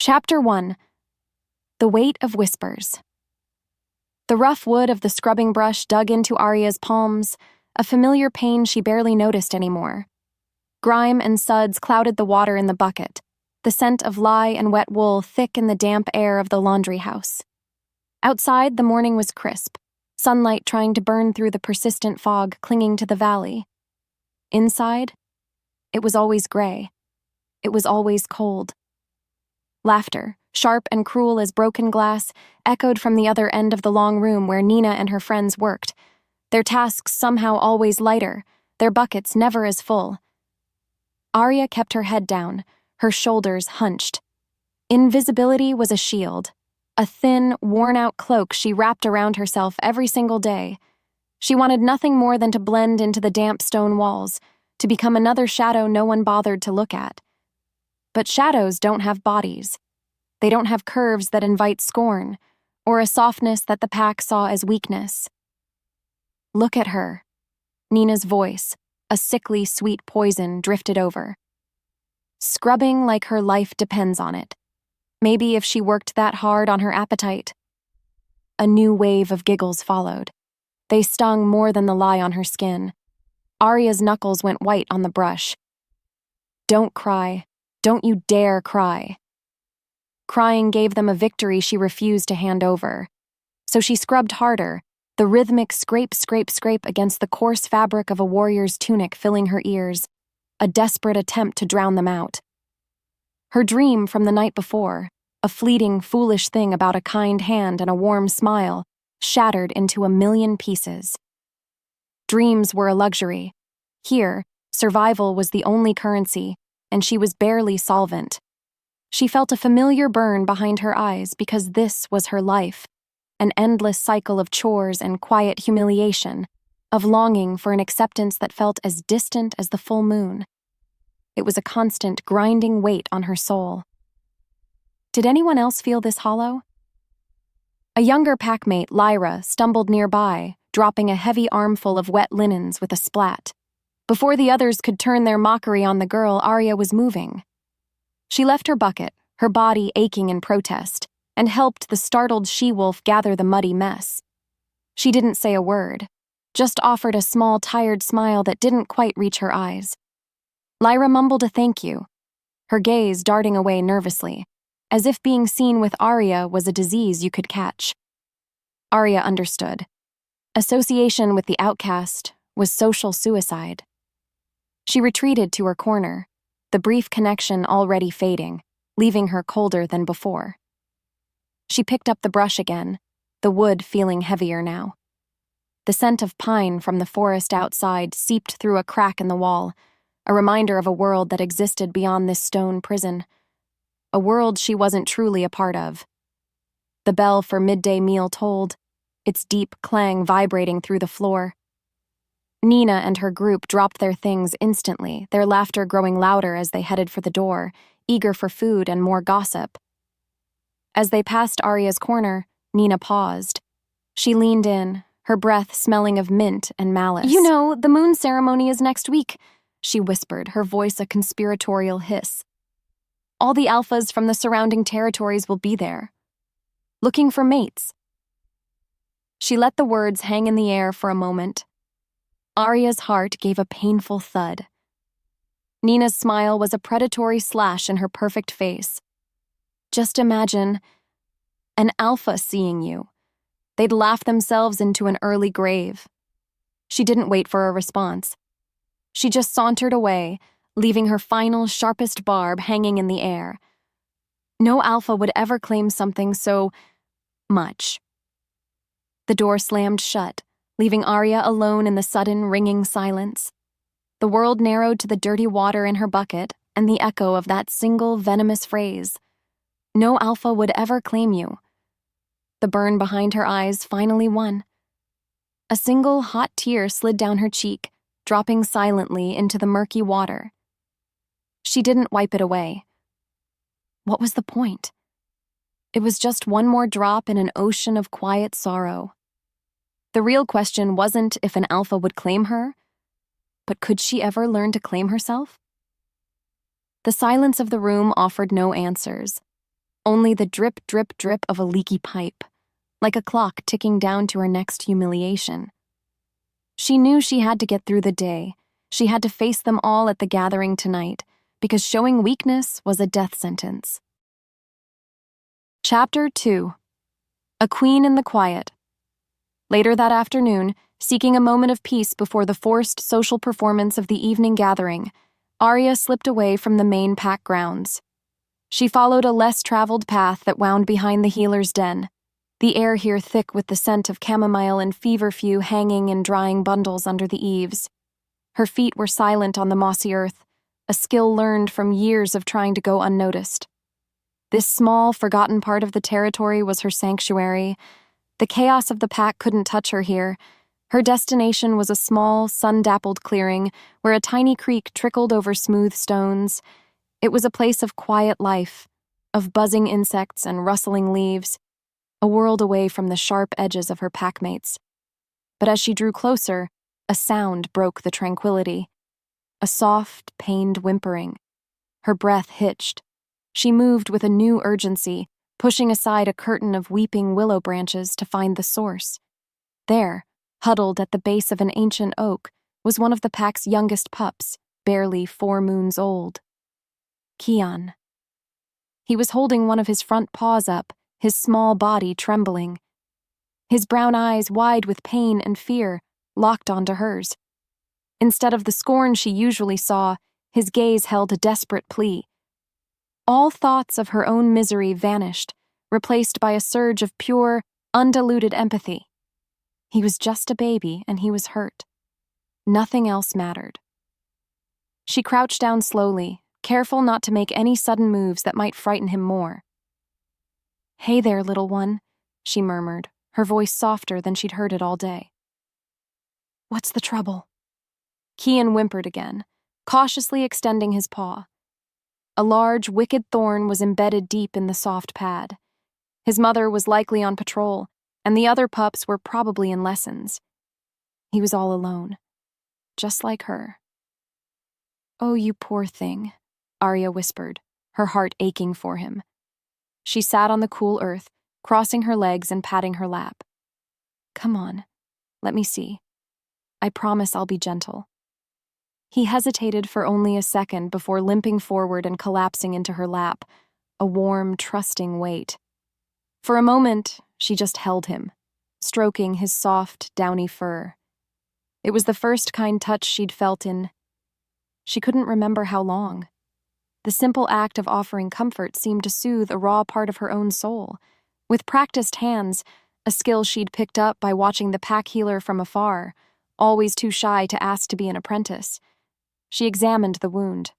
Chapter 1. The Weight of Whispers. The rough wood of the scrubbing brush dug into Aria's palms, a familiar pain she barely noticed anymore. Grime and suds clouded the water in the bucket, the scent of lye and wet wool thick in the damp air of the laundry house. Outside, the morning was crisp, sunlight trying to burn through the persistent fog clinging to the valley. Inside, it was always gray. It was always cold. Laughter, sharp and cruel as broken glass, echoed from the other end of the long room where Nina and her friends worked, their tasks somehow always lighter, their buckets never as full. Aria kept her head down, her shoulders hunched. Invisibility was a shield, a thin, worn-out cloak she wrapped around herself every single day. She wanted nothing more than to blend into the damp stone walls, to become another shadow no one bothered to look at. But shadows don't have bodies. They don't have curves that invite scorn, or a softness that the pack saw as weakness. Look at her. Nina's voice, a sickly sweet poison, drifted over. Scrubbing like her life depends on it. Maybe if she worked that hard on her appetite. A new wave of giggles followed. They stung more than the lie on her skin. Aria's knuckles went white on the brush. Don't cry. Don't you dare cry. Crying gave them a victory she refused to hand over. So she scrubbed harder, the rhythmic scrape, scrape, scrape against the coarse fabric of a warrior's tunic filling her ears, a desperate attempt to drown them out. Her dream from the night before, a fleeting, foolish thing about a kind hand and a warm smile, shattered into a million pieces. Dreams were a luxury. Here, survival was the only currency, and she was barely solvent. She felt a familiar burn behind her eyes because this was her life, an endless cycle of chores and quiet humiliation, of longing for an acceptance that felt as distant as the full moon. It was a constant, grinding weight on her soul. Did anyone else feel this hollow? A younger packmate, Lyra, stumbled nearby, dropping a heavy armful of wet linens with a splat. Before the others could turn their mockery on the girl, Aria was moving. She left her bucket, her body aching in protest, and helped the startled she-wolf gather the muddy mess. She didn't say a word, just offered a small, tired smile that didn't quite reach her eyes. Lyra mumbled a thank you, her gaze darting away nervously, as if being seen with Aria was a disease you could catch. Aria understood. Association with the outcast was social suicide. She retreated to her corner, the brief connection already fading, leaving her colder than before. She picked up the brush again, the wood feeling heavier now. The scent of pine from the forest outside seeped through a crack in the wall, a reminder of a world that existed beyond this stone prison, a world she wasn't truly a part of. The bell for midday meal tolled, its deep clang vibrating through the floor. Nina and her group dropped their things instantly, their laughter growing louder as they headed for the door, eager for food and more gossip. As they passed Aria's corner, Nina paused. She leaned in, her breath smelling of mint and malice. "You know, the moon ceremony is next week," she whispered, her voice a conspiratorial hiss. "All the alphas from the surrounding territories will be there, looking for mates." She let the words hang in the air for a moment. Aria's heart gave a painful thud. Nina's smile was a predatory slash in her perfect face. Just imagine an alpha seeing you. They'd laugh themselves into an early grave. She didn't wait for a response. She just sauntered away, leaving her final, sharpest barb hanging in the air. No alpha would ever claim something so much. The door slammed shut, leaving Aria alone in the sudden, ringing silence. The world narrowed to the dirty water in her bucket and the echo of that single venomous phrase. No alpha would ever claim you. The burn behind her eyes finally won. A single hot tear slid down her cheek, dropping silently into the murky water. She didn't wipe it away. What was the point? It was just one more drop in an ocean of quiet sorrow. The real question wasn't if an alpha would claim her, but could she ever learn to claim herself? The silence of the room offered no answers. only the drip, drip, drip of a leaky pipe, like a clock ticking down to her next humiliation. She knew she had to get through the day. She had to face them all at the gathering tonight, because showing weakness was a death sentence. Chapter 2. A Queen in the Quiet. Later that afternoon, seeking a moment of peace before the forced social performance of the evening gathering, Aria slipped away from the main pack grounds. She followed a less traveled path that wound behind the healer's den, the air here thick with the scent of chamomile and feverfew hanging in drying bundles under the eaves. Her feet were silent on the mossy earth, a skill learned from years of trying to go unnoticed. This small, forgotten part of the territory was her sanctuary. The chaos of the pack couldn't touch her here. Her destination was a small, sun-dappled clearing where a tiny creek trickled over smooth stones. It was a place of quiet life, of buzzing insects and rustling leaves, a world away from the sharp edges of her packmates. But as she drew closer, a sound broke the tranquility. A soft, pained whimpering. Her breath hitched. She moved with a new urgency, pushing aside a curtain of weeping willow branches to find the source. There, huddled at the base of an ancient oak, was one of the pack's youngest pups, barely 4 moons old. Kian. He was holding one of his front paws up, his small body trembling. His brown eyes, wide with pain and fear, locked onto hers. Instead of the scorn she usually saw, his gaze held a desperate plea. All thoughts of her own misery vanished, replaced by a surge of pure, undiluted empathy. He was just a baby, and he was hurt. Nothing else mattered. She crouched down slowly, careful not to make any sudden moves that might frighten him more. "Hey there, little one," she murmured, her voice softer than she'd heard it all day. "What's the trouble?" Kian whimpered again, cautiously extending his paw. A large, wicked thorn was embedded deep in the soft pad. His mother was likely on patrol, and the other pups were probably in lessons. He was all alone, just like her. "Oh, you poor thing," Aria whispered, her heart aching for him. She sat on the cool earth, crossing her legs and patting her lap. "Come on, let me see. I promise I'll be gentle." He hesitated for only a second before limping forward and collapsing into her lap, a warm, trusting weight. For a moment, she just held him, stroking his soft, downy fur. It was the first kind touch she'd felt in... She couldn't remember how long. The simple act of offering comfort seemed to soothe a raw part of her own soul. With practiced hands, a skill she'd picked up by watching the pack healer from afar, always too shy to ask to be an apprentice, she examined the wound.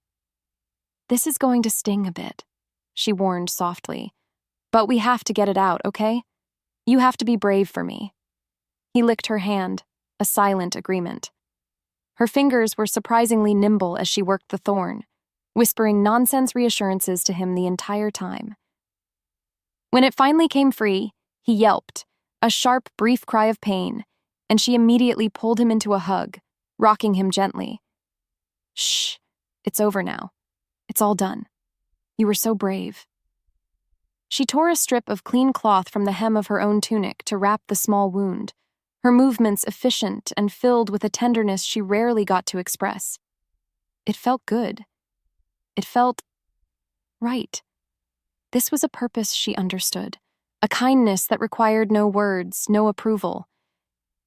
"This is going to sting a bit," she warned softly. "But we have to get it out, okay? You have to be brave for me." He licked her hand, a silent agreement. Her fingers were surprisingly nimble as she worked the thorn, whispering nonsense reassurances to him the entire time. When it finally came free, he yelped, a sharp, brief cry of pain, and she immediately pulled him into a hug, rocking him gently. "Shh, it's over now. It's all done. You were so brave." She tore a strip of clean cloth from the hem of her own tunic to wrap the small wound, her movements efficient and filled with a tenderness she rarely got to express. It felt good. It felt right. This was a purpose she understood, a kindness that required no words, no approval.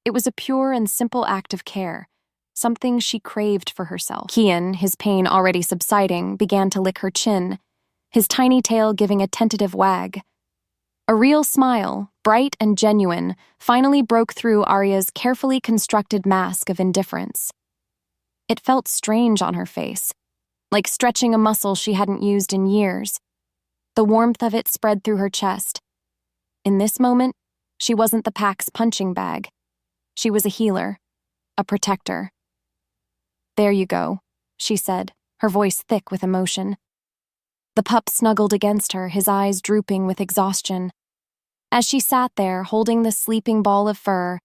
It was a pure and simple act of care, something she craved for herself. Kian, his pain already subsiding, began to lick her chin, his tiny tail giving a tentative wag. A real smile, bright and genuine, finally broke through Aria's carefully constructed mask of indifference. It felt strange on her face, like stretching a muscle she hadn't used in years. The warmth of it spread through her chest. In this moment, she wasn't the pack's punching bag. She was a healer, a protector. "There you go," she said, her voice thick with emotion. The pup snuggled against her, his eyes drooping with exhaustion. As she sat there, holding the sleeping ball of fur,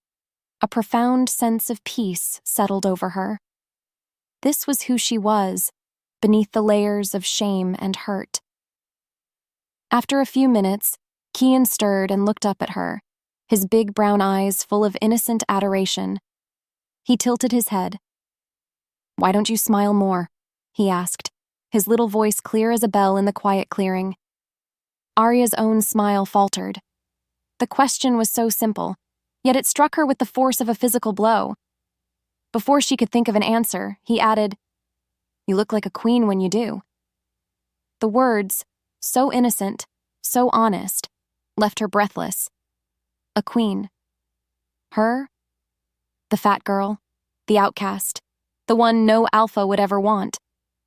a profound sense of peace settled over her. This was who she was, beneath the layers of shame and hurt. After a few minutes, Kian stirred and looked up at her, his big brown eyes full of innocent adoration. He tilted his head. "Why don't you smile more?" he asked, his little voice clear as a bell in the quiet clearing. Aria's own smile faltered. The question was so simple, yet it struck her with the force of a physical blow. Before she could think of an answer, he added, "You look like a queen when you do." The words, so innocent, so honest, left her breathless. A queen. Her? The fat girl, the outcast, the one no alpha would ever want.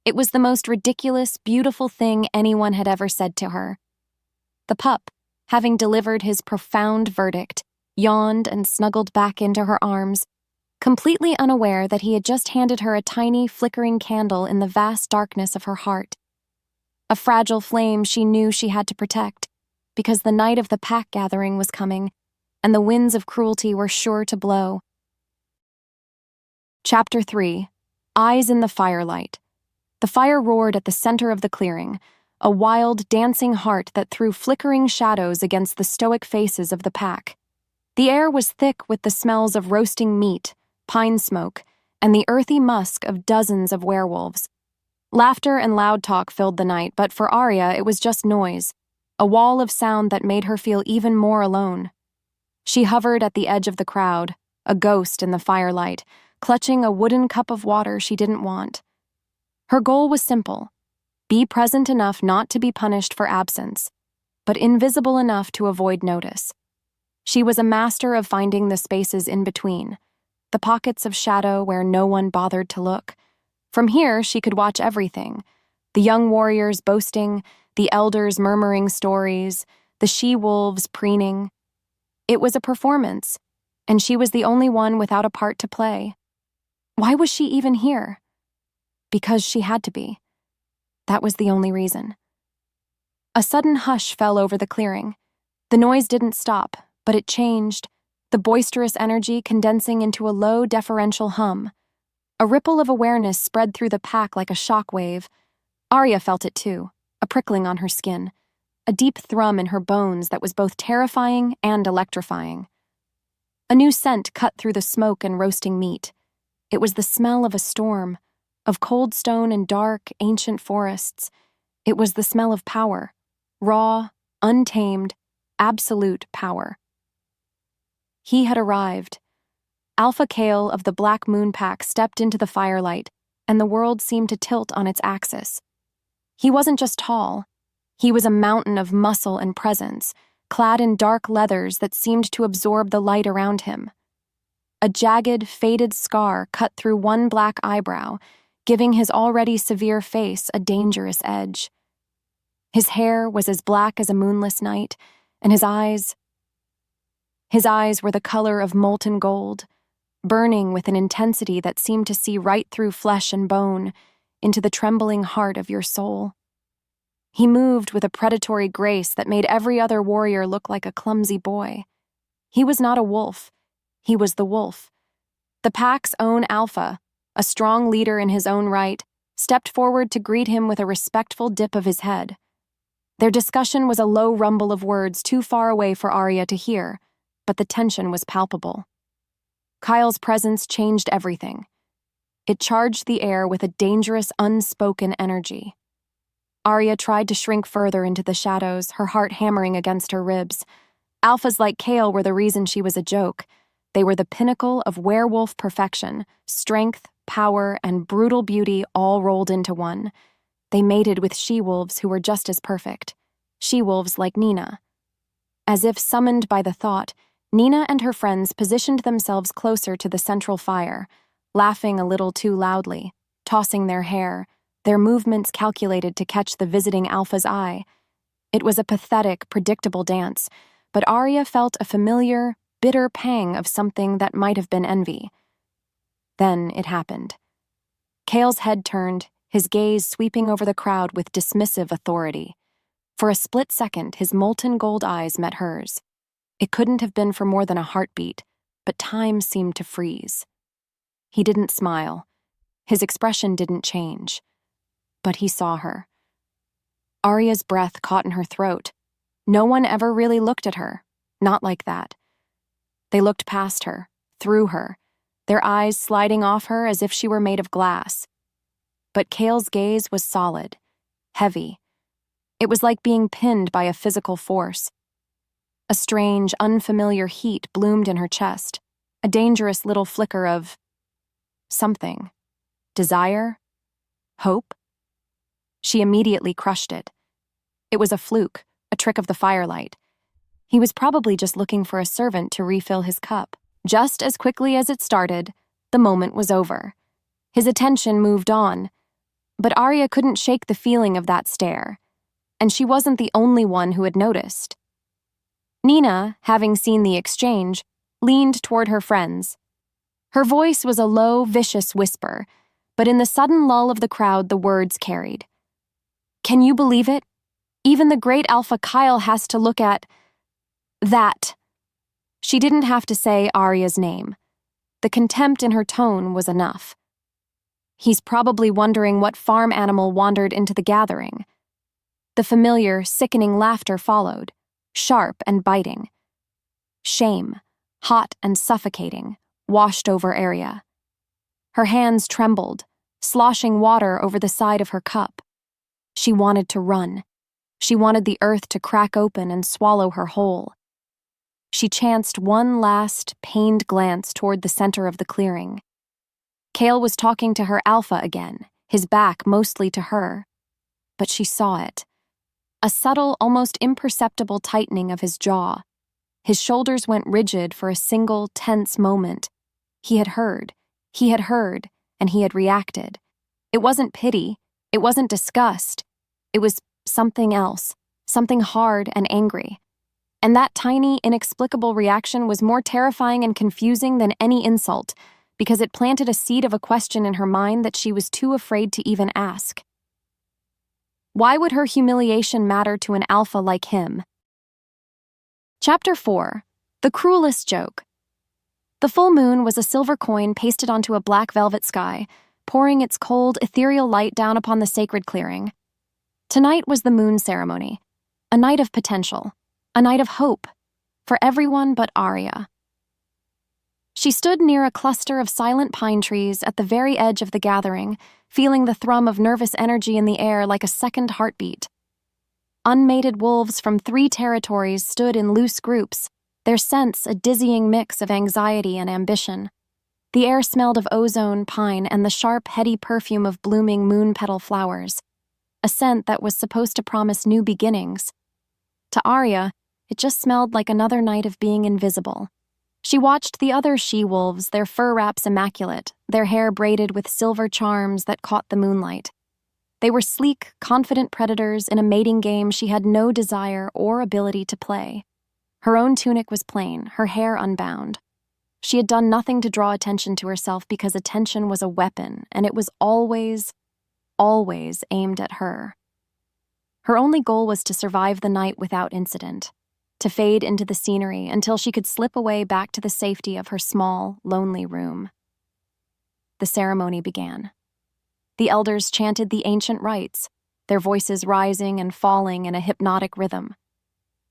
It was the most ridiculous, beautiful thing anyone had ever said to her. The pup, having delivered his profound verdict, yawned and snuggled back into her arms, completely unaware that he had just handed her a tiny, flickering candle in the vast darkness of her heart. A fragile flame she knew she had to protect, because the night of the pack gathering was coming, and the winds of cruelty were sure to blow. Chapter 3. Eyes in the Firelight. The fire roared at the center of the clearing, a wild, dancing heart that threw flickering shadows against the stoic faces of the pack. The air was thick with the smells of roasting meat, pine smoke, and the earthy musk of dozens of werewolves. Laughter and loud talk filled the night, but for Aria it was just noise, a wall of sound that made her feel even more alone. She hovered at the edge of the crowd, a ghost in the firelight, clutching a wooden cup of water she didn't want. Her goal was simple: be present enough not to be punished for absence, but invisible enough to avoid notice. She was a master of finding the spaces in between, the pockets of shadow where no one bothered to look. From here, she could watch everything: the young warriors boasting, the elders murmuring stories, the she-wolves preening. It was a performance, and she was the only one without a part to play. Why was she even here? Because she had to be. That was the only reason. A sudden hush fell over the clearing. The noise didn't stop, but it changed, the boisterous energy condensing into a low, deferential hum. A ripple of awareness spread through the pack like a shockwave. Aria felt it too, a prickling on her skin, a deep thrum in her bones that was both terrifying and electrifying. A new scent cut through the smoke and roasting meat. It was the smell of a storm, of cold stone and dark, ancient forests. It was the smell of power, raw, untamed, absolute power. He had arrived. Alpha Kale of the Black Moon Pack stepped into the firelight, and the world seemed to tilt on its axis. He wasn't just tall. He was a mountain of muscle and presence, clad in dark leathers that seemed to absorb the light around him. A jagged, faded scar cut through one black eyebrow, giving his already severe face a dangerous edge. His hair was as black as a moonless night, and his eyes were the color of molten gold, burning with an intensity that seemed to see right through flesh and bone, into the trembling heart of your soul. He moved with a predatory grace that made every other warrior look like a clumsy boy. He was not a wolf. He was the wolf. The pack's own alpha, a strong leader in his own right, stepped forward to greet him with a respectful dip of his head. Their discussion was a low rumble of words too far away for Aria to hear, but the tension was palpable. Kyle's presence changed everything. It charged the air with a dangerous, unspoken energy. Aria tried to shrink further into the shadows, her heart hammering against her ribs. Alphas like Kale were the reason she was a joke. They were the pinnacle of werewolf perfection, strength, power, and brutal beauty all rolled into one. They mated with she-wolves who were just as perfect. She-wolves like Nina. As if summoned by the thought, Nina and her friends positioned themselves closer to the central fire, laughing a little too loudly, tossing their hair, their movements calculated to catch the visiting alpha's eye. It was a pathetic, predictable dance, but Aria felt a familiar, bitter pang of something that might have been envy. Then it happened. Kale's head turned, his gaze sweeping over the crowd with dismissive authority. For a split second, his molten gold eyes met hers. It couldn't have been for more than a heartbeat, but time seemed to freeze. He didn't smile. His expression didn't change. But he saw her. Aria's breath caught in her throat. No one ever really looked at her. Not like that. They looked past her, through her, their eyes sliding off her as if she were made of glass. But Cale's gaze was solid, heavy. It was like being pinned by a physical force. A strange, unfamiliar heat bloomed in her chest, a dangerous little flicker of something. Desire? Hope? She immediately crushed it. It was a fluke, a trick of the firelight. He was probably just looking for a servant to refill his cup. Just as quickly as it started, the moment was over. His attention moved on, but Aria couldn't shake the feeling of that stare, and she wasn't the only one who had noticed. Nina, having seen the exchange, leaned toward her friends. Her voice was a low, vicious whisper, but in the sudden lull of the crowd, the words carried. "Can you believe it? Even the great Alpha Kyle has to look at that." She didn't have to say Aria's name. The contempt in her tone was enough. He's probably wondering what farm animal wandered into the gathering. The familiar, sickening laughter followed, sharp and biting. Shame, hot and suffocating, washed over Aria. Her hands trembled, sloshing water over the side of her cup. She wanted to run. She wanted the earth to crack open and swallow her whole. She chanced one last, pained glance toward the center of the clearing. Cale was talking to her alpha again, his back mostly to her. But she saw it. A subtle, almost imperceptible tightening of his jaw. His shoulders went rigid for a single, tense moment. He had heard, and he had reacted. It wasn't pity, it wasn't disgust. It was something else, something hard and angry. And that tiny, inexplicable reaction was more terrifying and confusing than any insult, because it planted a seed of a question in her mind that she was too afraid to even ask. Why would her humiliation matter to an alpha like him? Chapter 4. The Cruelest Joke. The full moon was a silver coin pasted onto a black velvet sky, pouring its cold, ethereal light down upon the sacred clearing. Tonight was the moon ceremony, a night of potential, a night of hope, for everyone but Aria. She stood near a cluster of silent pine trees at the very edge of the gathering, feeling the thrum of nervous energy in the air like a second heartbeat. Unmated wolves from 3 territories stood in loose groups, their scents a dizzying mix of anxiety and ambition. The air smelled of ozone, pine, and the sharp, heady perfume of blooming moon petal flowers, a scent that was supposed to promise new beginnings. To Aria, it just smelled like another night of being invisible. She watched the other she-wolves, their fur wraps immaculate, their hair braided with silver charms that caught the moonlight. They were sleek, confident predators in a mating game she had no desire or ability to play. Her own tunic was plain, her hair unbound. She had done nothing to draw attention to herself because attention was a weapon, and it was always aimed at her. Her only goal was to survive the night without incident, to fade into the scenery until she could slip away back to the safety of her small, lonely room. The ceremony began. The elders chanted the ancient rites, their voices rising and falling in a hypnotic rhythm.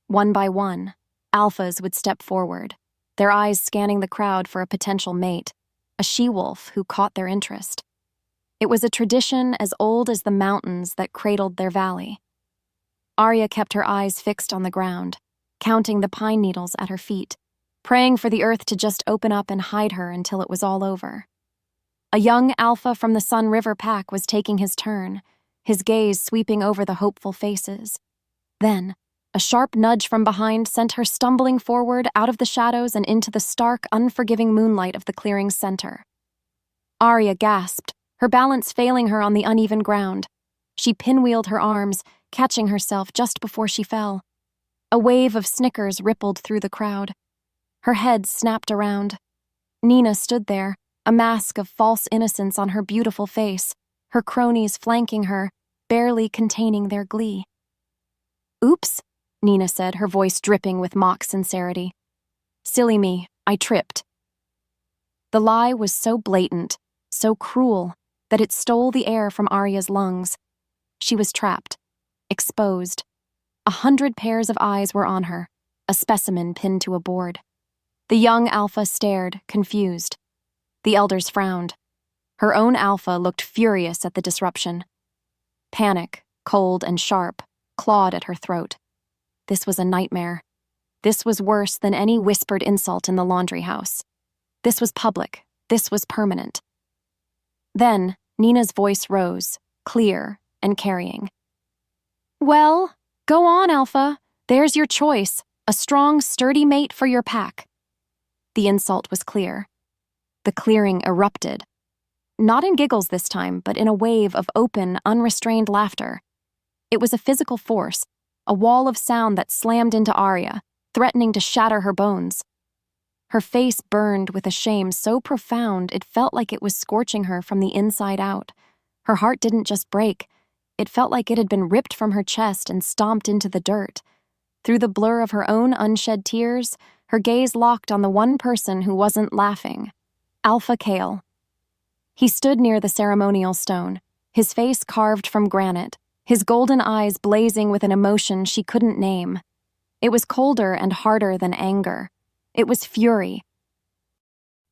One by one, alphas would step forward, their eyes scanning the crowd for a potential mate, a she-wolf who caught their interest. It was a tradition as old as the mountains that cradled their valley. Aria kept her eyes fixed on the ground, counting the pine needles at her feet, praying for the earth to just open up and hide her until it was all over. A young alpha from the Sun River pack was taking his turn, his gaze sweeping over the hopeful faces. Then, a sharp nudge from behind sent her stumbling forward out of the shadows and into the stark, unforgiving moonlight of the clearing's center. Aria gasped, her balance failing her on the uneven ground. She pinwheeled her arms, catching herself just before she fell. A wave of snickers rippled through the crowd. Her head snapped around. Nina stood there, a mask of false innocence on her beautiful face, her cronies flanking her, barely containing their glee. "Oops," Nina said, her voice dripping with mock sincerity. "Silly me, I tripped." The lie was so blatant, so cruel, that it stole the air from Aria's lungs. She was trapped. exposed. 100 pairs of eyes were on her, a specimen pinned to a board. The young alpha stared, confused. The elders frowned. Her own alpha looked furious at the disruption. Panic, cold and sharp, clawed at her throat. This was a nightmare. This was worse than any whispered insult in the laundry house. This was public. This was permanent. Then, Nina's voice rose, clear and carrying. "Well, go on, Alpha. There's your choice. A strong, sturdy mate for your pack." The insult was clear. The clearing erupted. Not in giggles this time, but in a wave of open, unrestrained laughter. It was a physical force, a wall of sound that slammed into Aria, threatening to shatter her bones. Her face burned with a shame so profound it felt like it was scorching her from the inside out. Her heart didn't just break. It felt like it had been ripped from her chest and stomped into the dirt. Through the blur of her own unshed tears, her gaze locked on the one person who wasn't laughing, Alpha Kale. He stood near the ceremonial stone, his face carved from granite, his golden eyes blazing with an emotion she couldn't name. It was colder and harder than anger. It was fury.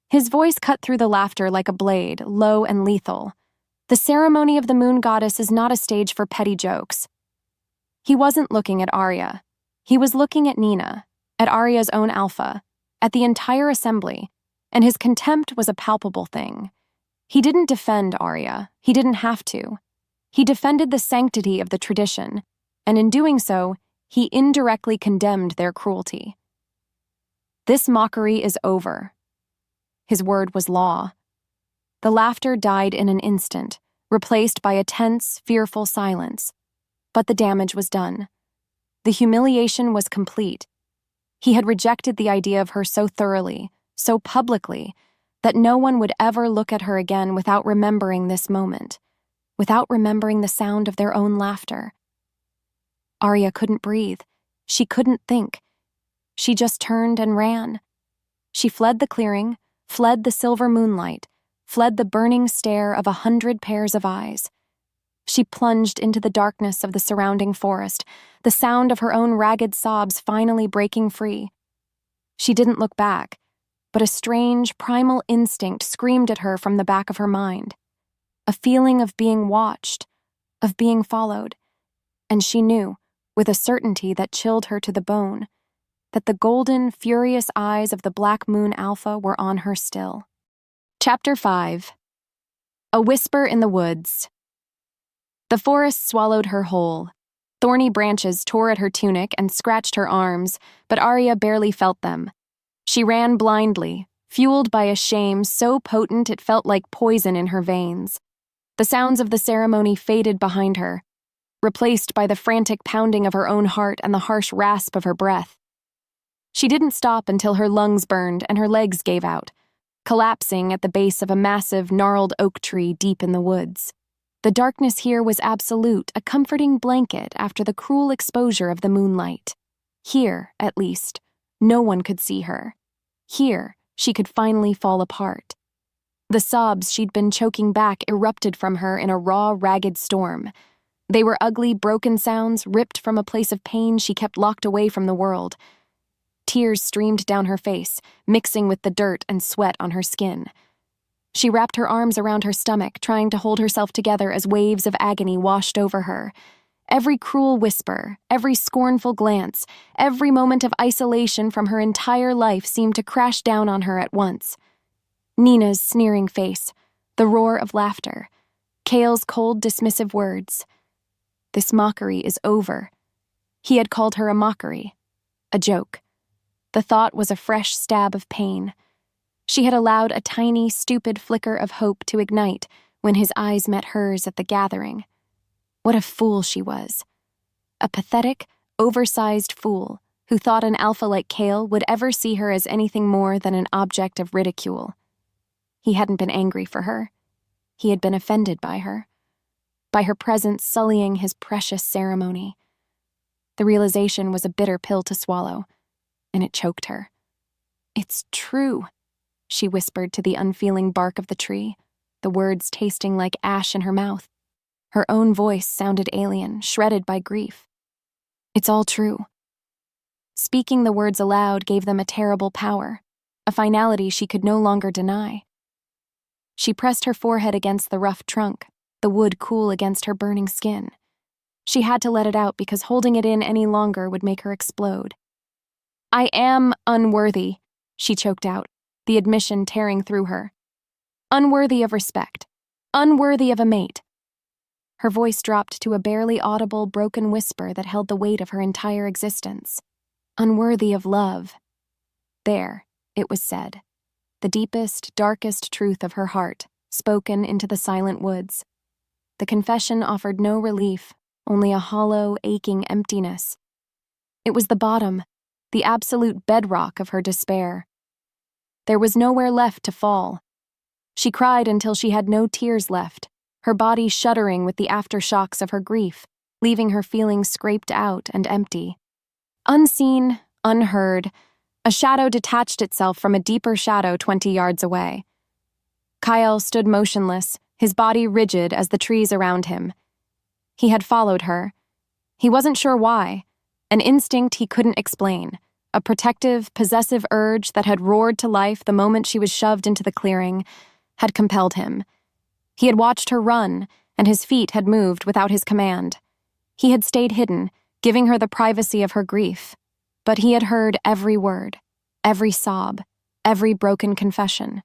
His voice cut through the laughter like a blade, low and lethal. The ceremony of the moon goddess is not a stage for petty jokes. He wasn't looking at Aria. He was looking at Nina, at Aria's own alpha, at the entire assembly, and his contempt was a palpable thing. He didn't defend Aria. He didn't have to. He defended the sanctity of the tradition, and in doing so, he indirectly condemned their cruelty. This mockery is over. His word was law. The laughter died in an instant, replaced by a tense, fearful silence. But the damage was done. The humiliation was complete. He had rejected the idea of her so thoroughly, so publicly, that no one would ever look at her again without remembering this moment, without remembering the sound of their own laughter. Aria couldn't breathe. She couldn't think. She just turned and ran. She fled the clearing, fled the silver moonlight, fled the burning stare of 100 pairs of eyes. She plunged into the darkness of the surrounding forest, the sound of her own ragged sobs finally breaking free. She didn't look back, but a strange, primal instinct screamed at her from the back of her mind. A feeling of being watched, of being followed. And she knew, with a certainty that chilled her to the bone, that the golden, furious eyes of the Black Moon Alpha were on her still. Chapter 5. A Whisper in the Woods. The forest swallowed her whole. Thorny branches tore at her tunic and scratched her arms, but Aria barely felt them. She ran blindly, fueled by a shame so potent it felt like poison in her veins. The sounds of the ceremony faded behind her, replaced by the frantic pounding of her own heart and the harsh rasp of her breath. She didn't stop until her lungs burned and her legs gave out, collapsing at the base of a massive, gnarled oak tree deep in the woods. The darkness here was absolute, a comforting blanket after the cruel exposure of the moonlight. Here, at least, no one could see her. Here, she could finally fall apart. The sobs she'd been choking back erupted from her in a raw, ragged storm. They were ugly, broken sounds ripped from a place of pain she kept locked away from the world. Tears streamed down her face, mixing with the dirt and sweat on her skin. She wrapped her arms around her stomach, trying to hold herself together as waves of agony washed over her. Every cruel whisper, every scornful glance, every moment of isolation from her entire life seemed to crash down on her at once. Nina's sneering face, the roar of laughter, Kale's cold, dismissive words. This mockery is over. He had called her a mockery, a joke. The thought was a fresh stab of pain. She had allowed a tiny, stupid flicker of hope to ignite when his eyes met hers at the gathering. What a fool she was. A pathetic, oversized fool who thought an alpha like Kale would ever see her as anything more than an object of ridicule. He hadn't been angry for her. He had been offended by her presence sullying his precious ceremony. The realization was a bitter pill to swallow, and it choked her. "It's true," she whispered to the unfeeling bark of the tree, the words tasting like ash in her mouth. Her own voice sounded alien, shredded by grief. It's all true. Speaking the words aloud gave them a terrible power, a finality she could no longer deny. She pressed her forehead against the rough trunk, the wood cool against her burning skin. She had to let it out because holding it in any longer would make her explode. I am unworthy, she choked out, the admission tearing through her. Unworthy of respect. Unworthy of a mate. Her voice dropped to a barely audible, broken whisper that held the weight of her entire existence. Unworthy of love. There, it was said. The deepest, darkest truth of her heart, spoken into the silent woods. The confession offered no relief, only a hollow, aching emptiness. It was the bottom, the absolute bedrock of her despair. There was nowhere left to fall. She cried until she had no tears left, her body shuddering with the aftershocks of her grief, leaving her feeling scraped out and empty. Unseen, unheard, a shadow detached itself from a deeper shadow 20 yards away. Kyle stood motionless, his body rigid as the trees around him. He had followed her. He wasn't sure why, an instinct he couldn't explain, a protective, possessive urge that had roared to life the moment she was shoved into the clearing, had compelled him. He had watched her run, and his feet had moved without his command. He had stayed hidden, giving her the privacy of her grief. But he had heard every word, every sob, every broken confession.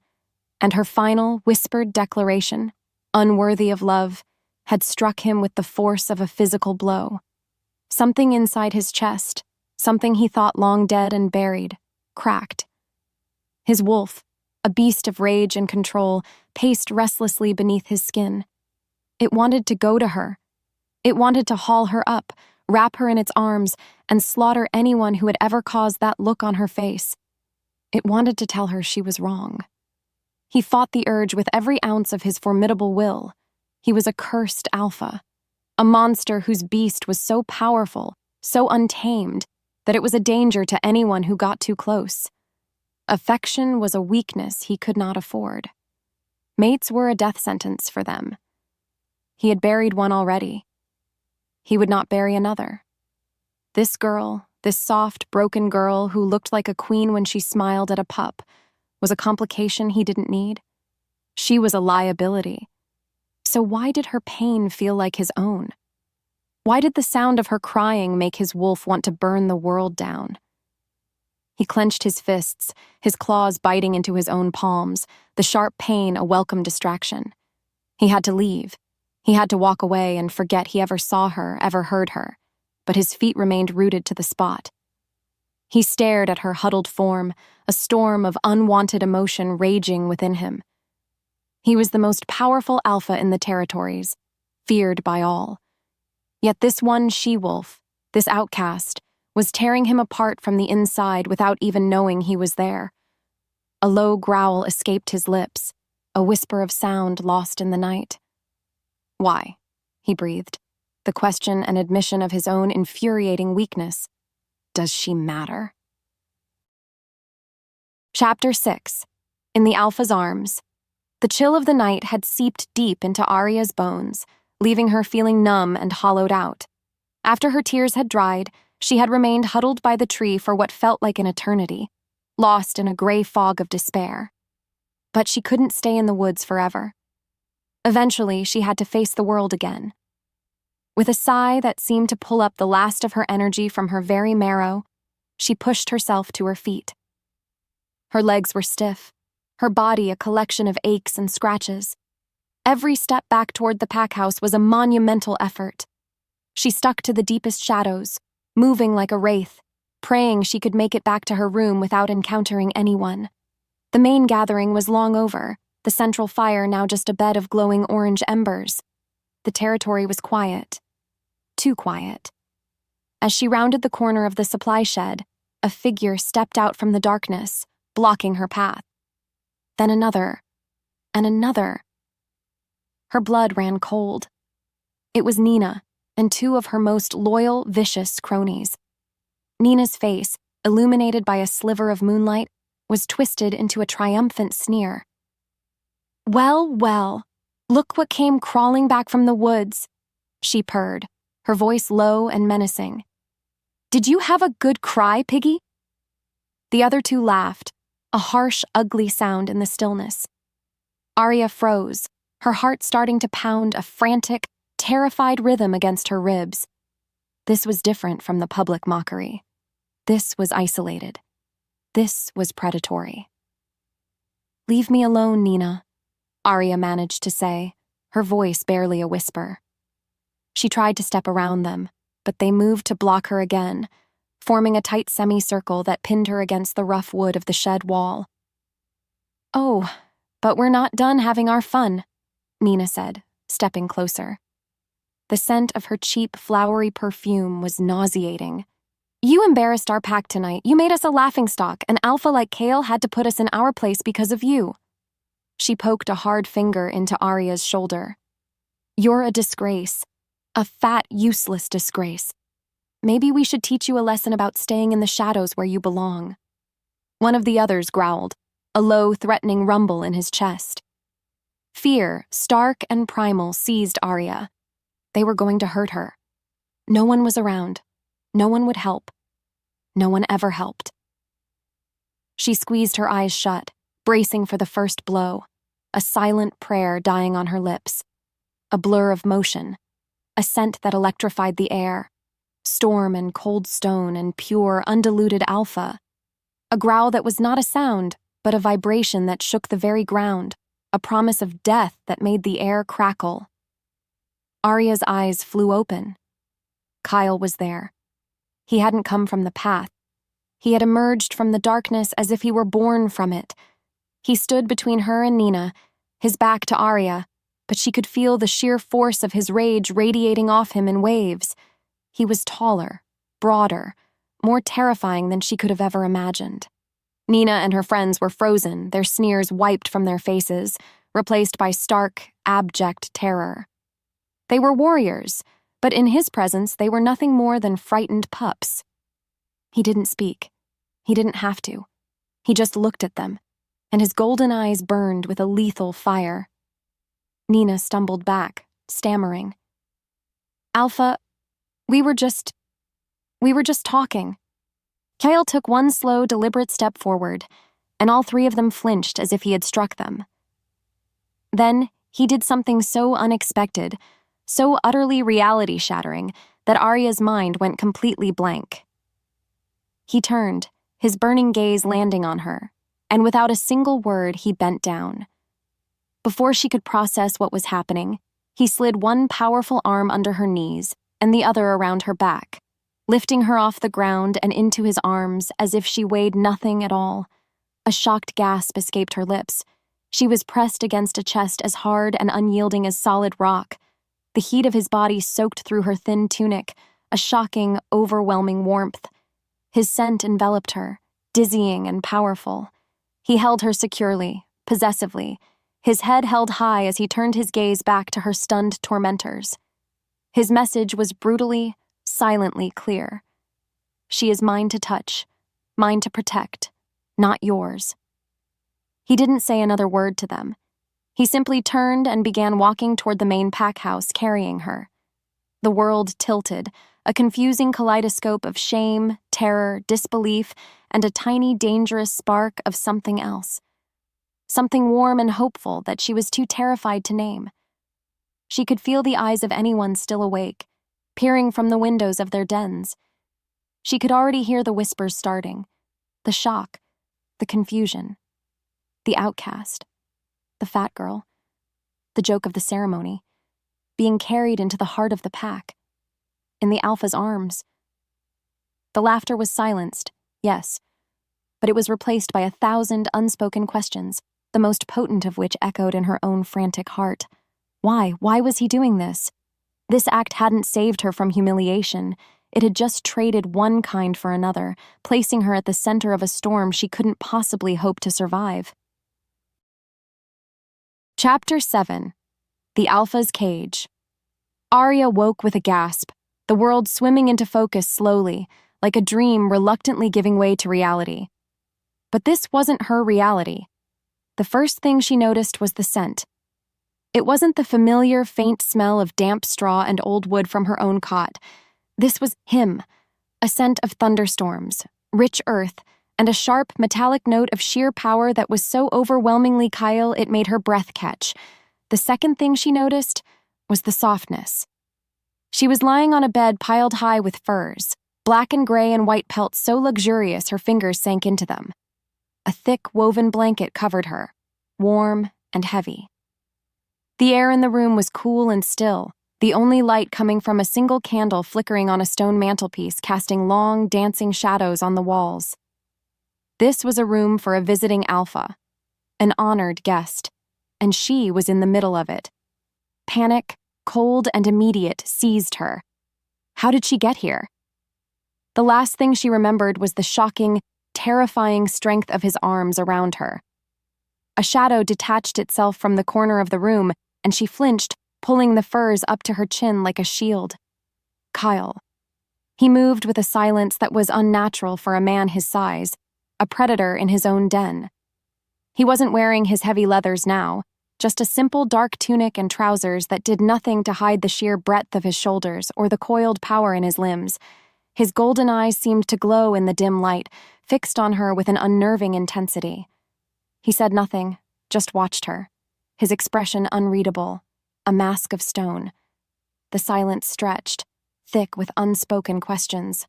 And her final, whispered declaration, unworthy of love, had struck him with the force of a physical blow. Something inside his chest, something he thought long dead and buried, cracked. His wolf, a beast of rage and control, paced restlessly beneath his skin. It wanted to go to her. It wanted to haul her up, wrap her in its arms, and slaughter anyone who had ever caused that look on her face. It wanted to tell her she was wrong. He fought the urge with every ounce of his formidable will. He was a cursed alpha, a monster whose beast was so powerful, so untamed, that it was a danger to anyone who got too close. Affection was a weakness he could not afford. Mates were a death sentence for them. He had buried one already. He would not bury another. This girl, this soft, broken girl who looked like a queen when she smiled at a pup, was a complication he didn't need. She was a liability. So why did her pain feel like his own? Why did the sound of her crying make his wolf want to burn the world down? He clenched his fists, his claws biting into his own palms, the sharp pain a welcome distraction. He had to leave. He had to walk away and forget he ever saw her, ever heard her, but his feet remained rooted to the spot. He stared at her huddled form, a storm of unwanted emotion raging within him. He was the most powerful alpha in the territories, feared by all. Yet this one she-wolf, this outcast, was tearing him apart from the inside without even knowing he was there. A low growl escaped his lips, a whisper of sound lost in the night. Why? He breathed, the question and admission of his own infuriating weakness. Does she matter? Chapter 6. In the Alpha's Arms. The chill of the night had seeped deep into Aria's bones, leaving her feeling numb and hollowed out. After her tears had dried, she had remained huddled by the tree for what felt like an eternity, lost in a gray fog of despair. But she couldn't stay in the woods forever. Eventually, she had to face the world again. With a sigh that seemed to pull up the last of her energy from her very marrow, she pushed herself to her feet. Her legs were stiff, her body a collection of aches and scratches. Every step back toward the pack house was a monumental effort. She stuck to the deepest shadows, moving like a wraith, praying she could make it back to her room without encountering anyone. The main gathering was long over, the central fire now just a bed of glowing orange embers. The territory was quiet. Too quiet. As she rounded the corner of the supply shed, a figure stepped out from the darkness, blocking her path. Then another, and another. Her blood ran cold. It was Nina and two of her most loyal, vicious cronies. Nina's face, illuminated by a sliver of moonlight, was twisted into a triumphant sneer. Well, well, look what came crawling back from the woods, she purred, her voice low and menacing. "Did you have a good cry, Piggy?" The other two laughed, a harsh, ugly sound in the stillness. Aria froze, her heart starting to pound a frantic, terrified rhythm against her ribs. This was different from the public mockery. This was isolated. This was predatory. "Leave me alone, Nina," Aria managed to say, her voice barely a whisper. She tried to step around them, but they moved to block her again, forming a tight semicircle that pinned her against the rough wood of the shed wall. "Oh, but we're not done having our fun," Nina said, stepping closer. The scent of her cheap, flowery perfume was nauseating. "You embarrassed our pack tonight. You made us a laughingstock. An alpha like Kale had to put us in our place because of you." She poked a hard finger into Aria's shoulder. "You're a disgrace. A fat, useless disgrace. Maybe we should teach you a lesson about staying in the shadows where you belong." One of the others growled, a low, threatening rumble in his chest. Fear, stark and primal, seized Aria. They were going to hurt her. No one was around. No one would help. No one ever helped. She squeezed her eyes shut, bracing for the first blow, a silent prayer dying on her lips, a blur of motion, a scent that electrified the air, storm and cold stone and pure, undiluted alpha, a growl that was not a sound, but a vibration that shook the very ground, a promise of death that made the air crackle. Aria's eyes flew open. Kyle was there. He hadn't come from the path. He had emerged from the darkness as if he were born from it. He stood between her and Nina, his back to Aria, but she could feel the sheer force of his rage radiating off him in waves. He was taller, broader, more terrifying than she could have ever imagined. Nina and her friends were frozen, their sneers wiped from their faces, replaced by stark, abject terror. They were warriors, but in his presence they were nothing more than frightened pups. He didn't speak. He didn't have to. He just looked at them, and his golden eyes burned with a lethal fire. Nina stumbled back, stammering. "Alpha, we were just talking." Kyle took one slow, deliberate step forward, and all three of them flinched as if he had struck them. Then he did something so unexpected, so utterly reality-shattering, that Aria's mind went completely blank. He turned, his burning gaze landing on her, and without a single word he bent down. Before she could process what was happening, he slid one powerful arm under her knees and the other around her back, lifting her off the ground and into his arms as if she weighed nothing at all. A shocked gasp escaped her lips. She was pressed against a chest as hard and unyielding as solid rock. The heat of his body soaked through her thin tunic, a shocking, overwhelming warmth. His scent enveloped her, dizzying and powerful. He held her securely, possessively, his head held high as he turned his gaze back to her stunned tormentors. His message was brutally, silently clear. "She is mine to touch, mine to protect, not yours." He didn't say another word to them. He simply turned and began walking toward the main pack house, carrying her. The world tilted, a confusing kaleidoscope of shame, terror, disbelief, and a tiny, dangerous spark of something else. Something warm and hopeful that she was too terrified to name. She could feel the eyes of anyone still awake, peering from the windows of their dens. She could already hear the whispers starting, the shock, the confusion, the outcast, the fat girl, the joke of the ceremony, being carried into the heart of the pack, in the alpha's arms. The laughter was silenced, yes, but it was replaced by 1,000 unspoken questions, the most potent of which echoed in her own frantic heart. Why? Why was he doing this? This act hadn't saved her from humiliation. It had just traded one kind for another, placing her at the center of a storm she couldn't possibly hope to survive. Chapter 7. The Alpha's Cage. Aria woke with a gasp, the world swimming into focus slowly, like a dream reluctantly giving way to reality. But this wasn't her reality. The first thing she noticed was the scent. It wasn't the familiar, faint smell of damp straw and old wood from her own cot. This was him, a scent of thunderstorms, rich earth, and a sharp, metallic note of sheer power that was so overwhelmingly Kyle it made her breath catch. The second thing she noticed was the softness. She was lying on a bed piled high with furs, black and gray and white pelts so luxurious her fingers sank into them. A thick, woven blanket covered her, warm and heavy. The air in the room was cool and still, the only light coming from a single candle flickering on a stone mantelpiece, casting long, dancing shadows on the walls. This was a room for a visiting alpha, an honored guest, and she was in the middle of it. Panic, cold and immediate, seized her. How did she get here? The last thing she remembered was the shocking, terrifying strength of his arms around her. A shadow detached itself from the corner of the room, and she flinched, pulling the furs up to her chin like a shield. Kyle. He moved with a silence that was unnatural for a man his size, a predator in his own den. He wasn't wearing his heavy leathers now, just a simple dark tunic and trousers that did nothing to hide the sheer breadth of his shoulders or the coiled power in his limbs. His golden eyes seemed to glow in the dim light, fixed on her with an unnerving intensity. He said nothing, just watched her, his expression unreadable, a mask of stone. The silence stretched, thick with unspoken questions.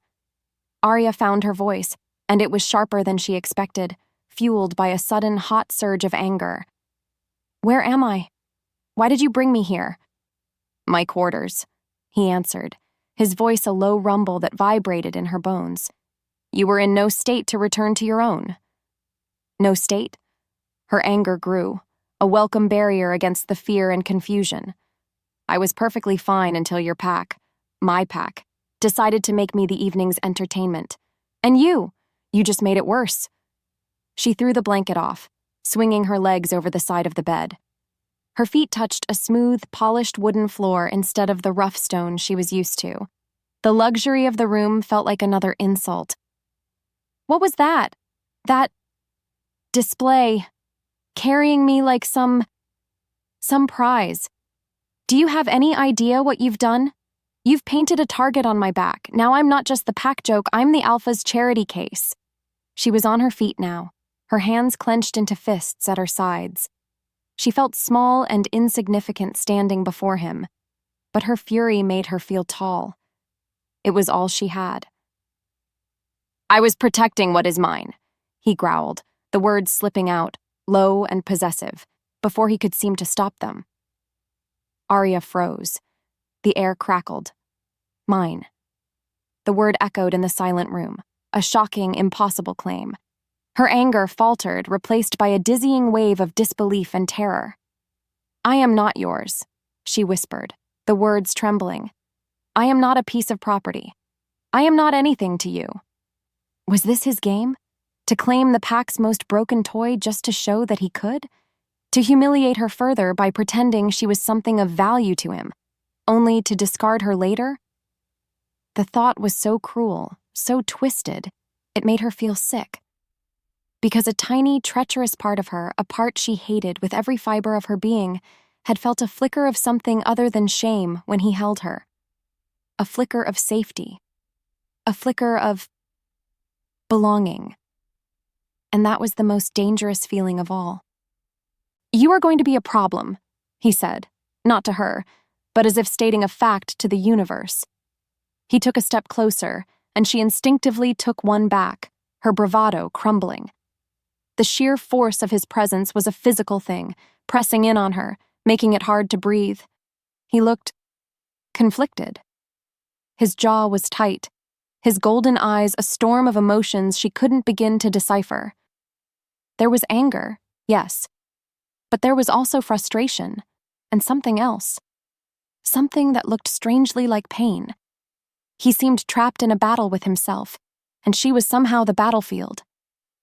Aria found her voice, and it was sharper than she expected, fueled by a sudden hot surge of anger. "Where am I? Why did you bring me here?" "My quarters," he answered, his voice a low rumble that vibrated in her bones. "You were in no state to return to your own." "No state?" Her anger grew, a welcome barrier against the fear and confusion. "I was perfectly fine until your pack, my pack, decided to make me the evening's entertainment. And you just made it worse." She threw the blanket off, swinging her legs over the side of the bed. Her feet touched a smooth, polished wooden floor instead of the rough stone she was used to. The luxury of the room felt like another insult. "What was that? That display, carrying me like some prize. Do you have any idea what you've done? You've painted a target on my back. Now I'm not just the pack joke, I'm the alpha's charity case." She was on her feet now, her hands clenched into fists at her sides. She felt small and insignificant standing before him, but her fury made her feel tall. It was all she had. "I was protecting what is mine," he growled, the words slipping out, low and possessive, before he could seem to stop them. Aria froze. The air crackled. "Mine." The word echoed in the silent room, a shocking, impossible claim. Her anger faltered, replaced by a dizzying wave of disbelief and terror. "I am not yours," she whispered, the words trembling. "I am not a piece of property. I am not anything to you." Was this his game? To claim the pack's most broken toy just to show that he could? To humiliate her further by pretending she was something of value to him, only to discard her later? The thought was so cruel, so twisted, it made her feel sick. Because a tiny, treacherous part of her, a part she hated with every fiber of her being, had felt a flicker of something other than shame when he held her. A flicker of safety. A flicker of belonging. And that was the most dangerous feeling of all. "You are going to be a problem," he said, not to her, but as if stating a fact to the universe. He took a step closer, and she instinctively took one back, her bravado crumbling. The sheer force of his presence was a physical thing, pressing in on her, making it hard to breathe. He looked conflicted. His jaw was tight, his golden eyes a storm of emotions she couldn't begin to decipher. There was anger, yes, but there was also frustration, and something else. Something that looked strangely like pain. He seemed trapped in a battle with himself, and she was somehow the battlefield.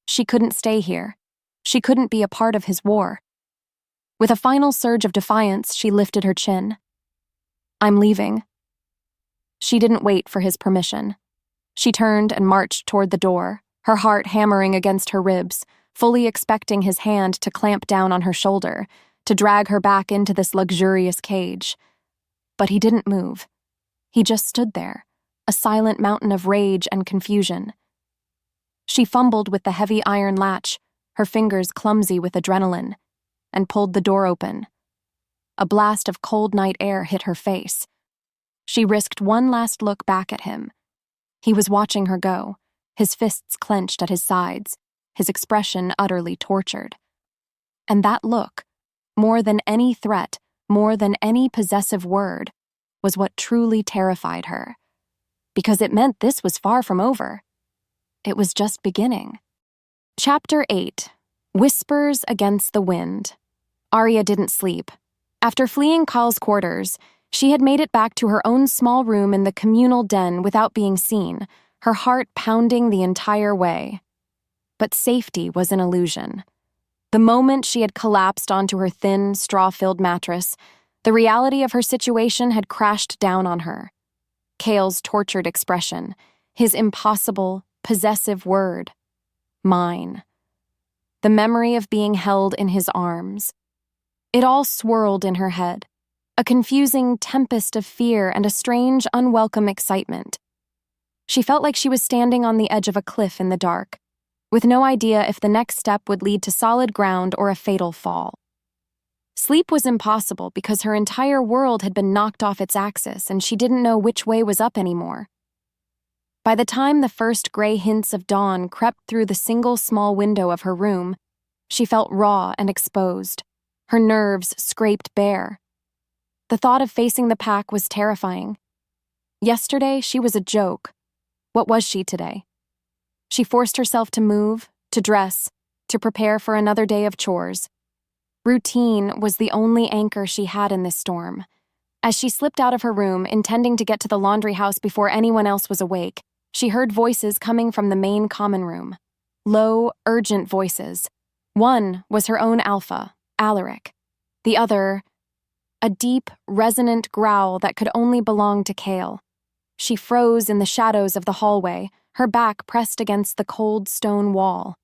She couldn't stay here. She couldn't be a part of his war. With a final surge of defiance, she lifted her chin. "I'm leaving." She didn't wait for his permission. She turned and marched toward the door, her heart hammering against her ribs, fully expecting his hand to clamp down on her shoulder, to drag her back into this luxurious cage. But he didn't move. He just stood there, a silent mountain of rage and confusion. She fumbled with the heavy iron latch, her fingers clumsy with adrenaline, and pulled the door open. A blast of cold night air hit her face. She risked one last look back at him. He was watching her go, his fists clenched at his sides, his expression utterly tortured. And that look, more than any threat, more than any possessive word, was what truly terrified her. Because it meant this was far from over. It was just beginning. Chapter 8. Whispers Against the Wind. Aria didn't sleep. After fleeing Kyle's quarters, she had made it back to her own small room in the communal den without being seen, her heart pounding the entire way. But safety was an illusion. The moment she had collapsed onto her thin, straw-filled mattress, the reality of her situation had crashed down on her. Kyle's tortured expression, his impossible, possessive word, mine. The memory of being held in his arms. It all swirled in her head, a confusing tempest of fear and a strange, unwelcome excitement. She felt like she was standing on the edge of a cliff in the dark, with no idea if the next step would lead to solid ground or a fatal fall. Sleep was impossible because her entire world had been knocked off its axis and she didn't know which way was up anymore. By the time the first gray hints of dawn crept through the single small window of her room, she felt raw and exposed, her nerves scraped bare. The thought of facing the pack was terrifying. Yesterday, she was a joke. What was she today? She forced herself to move, to dress, to prepare for another day of chores. Routine was the only anchor she had in this storm. As she slipped out of her room, intending to get to the laundry house before anyone else was awake, she heard voices coming from the main common room. Low, urgent voices. One was her own alpha, Alaric. The other, a deep, resonant growl that could only belong to Kale. She froze in the shadows of the hallway, her back pressed against the cold stone wall.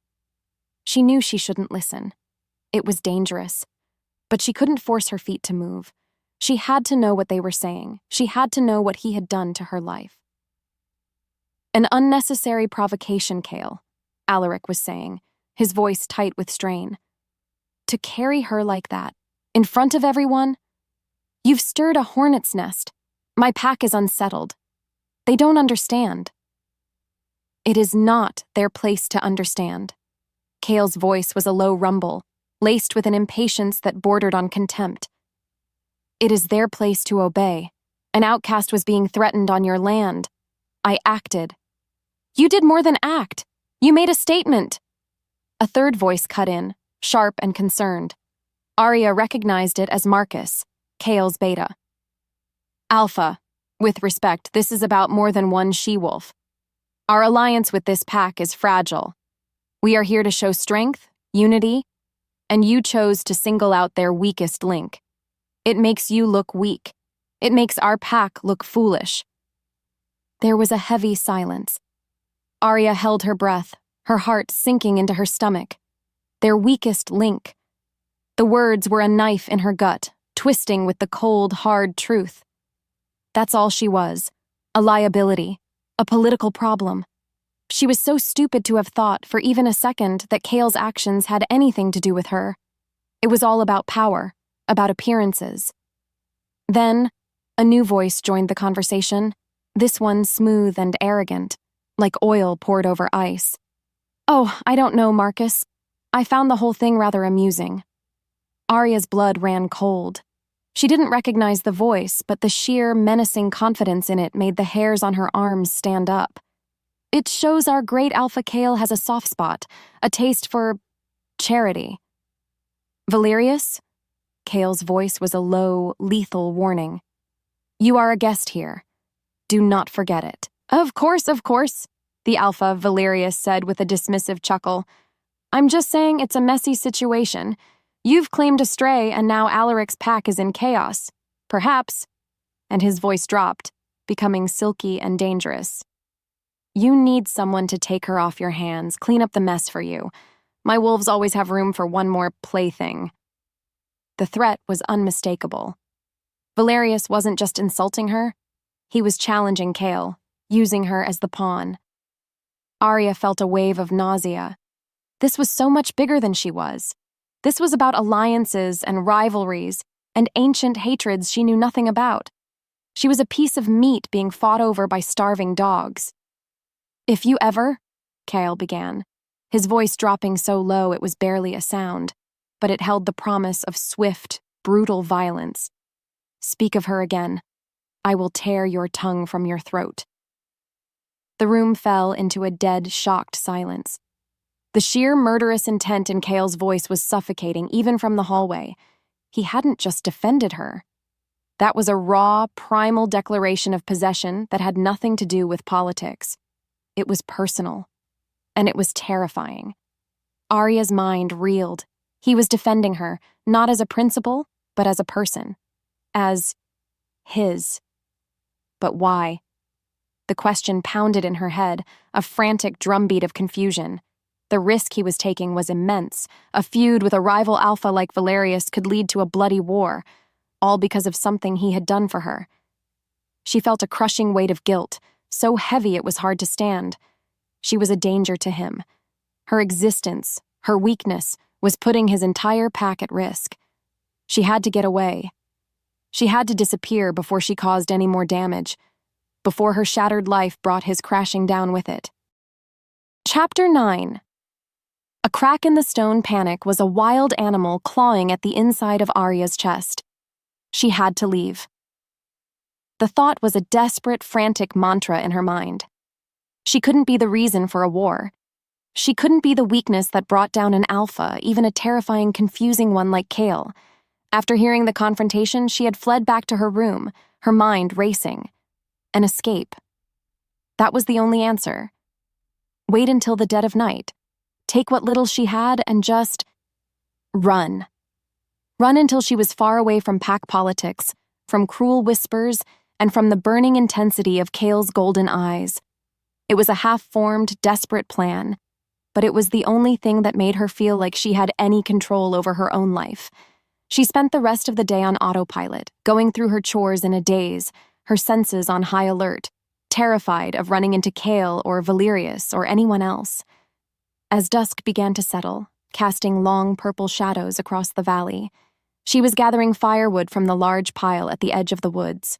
She knew she shouldn't listen. It was dangerous. But she couldn't force her feet to move. She had to know what they were saying. She had to know what he had done to her life. An unnecessary provocation, Kale, Alaric was saying, his voice tight with strain. To carry her like that, in front of everyone? You've stirred a hornet's nest. My pack is unsettled. They don't understand. It is not their place to understand. Kale's voice was a low rumble, laced with an impatience that bordered on contempt. It is their place to obey. An outcast was being threatened on your land. I acted. You did more than act. You made a statement. A third voice cut in, sharp and concerned. Aria recognized it as Marcus, Kale's beta. Alpha, with respect, this is about more than one she-wolf. Our alliance with this pack is fragile. We are here to show strength, unity, and you chose to single out their weakest link. It makes you look weak. It makes our pack look foolish. There was a heavy silence. Aria held her breath, her heart sinking into her stomach. Their weakest link. The words were a knife in her gut, twisting with the cold, hard truth. That's all she was. A liability. A political problem. She was so stupid to have thought for even a second that Kale's actions had anything to do with her. It was all about power, about appearances. Then, a new voice joined the conversation, this one smooth and arrogant, like oil poured over ice. Oh, I don't know, Marcus. I found the whole thing rather amusing. Aria's blood ran cold. She didn't recognize the voice, but the sheer, menacing confidence in it made the hairs on her arms stand up. It shows our great Alpha Kale has a soft spot, a taste for charity. Valerius? Kale's voice was a low, lethal warning. You are a guest here. Do not forget it. Of course, the Alpha, Valerius said with a dismissive chuckle. I'm just saying it's a messy situation. You've claimed a stray, and now Alaric's pack is in chaos. Perhaps. And his voice dropped, becoming silky and dangerous. You need someone to take her off your hands, clean up the mess for you. My wolves always have room for one more plaything. The threat was unmistakable. Valerius wasn't just insulting her, he was challenging Kale, using her as the pawn. Aria felt a wave of nausea. This was so much bigger than she was. This was about alliances and rivalries and ancient hatreds she knew nothing about. She was a piece of meat being fought over by starving dogs. "If you ever," Kale began, his voice dropping so low it was barely a sound, but it held the promise of swift, brutal violence. "Speak of her again. I will tear your tongue from your throat." The room fell into a dead, shocked silence. The sheer murderous intent in Kale's voice was suffocating, even from the hallway. He hadn't just defended her. That was a raw, primal declaration of possession that had nothing to do with politics. It was personal, and it was terrifying. Aria's mind reeled. He was defending her, not as a principal, but as a person. As his. But why? The question pounded in her head, a frantic drumbeat of confusion. The risk he was taking was immense. A feud with a rival alpha like Valerius could lead to a bloody war, all because of something he had done for her. She felt a crushing weight of guilt, so heavy it was hard to stand. She was a danger to him. Her existence, her weakness, was putting his entire pack at risk. She had to get away. She had to disappear before she caused any more damage, before her shattered life brought his crashing down with it. Chapter 9. A crack in the stone panic was a wild animal clawing at the inside of Aria's chest. She had to leave. The thought was a desperate, frantic mantra in her mind. She couldn't be the reason for a war. She couldn't be the weakness that brought down an alpha, even a terrifying, confusing one like Kale. After hearing the confrontation, she had fled back to her room, her mind racing. An escape. That was the only answer. Wait until the dead of night. Take what little she had and just run. Run until she was far away from pack politics, from cruel whispers, and from the burning intensity of Kale's golden eyes. It was a half-formed, desperate plan, but it was the only thing that made her feel like she had any control over her own life. She spent the rest of the day on autopilot, going through her chores in a daze, her senses on high alert, terrified of running into Kale or Valerius or anyone else. As dusk began to settle, casting long purple shadows across the valley, she was gathering firewood from the large pile at the edge of the woods.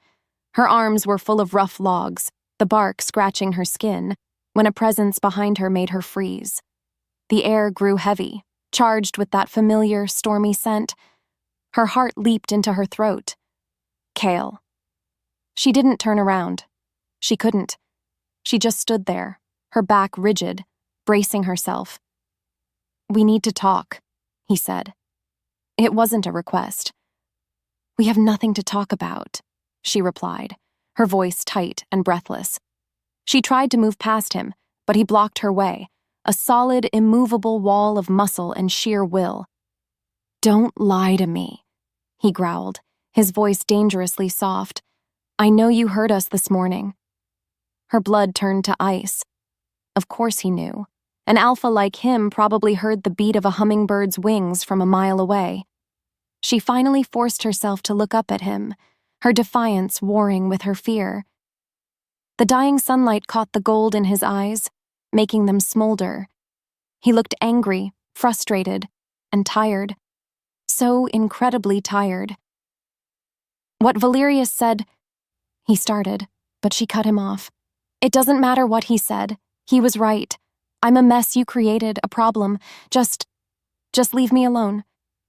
Her arms were full of rough logs, the bark scratching her skin, when a presence behind her made her freeze. The air grew heavy, charged with that familiar, stormy scent. Her heart leaped into her throat. Kale. She didn't turn around. She couldn't. She just stood there, her back rigid, bracing herself. "We need to talk," he said. It wasn't a request. "We have nothing to talk about," she replied, her voice tight and breathless. She tried to move past him, but he blocked her way, a solid, immovable wall of muscle and sheer will. "Don't lie to me," he growled, his voice dangerously soft. "I know you heard us this morning." Her blood turned to ice. Of course he knew. An alpha like him probably heard the beat of a hummingbird's wings from a mile away. She finally forced herself to look up at him, her defiance warring with her fear. The dying sunlight caught the gold in his eyes, making them smolder. He looked angry, frustrated, and tired. So incredibly tired. "What Valerius said," he started, but she cut him off. "It doesn't matter what he said. He was right. I'm a mess you created, a problem. Just leave me alone.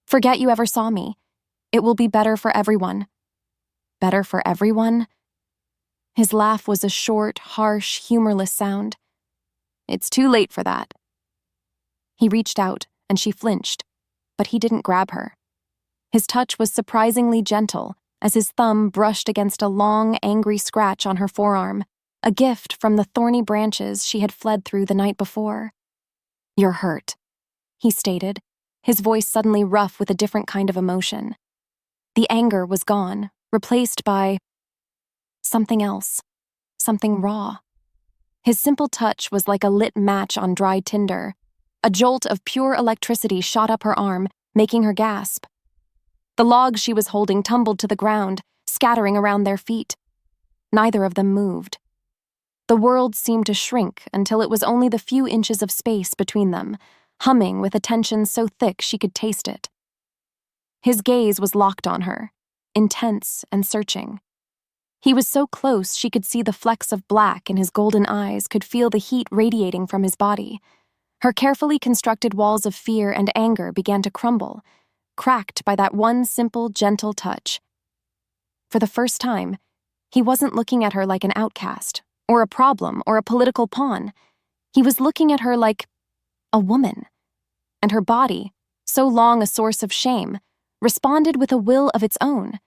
Forget you ever saw me. It will be better for everyone." Better for everyone? His laugh was a short, harsh, humorless sound. "It's too late for that." He reached out, and she flinched, but he didn't grab her. His touch was surprisingly gentle as his thumb brushed against a long, angry scratch on her forearm, a gift from the thorny branches she had fled through the night before. "You're hurt," he stated, his voice suddenly rough with a different kind of emotion. The anger was gone, replaced by something else, something raw. His simple touch was like a lit match on dry tinder. A jolt of pure electricity shot up her arm, making her gasp. The log she was holding tumbled to the ground, scattering around their feet. Neither of them moved. The world seemed to shrink until it was only the few inches of space between them, humming with a tension so thick she could taste it. His gaze was locked on her, intense and searching. He was so close she could see the flecks of black in his golden eyes, could feel the heat radiating from his body. Her carefully constructed walls of fear and anger began to crumble, cracked by that one simple, gentle touch. For the first time, he wasn't looking at her like an outcast, or a problem, or a political pawn. He was looking at her like a woman. And her body, so long a source of shame, responded with a will of its own.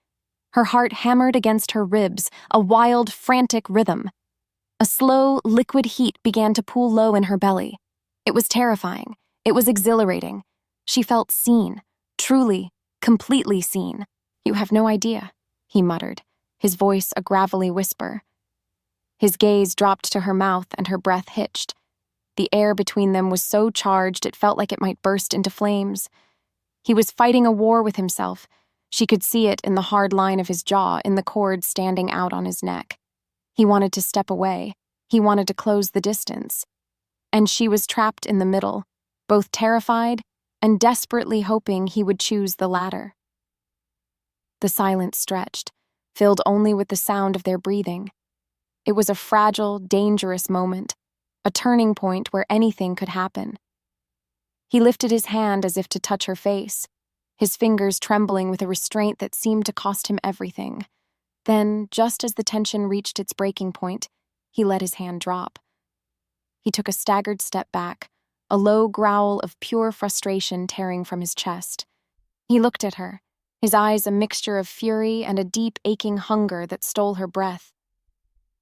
Her heart hammered against her ribs, a wild, frantic rhythm. A slow, liquid heat began to pool low in her belly. It was terrifying. It was exhilarating. She felt seen, truly, completely seen. "You have no idea," he muttered, his voice a gravelly whisper. His gaze dropped to her mouth and her breath hitched. The air between them was so charged it felt like it might burst into flames. He was fighting a war with himself. She could see it in the hard line of his jaw, in the cord standing out on his neck. He wanted to step away. He wanted to close the distance. And she was trapped in the middle, both terrified and desperately hoping he would choose the latter. The silence stretched, filled only with the sound of their breathing. It was a fragile, dangerous moment, a turning point where anything could happen. He lifted his hand as if to touch her face, his fingers trembling with a restraint that seemed to cost him everything. Then, just as the tension reached its breaking point, he let his hand drop. He took a staggered step back, a low growl of pure frustration tearing from his chest. He looked at her, his eyes a mixture of fury and a deep, aching hunger that stole her breath.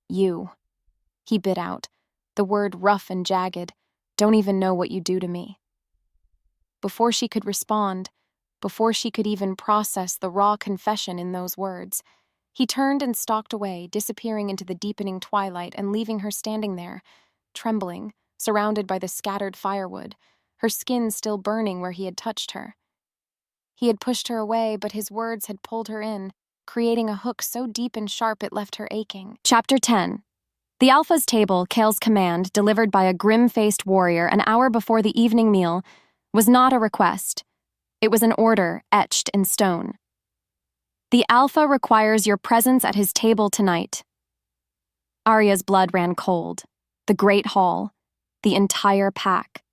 "You," he bit out, the word rough and jagged, "don't even know what you do to me." Before she could respond, before she could even process the raw confession in those words, he turned and stalked away, disappearing into the deepening twilight and leaving her standing there, trembling, surrounded by the scattered firewood, her skin still burning where he had touched her. He had pushed her away, but his words had pulled her in, creating a hook so deep and sharp it left her aching. Chapter 10. The Alpha's table, Kale's command, delivered by a grim-faced warrior an hour before the evening meal, was not a request. It was an order etched in stone. "The Alpha requires your presence at his table tonight." Aria's blood ran cold. The Great Hall. The entire pack.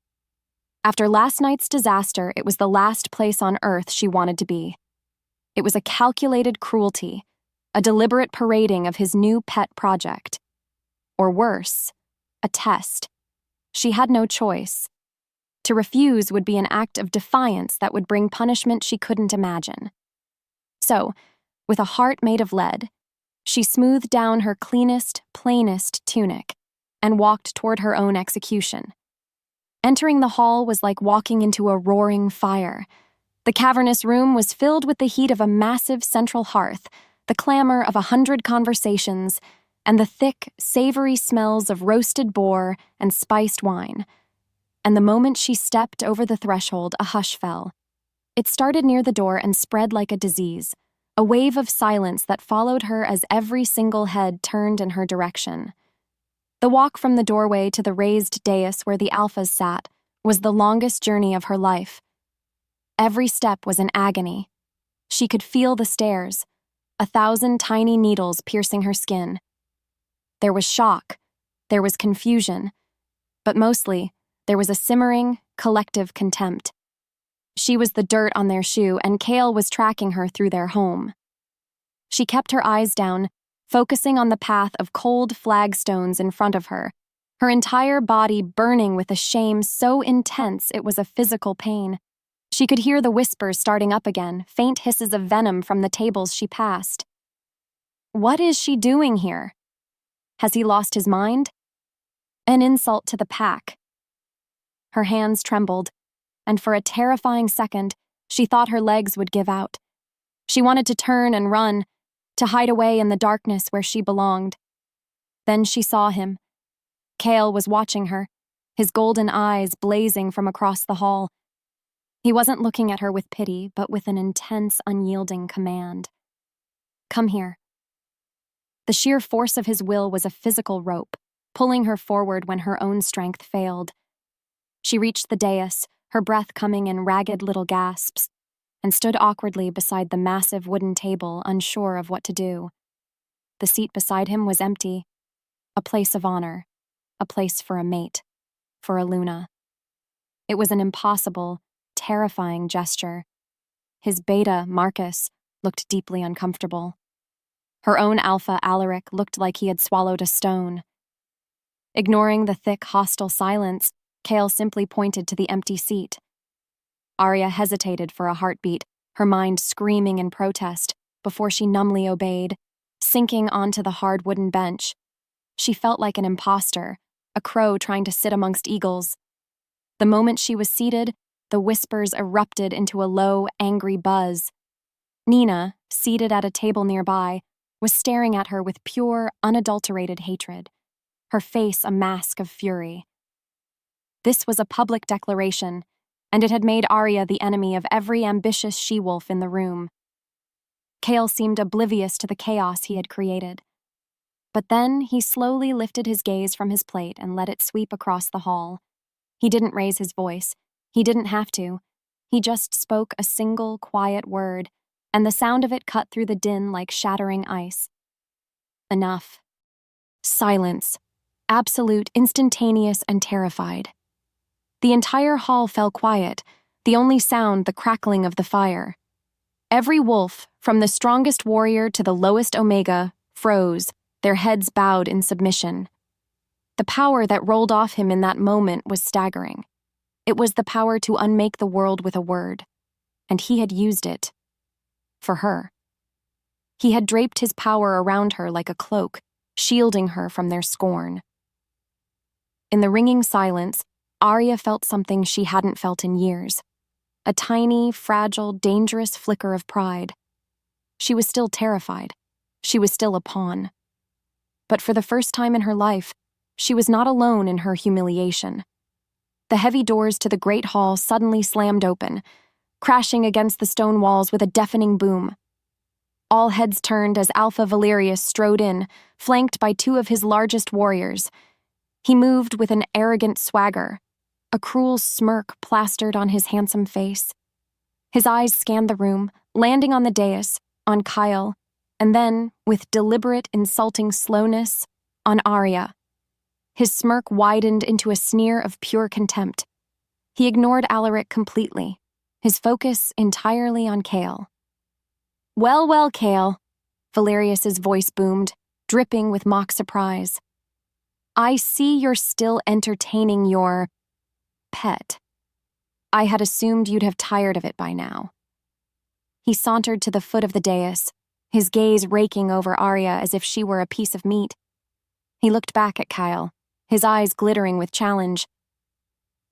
After last night's disaster, it was the last place on Earth she wanted to be. It was a calculated cruelty, a deliberate parading of his new pet project. Or worse, a test. She had no choice. To refuse would be an act of defiance that would bring punishment she couldn't imagine. So, with a heart made of lead, she smoothed down her cleanest, plainest tunic and walked toward her own execution. Entering the hall was like walking into a roaring fire. The cavernous room was filled with the heat of a massive central hearth, the clamor of 100 conversations, and the thick, savory smells of roasted boar and spiced wine. And the moment she stepped over the threshold, a hush fell. It started near the door and spread like a disease, a wave of silence that followed her as every single head turned in her direction. The walk from the doorway to the raised dais where the Alphas sat was the longest journey of her life. Every step was an agony. She could feel the stairs, 1,000 tiny needles piercing her skin. There was shock, there was confusion, but mostly, there was a simmering, collective contempt. She was the dirt on their shoe, and Kale was tracking her through their home. She kept her eyes down, focusing on the path of cold flagstones in front of her, her entire body burning with a shame so intense it was a physical pain. She could hear the whispers starting up again, faint hisses of venom from the tables she passed. What is she doing here? Has he lost his mind? An insult to the pack. Her hands trembled, and for a terrifying second, she thought her legs would give out. She wanted to turn and run, to hide away in the darkness where she belonged. Then she saw him. Kale was watching her, his golden eyes blazing from across the hall. He wasn't looking at her with pity, but with an intense, unyielding command. Come here. The sheer force of his will was a physical rope, pulling her forward when her own strength failed. She reached the dais, her breath coming in ragged little gasps, and stood awkwardly beside the massive wooden table, unsure of what to do. The seat beside him was empty, a place of honor, a place for a mate, for a Luna. It was an impossible, terrifying gesture. His beta, Marcus, looked deeply uncomfortable. Her own alpha, Alaric, looked like he had swallowed a stone. Ignoring the thick, hostile silence, Kale simply pointed to the empty seat. Aria hesitated for a heartbeat, her mind screaming in protest, before she numbly obeyed, sinking onto the hard wooden bench. She felt like an imposter, a crow trying to sit amongst eagles. The moment she was seated, the whispers erupted into a low, angry buzz. Nina, seated at a table nearby, was staring at her with pure, unadulterated hatred, her face a mask of fury. This was a public declaration, and it had made Aria the enemy of every ambitious she-wolf in the room. Kale seemed oblivious to the chaos he had created. But then he slowly lifted his gaze from his plate and let it sweep across the hall. He didn't raise his voice. He didn't have to. He just spoke a single, quiet word, and the sound of it cut through the din like shattering ice. Enough. Silence. Absolute, instantaneous, and terrified. The entire hall fell quiet, the only sound the crackling of the fire. Every wolf, from the strongest warrior to the lowest omega, froze, their heads bowed in submission. The power that rolled off him in that moment was staggering. It was the power to unmake the world with a word, and he had used it. For her. He had draped his power around her like a cloak, shielding her from their scorn. In the ringing silence, Aria felt something she hadn't felt in years. A tiny, fragile, dangerous flicker of pride. She was still terrified. She was still a pawn. But for the first time in her life, she was not alone in her humiliation. The heavy doors to the great hall suddenly slammed open, crashing against the stone walls with a deafening boom. All heads turned as Alpha Valerius strode in, flanked by two of his largest warriors. He moved with an arrogant swagger, a cruel smirk plastered on his handsome face. His eyes scanned the room, landing on the dais, on Kyle, and then, with deliberate, insulting slowness, on Aria. His smirk widened into a sneer of pure contempt. He ignored Alaric completely, his focus entirely on Kale. Well, well, Kale, Valerius's voice boomed, dripping with mock surprise. I see you're still entertaining your pet. I had assumed you'd have tired of it by now. He sauntered to the foot of the dais, his gaze raking over Aria as if she were a piece of meat. He looked back at Kyle, his eyes glittering with challenge.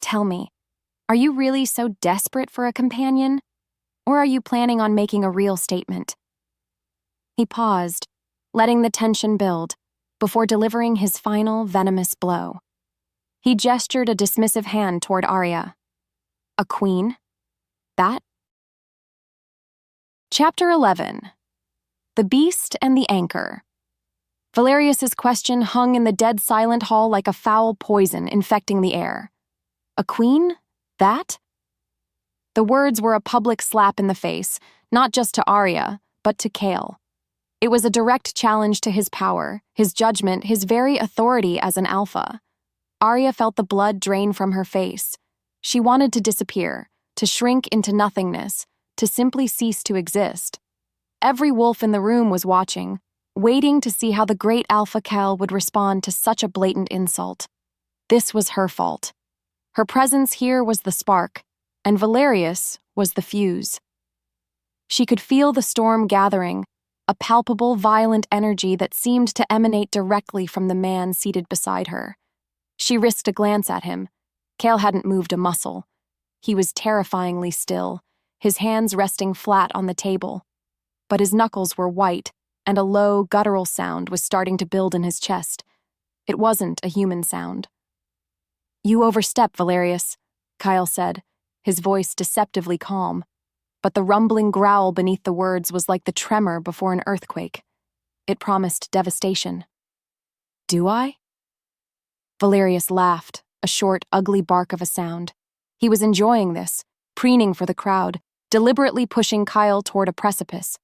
Tell me, are you really so desperate for a companion? Or are you planning on making a real statement? He paused, letting the tension build, before delivering his final venomous blow. He gestured a dismissive hand toward Aria. A queen? That? Chapter 11. The Beast and the Anchor. Valerius's question hung in the dead silent hall like a foul poison infecting the air. A queen? That? The words were a public slap in the face, not just to Aria, but to Kale. It was a direct challenge to his power, his judgment, his very authority as an alpha. Aria felt the blood drain from her face. She wanted to disappear, to shrink into nothingness, to simply cease to exist. Every wolf in the room was watching, waiting to see how the great alpha Kale would respond to such a blatant insult. This was her fault. Her presence here was the spark, and Valerius was the fuse. She could feel the storm gathering, a palpable, violent energy that seemed to emanate directly from the man seated beside her. She risked a glance at him. Kale hadn't moved a muscle. He was terrifyingly still, his hands resting flat on the table. But his knuckles were white, and a low, guttural sound was starting to build in his chest. It wasn't a human sound. You overstep, Valerius, Kyle said, his voice deceptively calm, but the rumbling growl beneath the words was like the tremor before an earthquake. It promised devastation. "Do I?" Valerius laughed, a short, ugly bark of a sound. He was enjoying this, preening for the crowd, deliberately pushing Kyle toward a precipice.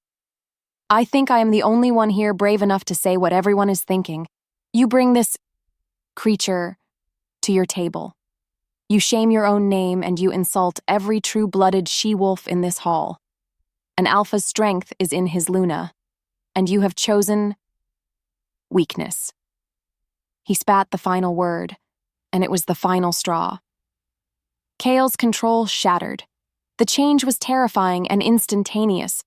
"I think I am the only one here brave enough to say what everyone is thinking. You bring this creature to your table. You shame your own name and you insult every true-blooded she-wolf in this hall. An alpha's strength is in his Luna, and you have chosen weakness." He spat the final word, and it was the final straw. Kale's control shattered. The change was terrifying and instantaneous.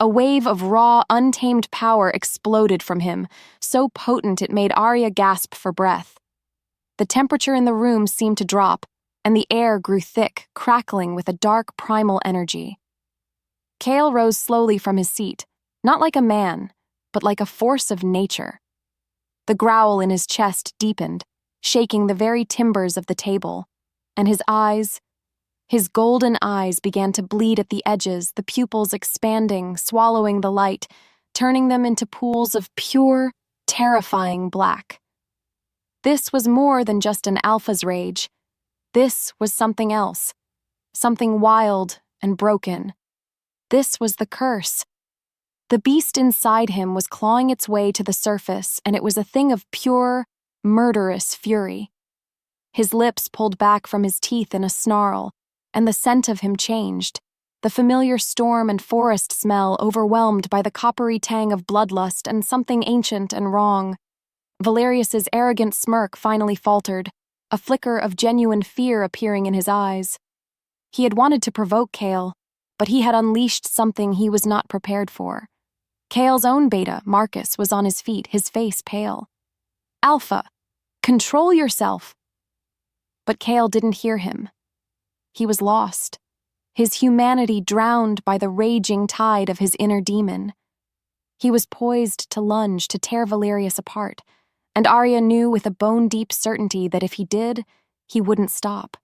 A wave of raw, untamed power exploded from him, so potent it made Aria gasp for breath. The temperature in the room seemed to drop, and the air grew thick, crackling with a dark primal energy. Kale rose slowly from his seat, not like a man, but like a force of nature. The growl in his chest deepened, shaking the very timbers of the table, and his golden eyes began to bleed at the edges, the pupils expanding, swallowing the light, turning them into pools of pure, terrifying black. This was more than just an alpha's rage. This was something else, something wild and broken. This was the curse. The beast inside him was clawing its way to the surface, and it was a thing of pure, murderous fury. His lips pulled back from his teeth in a snarl, and the scent of him changed, the familiar storm and forest smell overwhelmed by the coppery tang of bloodlust and something ancient and wrong. Valerius's arrogant smirk finally faltered, a flicker of genuine fear appearing in his eyes. He had wanted to provoke Kale, but he had unleashed something he was not prepared for. Kale's own beta, Marcus, was on his feet, his face pale. "Alpha, control yourself!" But Kale didn't hear him. He was lost, his humanity drowned by the raging tide of his inner demon. He was poised to lunge, to tear Valerius apart, and Aria knew with a bone-deep certainty that if he did, he wouldn't stop.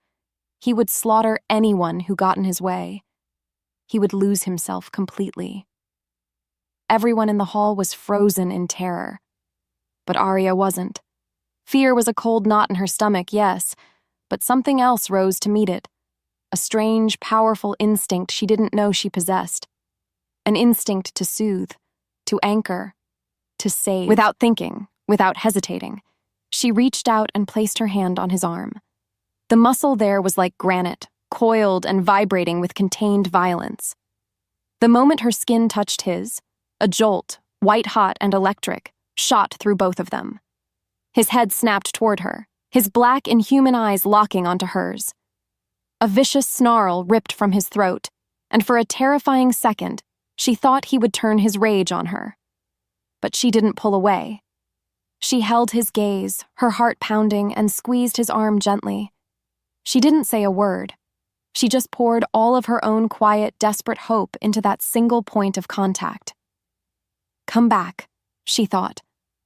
He would slaughter anyone who got in his way. He would lose himself completely. Everyone in the hall was frozen in terror. But Aria wasn't. Fear was a cold knot in her stomach, yes, but something else rose to meet it. A strange, powerful instinct she didn't know she possessed. An instinct to soothe, to anchor, to save. Without thinking, without hesitating, she reached out and placed her hand on his arm. The muscle there was like granite, coiled and vibrating with contained violence. The moment her skin touched his, a jolt, white-hot and electric, shot through both of them. His head snapped toward her, his black, inhuman eyes locking onto hers. A vicious snarl ripped from his throat, and for a terrifying second, she thought he would turn his rage on her. But she didn't pull away. She held his gaze, her heart pounding, and squeezed his arm gently. She didn't say a word. She just poured all of her own quiet, desperate hope into that single point of contact. "Come back," she thought,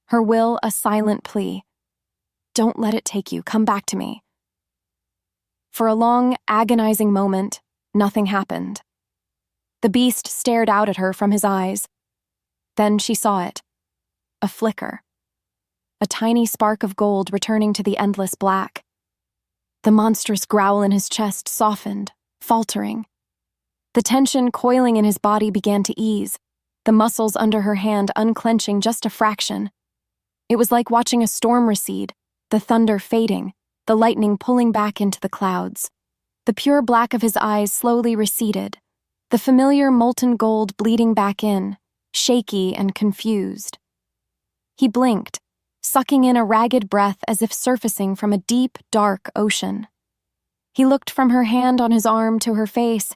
her will a silent plea. "Don't let it take you. Come back to me." For a long, agonizing moment, nothing happened. The beast stared out at her from his eyes. Then she saw it. A flicker. A tiny spark of gold returning to the endless black. The monstrous growl in his chest softened, faltering. The tension coiling in his body began to ease, the muscles under her hand unclenching just a fraction. It was like watching a storm recede, the thunder fading, the lightning pulling back into the clouds. The pure black of his eyes slowly receded, the familiar molten gold bleeding back in, shaky and confused. He blinked, sucking in a ragged breath as if surfacing from a deep, dark ocean. He looked from her hand on his arm to her face,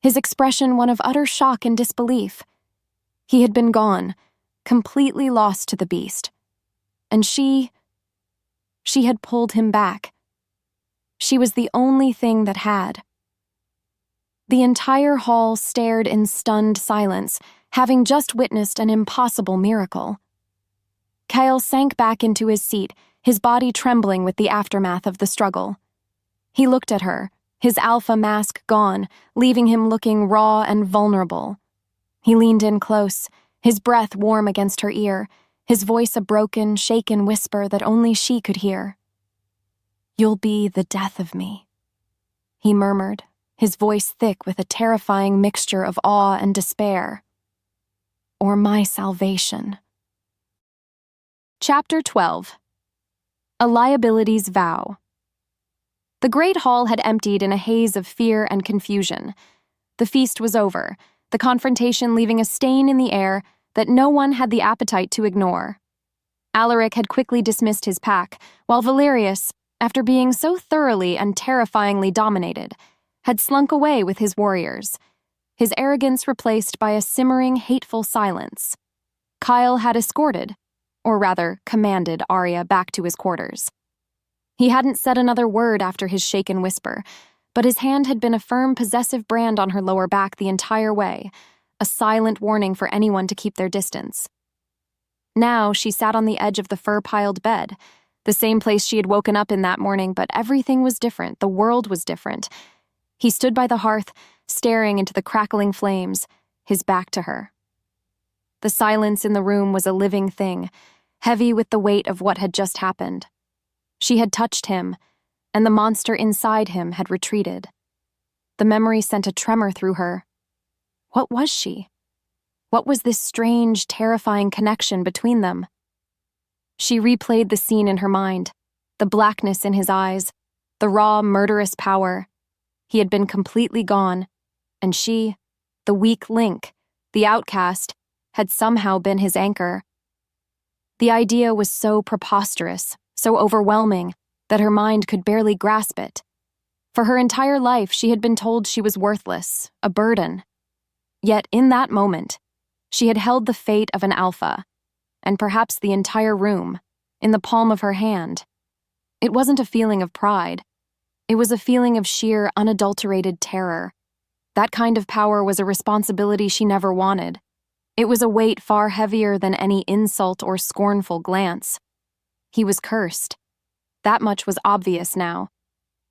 his expression one of utter shock and disbelief. He had been gone, completely lost to the beast. And she had pulled him back. She was the only thing that had. The entire hall stared in stunned silence, having just witnessed an impossible miracle. Kyle sank back into his seat, his body trembling with the aftermath of the struggle. He looked at her, his alpha mask gone, leaving him looking raw and vulnerable. He leaned in close, his breath warm against her ear, his voice a broken, shaken whisper that only she could hear. "You'll be the death of me," he murmured, his voice thick with a terrifying mixture of awe and despair. "Or my salvation." Chapter 12. A Liability's Vow. The great hall had emptied in a haze of fear and confusion. The feast was over, the confrontation leaving a stain in the air that no one had the appetite to ignore. Alaric had quickly dismissed his pack, while Valerius, after being so thoroughly and terrifyingly dominated, had slunk away with his warriors, his arrogance replaced by a simmering, hateful silence. Kyle had escorted, or rather commanded, Aria back to his quarters. He hadn't said another word after his shaken whisper, but his hand had been a firm, possessive brand on her lower back the entire way, a silent warning for anyone to keep their distance. Now she sat on the edge of the fur-piled bed, the same place she had woken up in that morning, but everything was different, the world was different. He stood by the hearth, staring into the crackling flames, his back to her. The silence in the room was a living thing, heavy with the weight of what had just happened. She had touched him, and the monster inside him had retreated. The memory sent a tremor through her. What was she? What was this strange, terrifying connection between them? She replayed the scene in her mind, the blackness in his eyes, the raw, murderous power. He had been completely gone, and she, the weak link, the outcast, had somehow been his anchor. The idea was so preposterous, so overwhelming, that her mind could barely grasp it. For her entire life, she had been told she was worthless, a burden. Yet in that moment, she had held the fate of an alpha, and perhaps the entire room, in the palm of her hand. It wasn't a feeling of pride. It was a feeling of sheer, unadulterated terror. That kind of power was a responsibility she never wanted. It was a weight far heavier than any insult or scornful glance. He was cursed. That much was obvious now,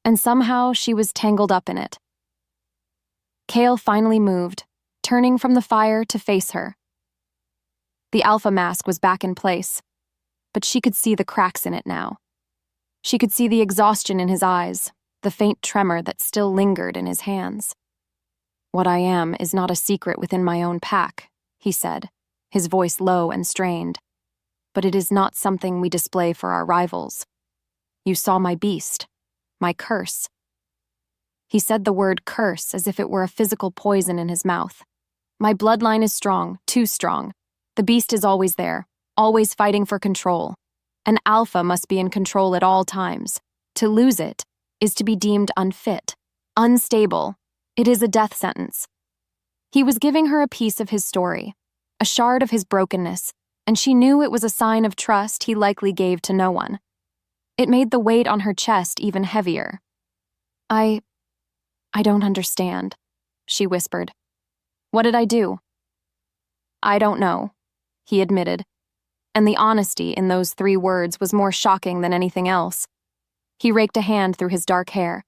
and somehow she was tangled up in it. Kale finally moved, turning from the fire to face her. The alpha mask was back in place, but she could see the cracks in it now. She could see the exhaustion in his eyes, the faint tremor that still lingered in his hands. "What I am is not a secret within my own pack," he said, his voice low and strained. "But it is not something we display for our rivals. You saw my beast, my curse." He said the word curse as if it were a physical poison in his mouth. "My bloodline is strong, too strong. The beast is always there, always fighting for control. An alpha must be in control at all times. To lose it is to be deemed unfit, unstable. It is a death sentence." He was giving her a piece of his story, a shard of his brokenness, and she knew it was a sign of trust he likely gave to no one. It made the weight on her chest even heavier. I don't understand," she whispered. "What did I do?" "I don't know," he admitted, and the honesty in those 3 words was more shocking than anything else. He raked a hand through his dark hair.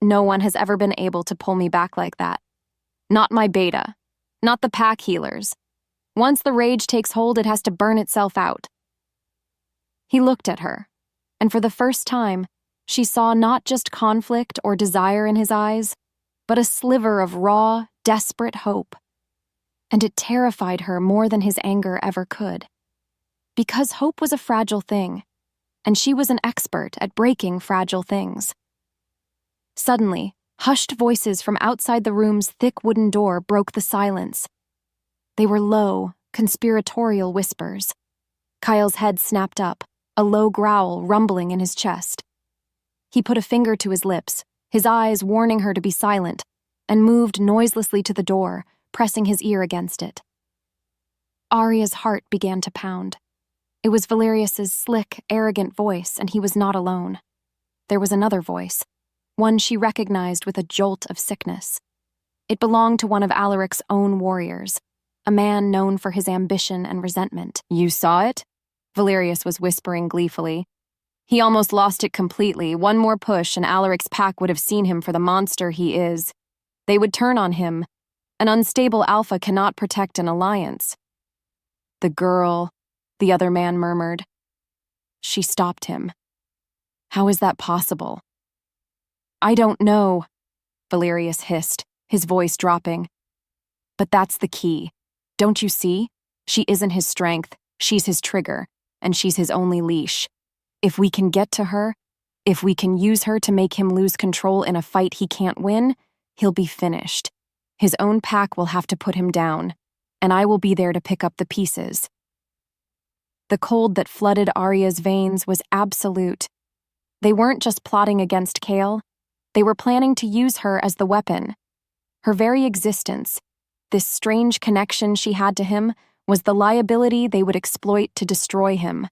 "No one has ever been able to pull me back like that. Not my beta, not the pack healers. Once the rage takes hold, it has to burn itself out." He looked at her, and for the first time, she saw not just conflict or desire in his eyes, but a sliver of raw, desperate hope. And it terrified her more than his anger ever could. Because hope was a fragile thing, and she was an expert at breaking fragile things. Suddenly, hushed voices from outside the room's thick wooden door broke the silence. They were low, conspiratorial whispers. Kyle's head snapped up, a low growl rumbling in his chest. He put a finger to his lips, his eyes warning her to be silent, and moved noiselessly to the door, pressing his ear against it. Aria's heart began to pound. It was Valerius's slick, arrogant voice, and he was not alone. There was another voice, one she recognized with a jolt of sickness. It belonged to one of Alaric's own warriors, a man known for his ambition and resentment. "You saw it?" Valerius was whispering gleefully. He almost lost it completely. One more push and Alaric's pack would have seen him for the monster he is. They would turn on him. An unstable alpha cannot protect an alliance. The girl, the other man murmured. She stopped him. How is that possible? I don't know, Valerius hissed, his voice dropping. But that's the key. Don't you see? She isn't his strength, she's his trigger, and she's his only leash. If we can get to her, if we can use her to make him lose control in a fight he can't win, he'll be finished. His own pack will have to put him down, and I will be there to pick up the pieces. The cold that flooded Aria's veins was absolute. They weren't just plotting against Kale, they were planning to use her as the weapon. Her very existence, this strange connection she had to him, was the liability they would exploit to destroy him.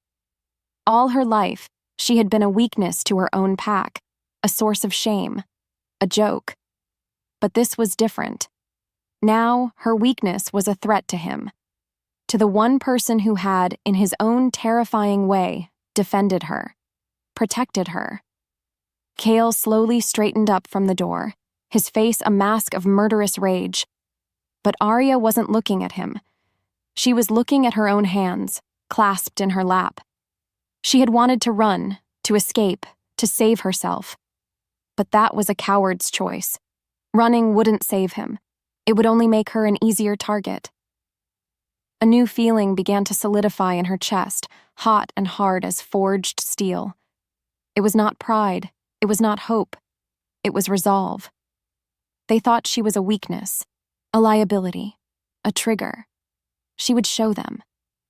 All her life, she had been a weakness to her own pack, a source of shame, a joke. But this was different. Now, her weakness was a threat to him, to the one person who had, in his own terrifying way, defended her, protected her. Kale slowly straightened up from the door, his face a mask of murderous rage. But Aria wasn't looking at him. She was looking at her own hands, clasped in her lap. She had wanted to run, to escape, to save herself. But that was a coward's choice. Running wouldn't save him. It would only make her an easier target. A new feeling began to solidify in her chest, hot and hard as forged steel. It was not pride. It was not hope. It was resolve. They thought she was a weakness, a liability, a trigger. She would show them.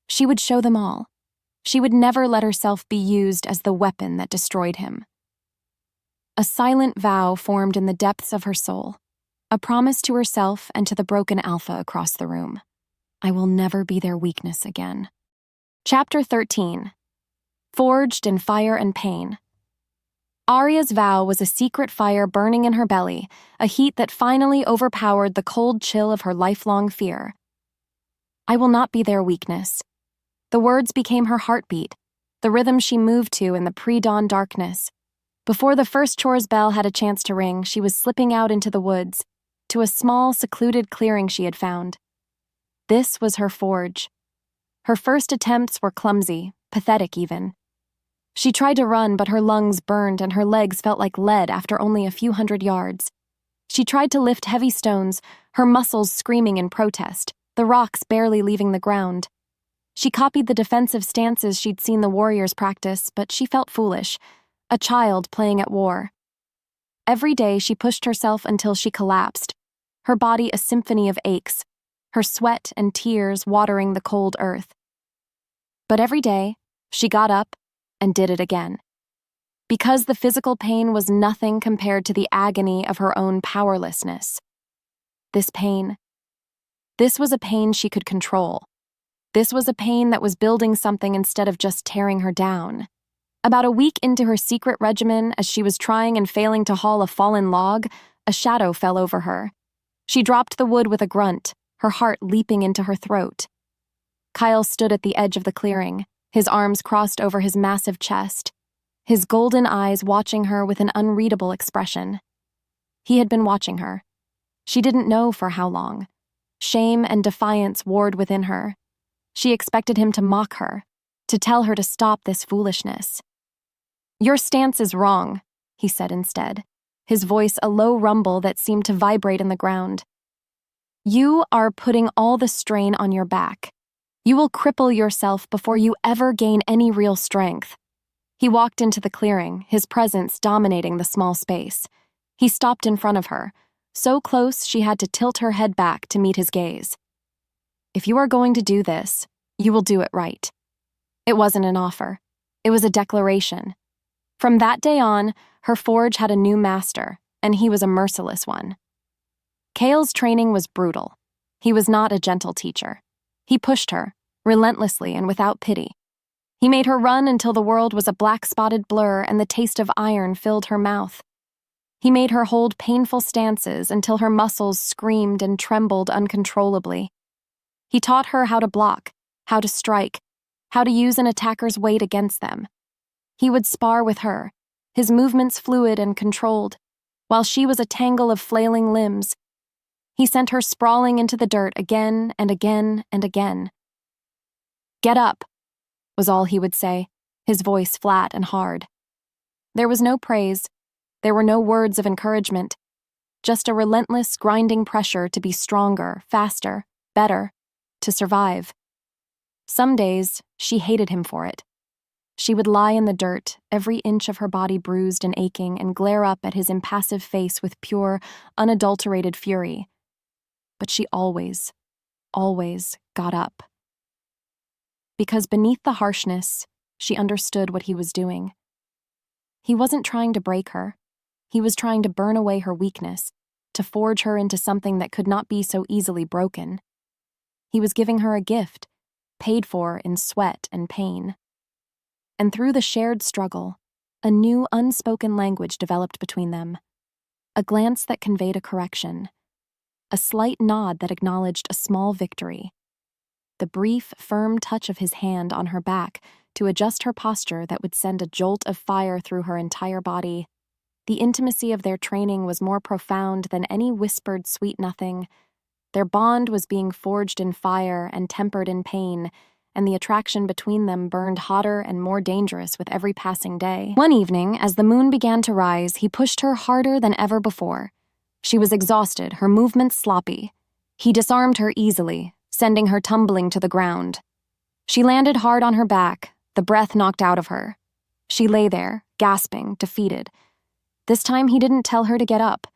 She would show them all. She would never let herself be used as the weapon that destroyed him. A silent vow formed in the depths of her soul, a promise to herself and to the broken alpha across the room. I will never be their weakness again. Chapter 13. Forged in Fire and Pain. Aria's vow was a secret fire burning in her belly, a heat that finally overpowered the cold chill of her lifelong fear. I will not be their weakness. The words became her heartbeat, the rhythm she moved to in the pre-dawn darkness. Before the first chores bell had a chance to ring, she was slipping out into the woods, to a small, secluded clearing she had found. This was her forge. Her first attempts were clumsy, pathetic even. She tried to run, but her lungs burned and her legs felt like lead after only a few hundred yards. She tried to lift heavy stones, her muscles screaming in protest, the rocks barely leaving the ground. She copied the defensive stances she'd seen the warriors practice, but she felt foolish, a child playing at war. Every day she pushed herself until she collapsed, her body a symphony of aches, her sweat and tears watering the cold earth. But every day, she got up and did it again. Because the physical pain was nothing compared to the agony of her own powerlessness. This was a pain she could control. This was a pain that was building something instead of just tearing her down. About a week into her secret regimen, as she was trying and failing to haul a fallen log, a shadow fell over her. She dropped the wood with a grunt, her heart leaping into her throat. Kyle stood at the edge of the clearing, his arms crossed over his massive chest, his golden eyes watching her with an unreadable expression. He had been watching her. She didn't know for how long. Shame and defiance warred within her. She expected him to mock her, to tell her to stop this foolishness. Your stance is wrong, he said instead, his voice a low rumble that seemed to vibrate in the ground. You are putting all the strain on your back. You will cripple yourself before you ever gain any real strength. He walked into the clearing, his presence dominating the small space. He stopped in front of her, so close she had to tilt her head back to meet his gaze. If you are going to do this, you will do it right. It wasn't an offer. It was a declaration. From that day on, her forge had a new master, and he was a merciless one. Kale's training was brutal. He was not a gentle teacher. He pushed her, relentlessly and without pity. He made her run until the world was a black-spotted blur and the taste of iron filled her mouth. He made her hold painful stances until her muscles screamed and trembled uncontrollably. He taught her how to block, how to strike, how to use an attacker's weight against them. He would spar with her, his movements fluid and controlled, while she was a tangle of flailing limbs. He sent her sprawling into the dirt again and again and again. "Get up," was all he would say, his voice flat and hard. There was no praise. There were no words of encouragement. Just a relentless, grinding pressure to be stronger, faster, better, to survive. Some days, she hated him for it. She would lie in the dirt, every inch of her body bruised and aching, and glare up at his impassive face with pure, unadulterated fury. But she always got up. Because beneath the harshness, she understood what he was doing. He wasn't trying to break her. He was trying to burn away her weakness, to forge her into something that could not be so easily broken. He was giving her a gift, paid for in sweat and pain. And through the shared struggle, a new unspoken language developed between them. A glance that conveyed a correction. A slight nod that acknowledged a small victory. The brief, firm touch of his hand on her back to adjust her posture that would send a jolt of fire through her entire body. The intimacy of their training was more profound than any whispered sweet nothing. Their bond was being forged in fire and tempered in pain, and the attraction between them burned hotter and more dangerous with every passing day. One evening, as the moon began to rise, he pushed her harder than ever before. She was exhausted, her movements sloppy. He disarmed her easily, sending her tumbling to the ground. She landed hard on her back, the breath knocked out of her. She lay there, gasping, defeated. This time he didn't tell her to get up.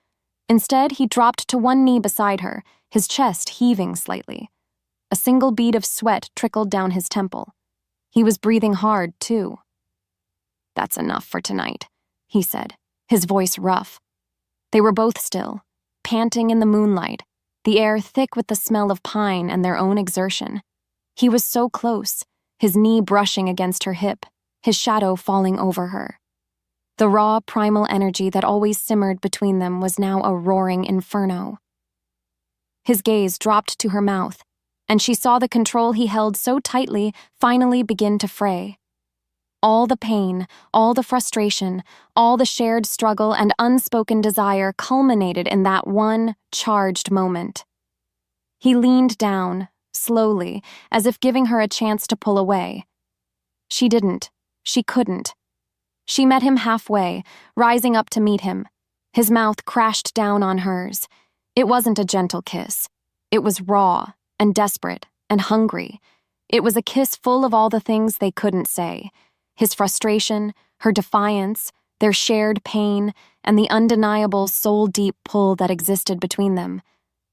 Instead, he dropped to one knee beside her, his chest heaving slightly. A single bead of sweat trickled down his temple. He was breathing hard, too. "That's enough for tonight," he said, his voice rough. They were both still, panting in the moonlight, the air thick with the smell of pine and their own exertion. He was so close, his knee brushing against her hip, his shadow falling over her. The raw, primal energy that always simmered between them was now a roaring inferno. His gaze dropped to her mouth, and she saw the control he held so tightly finally begin to fray. All the pain, all the frustration, all the shared struggle and unspoken desire culminated in that one charged moment. He leaned down, slowly, as if giving her a chance to pull away. She didn't. She couldn't. She met him halfway, rising up to meet him. His mouth crashed down on hers. It wasn't a gentle kiss. It was raw and desperate and hungry. It was a kiss full of all the things they couldn't say. His frustration, her defiance, their shared pain, and the undeniable soul-deep pull that existed between them.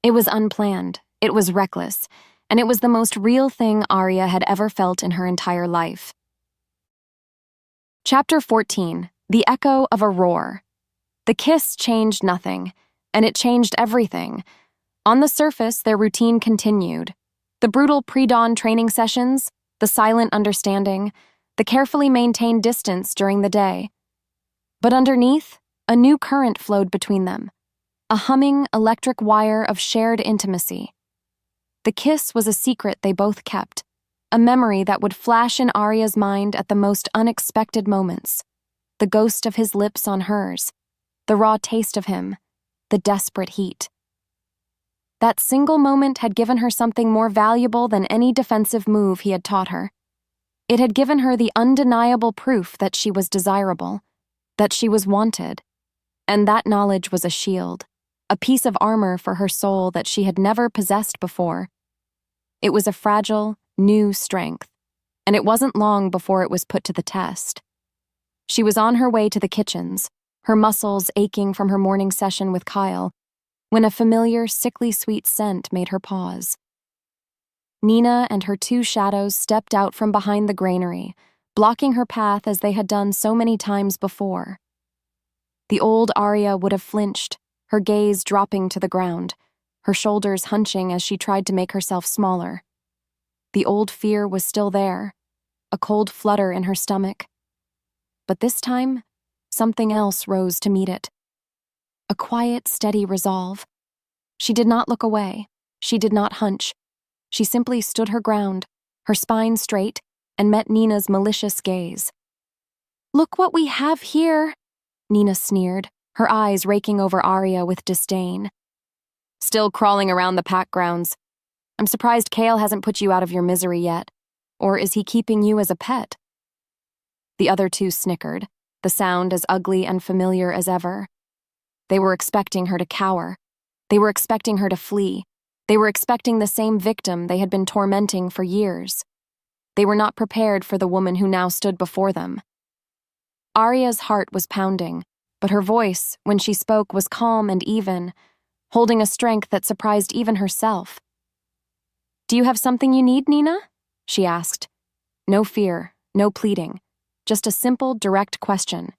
It was unplanned, it was reckless, and it was the most real thing Aria had ever felt in her entire life. Chapter 14, The Echo of a Roar. The kiss changed nothing, and it changed everything. On the surface, their routine continued. The brutal pre-dawn training sessions, the silent understanding, the carefully maintained distance during the day. But underneath, a new current flowed between them, a humming electric wire of shared intimacy. The kiss was a secret they both kept, a memory that would flash in Aria's mind at the most unexpected moments. The ghost of his lips on hers, the raw taste of him, the desperate heat. That single moment had given her something more valuable than any defensive move he had taught her. It had given her the undeniable proof that she was desirable, that she was wanted, and that knowledge was a shield, a piece of armor for her soul that she had never possessed before. It was a fragile, new strength, and it wasn't long before it was put to the test. She was on her way to the kitchens, her muscles aching from her morning session with Kyle, when a familiar, sickly sweet scent made her pause. Nina and her two shadows stepped out from behind the granary, blocking her path as they had done so many times before. The old Aria would have flinched, her gaze dropping to the ground, her shoulders hunching as she tried to make herself smaller. The old fear was still there, a cold flutter in her stomach. But this time, something else rose to meet it. A quiet, steady resolve. She did not look away. She did not hunch. She simply stood her ground, her spine straight, and met Nina's malicious gaze. Look what we have here, Nina sneered, her eyes raking over Aria with disdain. Still crawling around the pack grounds. I'm surprised Kale hasn't put you out of your misery yet. Or is he keeping you as a pet? The other two snickered, the sound as ugly and familiar as ever. They were expecting her to cower. They were expecting her to flee. They were expecting the same victim they had been tormenting for years. They were not prepared for the woman who now stood before them. Aria's heart was pounding, but her voice, when she spoke, was calm and even, holding a strength that surprised even herself. "Do you have something you need, Nina?" she asked. No fear, no pleading, just a simple, direct question.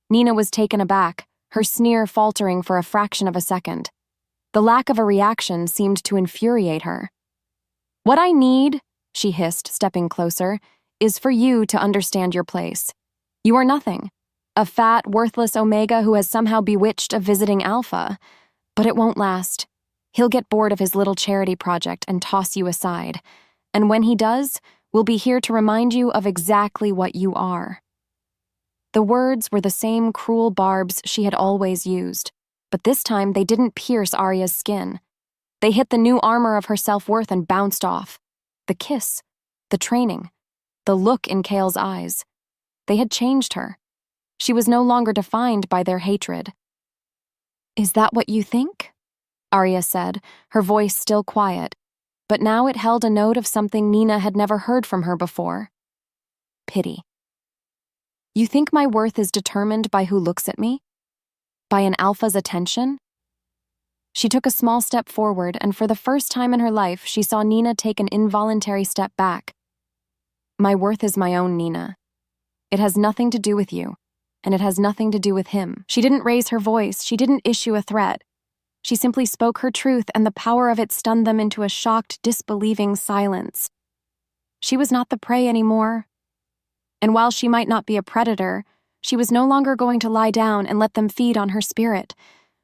Nina was taken aback, her sneer faltering for a fraction of a second. The lack of a reaction seemed to infuriate her. "What I need," she hissed, stepping closer, "is for you to understand your place. You are nothing. A fat, worthless Omega who has somehow bewitched a visiting Alpha. But it won't last. He'll get bored of his little charity project and toss you aside. And when he does, we'll be here to remind you of exactly what you are." The words were the same cruel barbs she had always used, but this time they didn't pierce Aria's skin. They hit the new armor of her self-worth and bounced off. The kiss, the training, the look in Kale's eyes. They had changed her. She was no longer defined by their hatred. "Is that what you think?" Aria said, her voice still quiet, but now it held a note of something Nina had never heard from her before. Pity. "You think my worth is determined by who looks at me? By an Alpha's attention?" She took a small step forward, and for the first time in her life, she saw Nina take an involuntary step back. "My worth is my own, Nina. It has nothing to do with you, and it has nothing to do with him." She didn't raise her voice, she didn't issue a threat. She simply spoke her truth, and the power of it stunned them into a shocked, disbelieving silence. She was not the prey anymore. And while she might not be a predator, she was no longer going to lie down and let them feed on her spirit.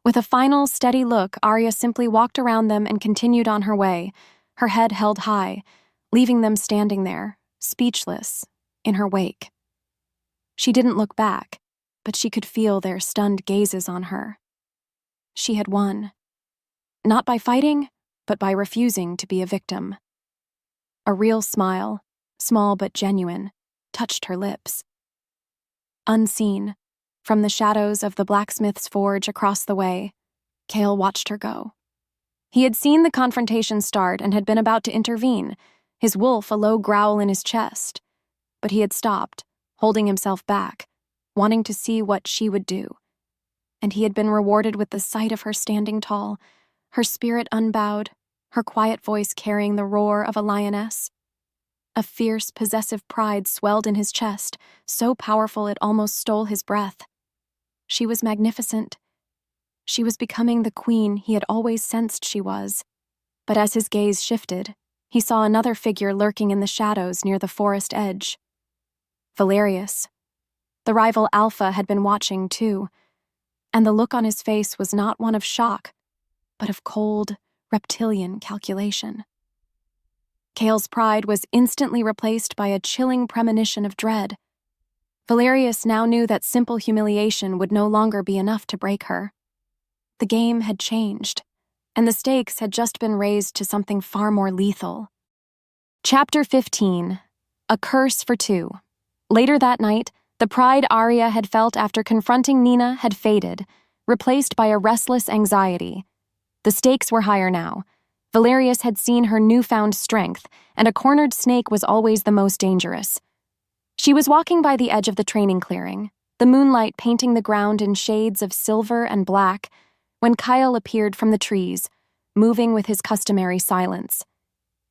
With a final, steady look, Aria simply walked around them and continued on her way, her head held high, leaving them standing there, speechless, in her wake. She didn't look back, but she could feel their stunned gazes on her. She had won. Not by fighting, but by refusing to be a victim. A real smile, small but genuine, touched her lips. Unseen, from the shadows of the blacksmith's forge across the way, Kale watched her go. He had seen the confrontation start and had been about to intervene, his wolf a low growl in his chest. But he had stopped, holding himself back, wanting to see what she would do. And he had been rewarded with the sight of her standing tall, her spirit unbowed, her quiet voice carrying the roar of a lioness. A fierce, possessive pride swelled in his chest, so powerful it almost stole his breath. She was magnificent. She was becoming the queen he had always sensed she was. But as his gaze shifted, he saw another figure lurking in the shadows near the forest edge. Valerius. The rival Alpha had been watching, too, and the look on his face was not one of shock, but of cold, reptilian calculation. Kale's pride was instantly replaced by a chilling premonition of dread. Valerius now knew that simple humiliation would no longer be enough to break her. The game had changed, and the stakes had just been raised to something far more lethal. Chapter 15. A Curse for Two. Later that night, the pride Aria had felt after confronting Nina had faded, replaced by a restless anxiety. The stakes were higher now. Valerius had seen her newfound strength, and a cornered snake was always the most dangerous. She was walking by the edge of the training clearing, the moonlight painting the ground in shades of silver and black, when Kyle appeared from the trees, moving with his customary silence.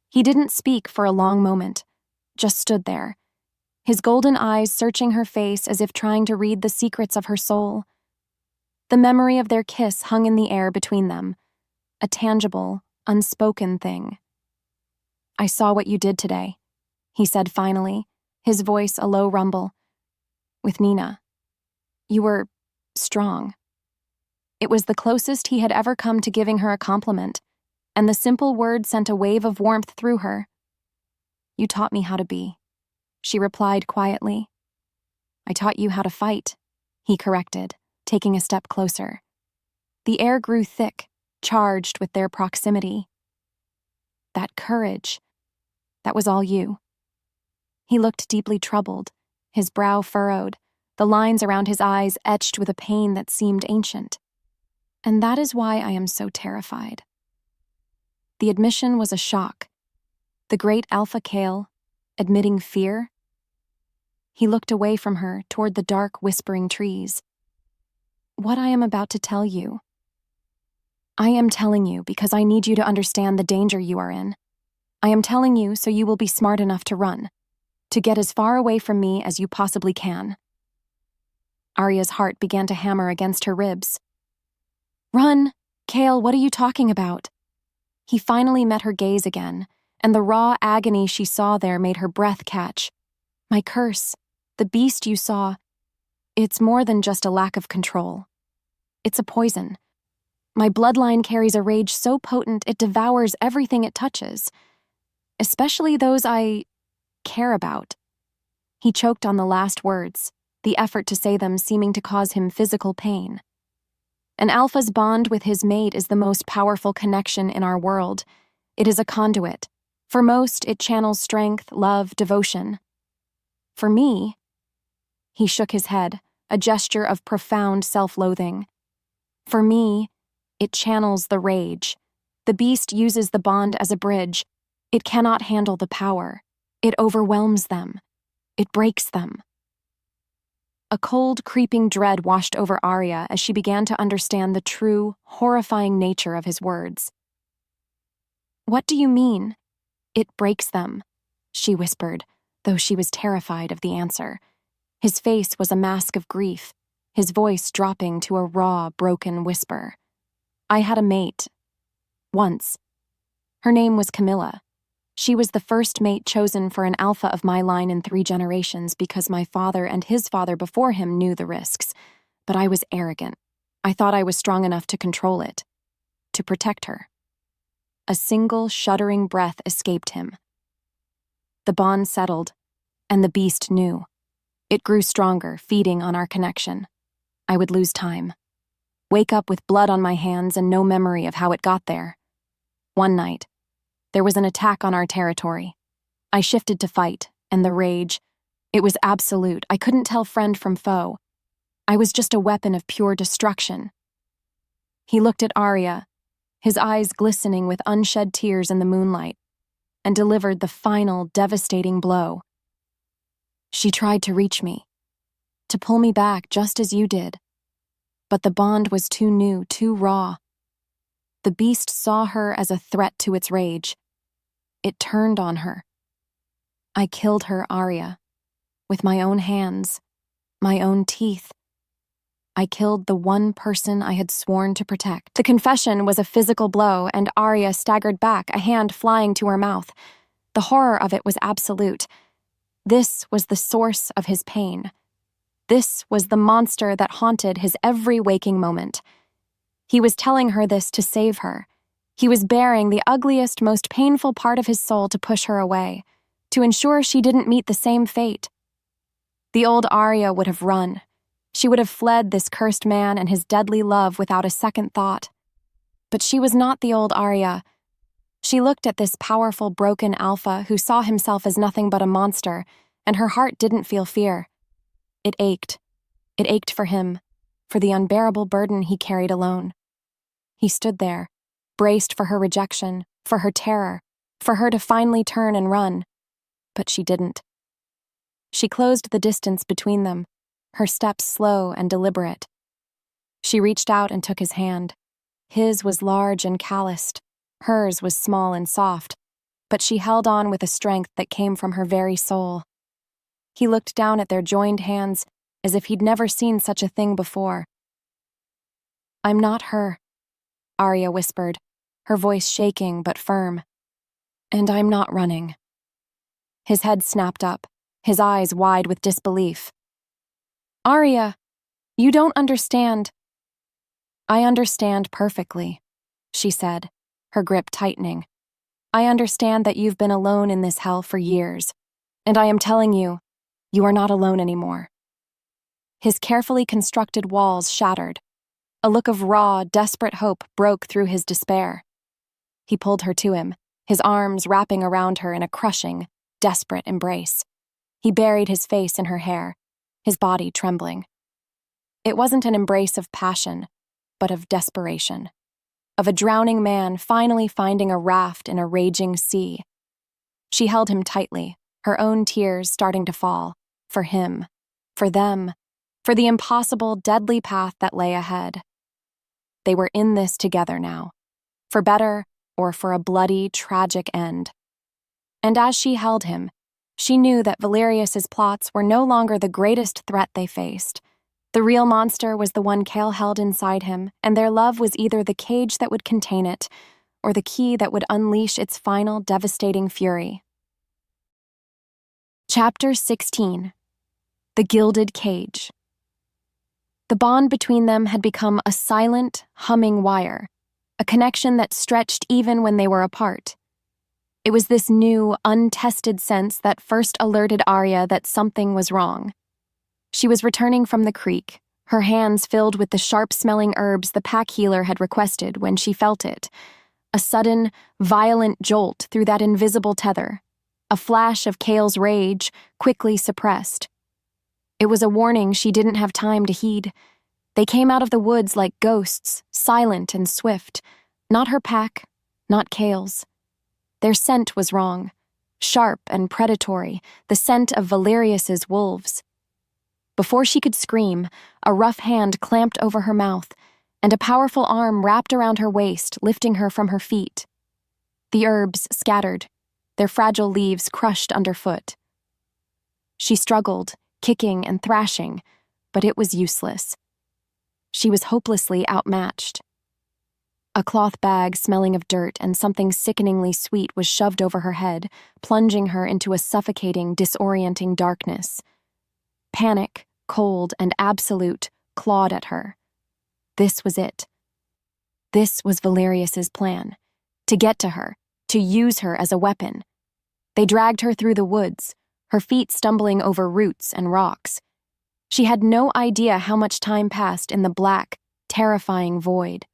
He didn't speak for a long moment, just stood there, his golden eyes searching her face as if trying to read the secrets of her soul. The memory of their kiss hung in the air between them, a tangible, unspoken thing. "I saw what you did today," he said finally, his voice a low rumble. "With Nina. You were strong." It was the closest he had ever come to giving her a compliment, and the simple word sent a wave of warmth through her. "You taught me how to be," she replied quietly. I taught you how to fight, he corrected, taking a step closer. The air grew thick, charged with their proximity. That courage, that was all you. He looked deeply troubled, his brow furrowed, the lines around his eyes etched with a pain that seemed ancient. And that is why I am so terrified. The admission was a shock. The great alpha Kale, admitting fear. He looked away from her toward the dark, whispering trees. What I am about to tell you. I am telling you because I need you to understand the danger you are in. I am telling you so you will be smart enough to run, to get as far away from me as you possibly can. Aria's heart began to hammer against her ribs. Run! Kale, what are you talking about? He finally met her gaze again, and the raw agony she saw there made her breath catch. My curse, the beast you saw, it's more than just a lack of control. It's a poison. My bloodline carries a rage so potent it devours everything it touches, especially those I care about. He choked on the last words, the effort to say them seeming to cause him physical pain. An alpha's bond with his mate is the most powerful connection in our world. It is a conduit. For most, it channels strength, love, devotion. For me, he shook his head, a gesture of profound self-loathing. For me, it channels the rage. The beast uses the bond as a bridge. It cannot handle the power. It overwhelms them. It breaks them. A cold, creeping dread washed over Aria as she began to understand the true, horrifying nature of his words. What do you mean? It breaks them, she whispered, though she was terrified of the answer. His face was a mask of grief, his voice dropping to a raw, broken whisper. I had a mate. Once. Her name was Camilla. She was the first mate chosen for an alpha of my line in 3 generations because my father and his father before him knew the risks. But I was arrogant. I thought I was strong enough to control it, to protect her. A single, shuddering breath escaped him. The bond settled, and the beast knew. It grew stronger, feeding on our connection. I would lose time. Wake up with blood on my hands and no memory of how it got there. One night, there was an attack on our territory. I shifted to fight, and the rage, it was absolute. I couldn't tell friend from foe. I was just a weapon of pure destruction. He looked at Aria, his eyes glistening with unshed tears in the moonlight, and delivered the final, devastating blow. She tried to reach me, to pull me back just as you did. But the bond was too new, too raw. The beast saw her as a threat to its rage. It turned on her. I killed her, Aria, with my own hands, my own teeth. I killed the one person I had sworn to protect. The confession was a physical blow, and Aria staggered back, a hand flying to her mouth. The horror of it was absolute. This was the source of his pain. This was the monster that haunted his every waking moment. He was telling her this to save her. He was bearing the ugliest, most painful part of his soul to push her away, to ensure she didn't meet the same fate. The old Aria would have run. She would have fled this cursed man and his deadly love without a second thought. But she was not the old Aria. She looked at this powerful, broken alpha who saw himself as nothing but a monster, and her heart didn't feel fear. It ached. It ached for him, for the unbearable burden he carried alone. He stood there, braced for her rejection, for her terror, for her to finally turn and run. But she didn't. She closed the distance between them, her steps slow and deliberate. She reached out and took his hand. His was large and calloused. Hers was small and soft, but she held on with a strength that came from her very soul. He looked down at their joined hands as if he'd never seen such a thing before. I'm not her, Aria whispered, her voice shaking but firm. And I'm not running. His head snapped up, his eyes wide with disbelief. Aria, you don't understand. I understand perfectly, she said, her grip tightening. I understand that you've been alone in this hell for years, and I am telling you, you are not alone anymore. His carefully constructed walls shattered. A look of raw, desperate hope broke through his despair. He pulled her to him, his arms wrapping around her in a crushing, desperate embrace. He buried his face in her hair, his body trembling. It wasn't an embrace of passion, but of desperation. Of a drowning man finally finding a raft in a raging sea. She held him tightly, her own tears starting to fall. For him, for them, for the impossible, deadly path that lay ahead. They were in this together now, for better or for a bloody, tragic end. And as she held him, she knew that Valerius's plots were no longer the greatest threat they faced. The real monster was the one Cale held inside him, and their love was either the cage that would contain it, or the key that would unleash its final devastating fury. Chapter 16. The Gilded Cage. The bond between them had become a silent, humming wire, a connection that stretched even when they were apart. It was this new, untested sense that first alerted Aria that something was wrong. She was returning from the creek, her hands filled with the sharp-smelling herbs the pack healer had requested when she felt it. A sudden, violent jolt through that invisible tether. A flash of Cale's rage, quickly suppressed. It was a warning she didn't have time to heed. They came out of the woods like ghosts, silent and swift. Not her pack, not Cale's. Their scent was wrong. Sharp and predatory, the scent of Valerius's wolves. Before she could scream, a rough hand clamped over her mouth, and a powerful arm wrapped around her waist, lifting her from her feet. The herbs scattered, their fragile leaves crushed underfoot. She struggled, kicking and thrashing, but it was useless. She was hopelessly outmatched. A cloth bag smelling of dirt and something sickeningly sweet was shoved over her head, plunging her into a suffocating, disorienting darkness. Panic, cold and absolute, clawed at her. This was it. This was Valerius's plan. To get to her, to use her as a weapon. They dragged her through the woods, her feet stumbling over roots and rocks. She had no idea how much time passed in the black, terrifying void.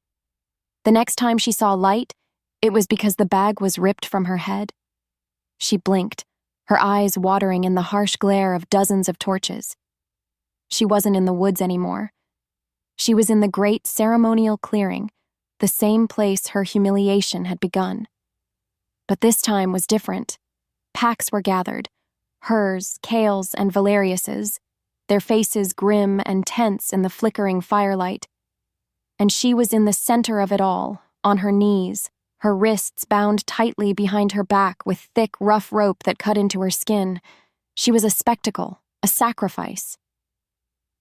The next time she saw light, it was because the bag was ripped from her head. She blinked, her eyes watering in the harsh glare of dozens of torches. She wasn't in the woods anymore. She was in the great ceremonial clearing, the same place her humiliation had begun. But this time was different. Packs were gathered, hers, Cale's, and Valerius's, their faces grim and tense in the flickering firelight. And she was in the center of it all, on her knees, her wrists bound tightly behind her back with thick, rough rope that cut into her skin. She was a spectacle, a sacrifice.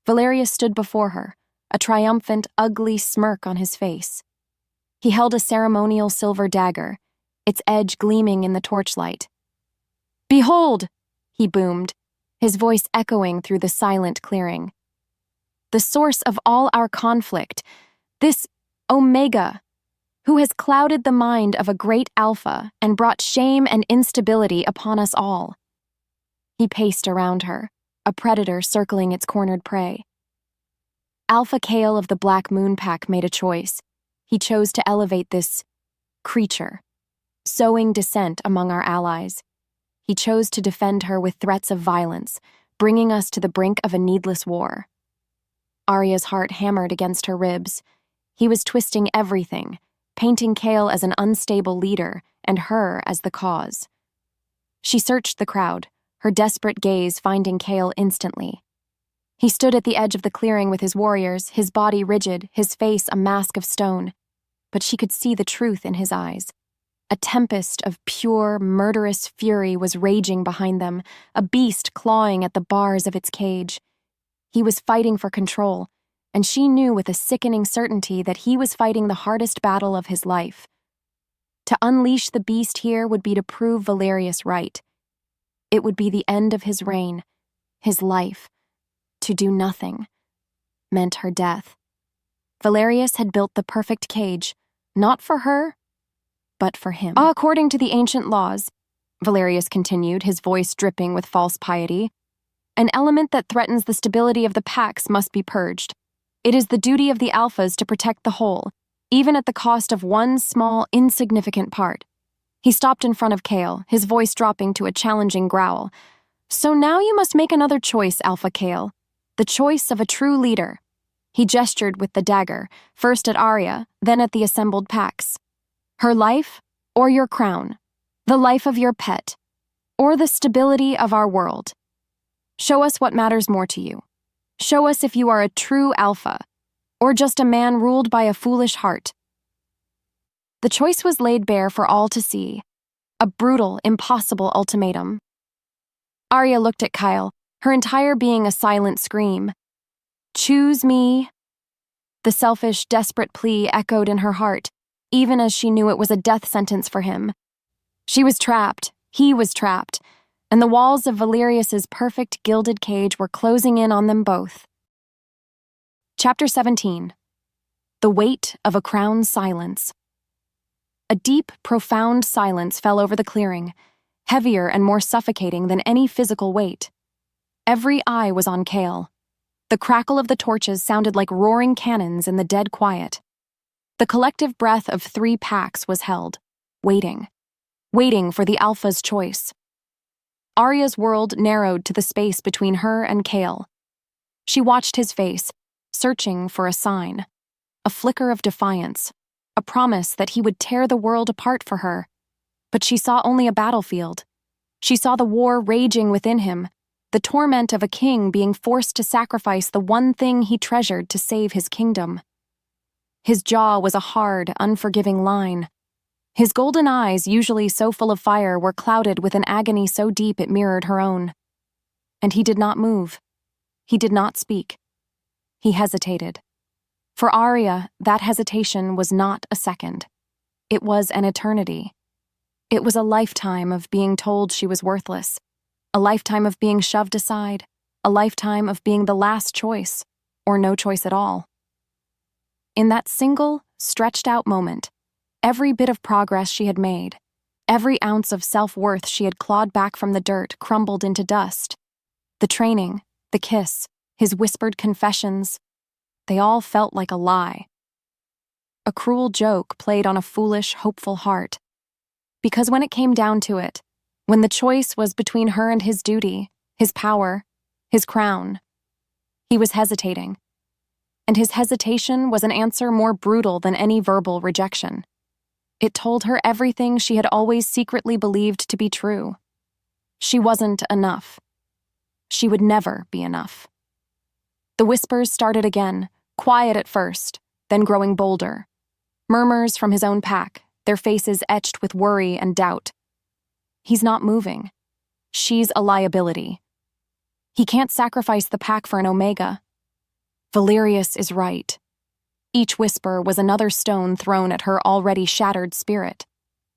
Valerius stood before her, a triumphant, ugly smirk on his face. He held a ceremonial silver dagger, its edge gleaming in the torchlight. "Behold!" he boomed, his voice echoing through the silent clearing. "The source of all our conflict, this Omega, who has clouded the mind of a great Alpha and brought shame and instability upon us all." He paced around her, a predator circling its cornered prey. Alpha Cale of the Black Moon Pack made a choice. He chose to elevate this creature, sowing dissent among our allies. He chose to defend her with threats of violence, bringing us to the brink of a needless war. Aria's heart hammered against her ribs. He was twisting everything, painting Cale as an unstable leader and her as the cause. She searched the crowd, her desperate gaze finding Cale instantly. He stood at the edge of the clearing with his warriors, his body rigid, his face a mask of stone. But she could see the truth in his eyes. A tempest of pure, murderous fury was raging behind them, a beast clawing at the bars of its cage. He was fighting for control, and she knew with a sickening certainty that he was fighting the hardest battle of his life. To unleash the beast here would be to prove Valerius right. It would be the end of his reign, his life. To do nothing meant her death. Valerius had built the perfect cage, not for her, but for him. According to the ancient laws, Valerius continued, his voice dripping with false piety, An element that threatens the stability of the packs must be purged. It is the duty of the alphas to protect the whole, even at the cost of one small, insignificant part. He stopped in front of Kale, his voice dropping to a challenging growl. So now you must make another choice, Alpha Kale. The choice of a true leader. He gestured with the dagger, first at Aria, then at the assembled packs. Her life, or your crown? The life of your pet, or the stability of our world? Show us what matters more to you. Show us if you are a true alpha, or just a man ruled by a foolish heart. The choice was laid bare for all to see. A brutal, impossible ultimatum. Aria looked at Kyle, her entire being a silent scream. Choose me. The selfish, desperate plea echoed in her heart, even as she knew it was a death sentence for him. She was trapped, he was trapped, and the walls of Valerius's perfect gilded cage were closing in on them both. Chapter 17. The Weight of a Crown's Silence. A deep, profound silence fell over the clearing, heavier and more suffocating than any physical weight. Every eye was on Kale. The crackle of the torches sounded like roaring cannons in the dead quiet. The collective breath of 3 packs was held, waiting for the alpha's choice. Aria's world narrowed to the space between her and Kale. She watched his face, searching for a sign, a flicker of defiance, a promise that he would tear the world apart for her. But she saw only a battlefield. She saw the war raging within him, the torment of a king being forced to sacrifice the one thing he treasured to save his kingdom. His jaw was a hard, unforgiving line. His golden eyes, usually so full of fire, were clouded with an agony so deep it mirrored her own. And he did not move. He did not speak. He hesitated. For Aria, that hesitation was not a second. It was an eternity. It was a lifetime of being told she was worthless, a lifetime of being shoved aside, a lifetime of being the last choice, or no choice at all. In that single, stretched-out moment, every bit of progress she had made, every ounce of self-worth she had clawed back from the dirt crumbled into dust. The training, the kiss, his whispered confessions, they all felt like a lie. A cruel joke played on a foolish, hopeful heart. Because when it came down to it, when the choice was between her and his duty, his power, his crown, he was hesitating. And his hesitation was an answer more brutal than any verbal rejection. It told her everything she had always secretly believed to be true. She wasn't enough. She would never be enough. The whispers started again, quiet at first, then growing bolder. Murmurs from his own pack, their faces etched with worry and doubt. He's not moving. She's a liability. He can't sacrifice the pack for an omega. Valerius is right. Each whisper was another stone thrown at her already shattered spirit.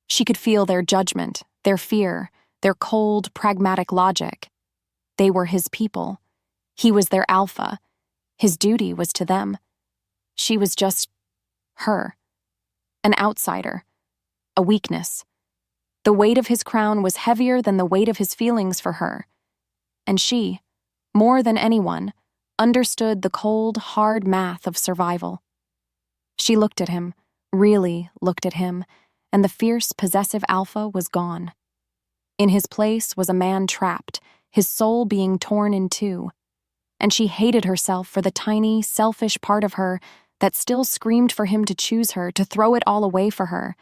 She could feel their judgment, their fear, their cold, pragmatic logic. They were his people. He was their alpha. His duty was to them. She was just her. An outsider. A weakness. The weight of his crown was heavier than the weight of his feelings for her. And she, more than anyone, understood the cold, hard math of survival. She looked at him, really looked at him, and the fierce, possessive alpha was gone. In his place was a man trapped, his soul being torn in two. And she hated herself for the tiny, selfish part of her that still screamed for him to choose her, to throw it all away for her.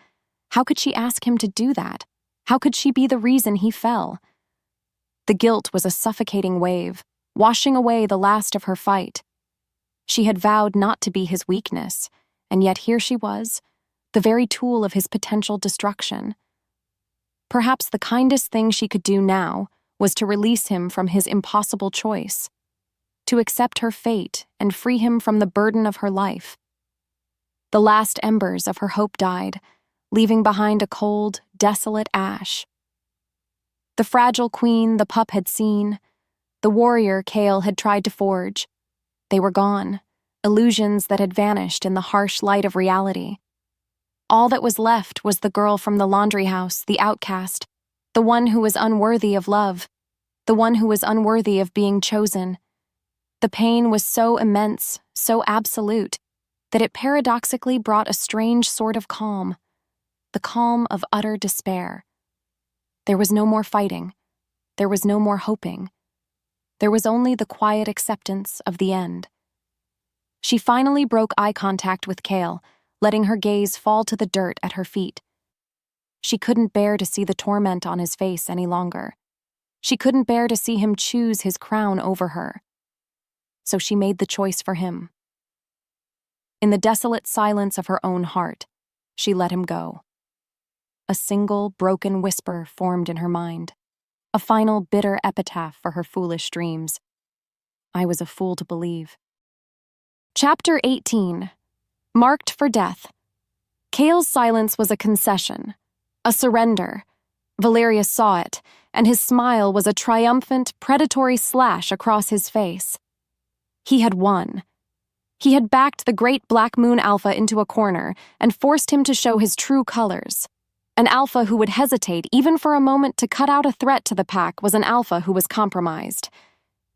How could she ask him to do that? How could she be the reason he fell? The guilt was a suffocating wave, washing away the last of her fight. She had vowed not to be his weakness, and yet here she was, the very tool of his potential destruction. Perhaps the kindest thing she could do now was to release him from his impossible choice, to accept her fate and free him from the burden of her life. The last embers of her hope died, leaving behind a cold, desolate ash. The fragile queen the pup had seen, the warrior Kale had tried to forge, they were gone, illusions that had vanished in the harsh light of reality. All that was left was the girl from the laundry house, the outcast, the one who was unworthy of love, the one who was unworthy of being chosen. The pain was so immense, so absolute, that it paradoxically brought a strange sort of calm, the calm of utter despair. There was no more fighting. There was no more hoping. There was only the quiet acceptance of the end. She finally broke eye contact with Cale, letting her gaze fall to the dirt at her feet. She couldn't bear to see the torment on his face any longer. She couldn't bear to see him choose his crown over her. So she made the choice for him. In the desolate silence of her own heart, she let him go. A single, broken whisper formed in her mind, a final bitter epitaph for her foolish dreams. I was a fool to believe. Chapter 18. Marked for Death. Cale's silence was a concession, a surrender. Valerius saw it, and his smile was a triumphant, predatory slash across his face. He had won. He had backed the great Black Moon Alpha into a corner and forced him to show his true colors. An alpha who would hesitate even for a moment to cut out a threat to the pack was an alpha who was compromised.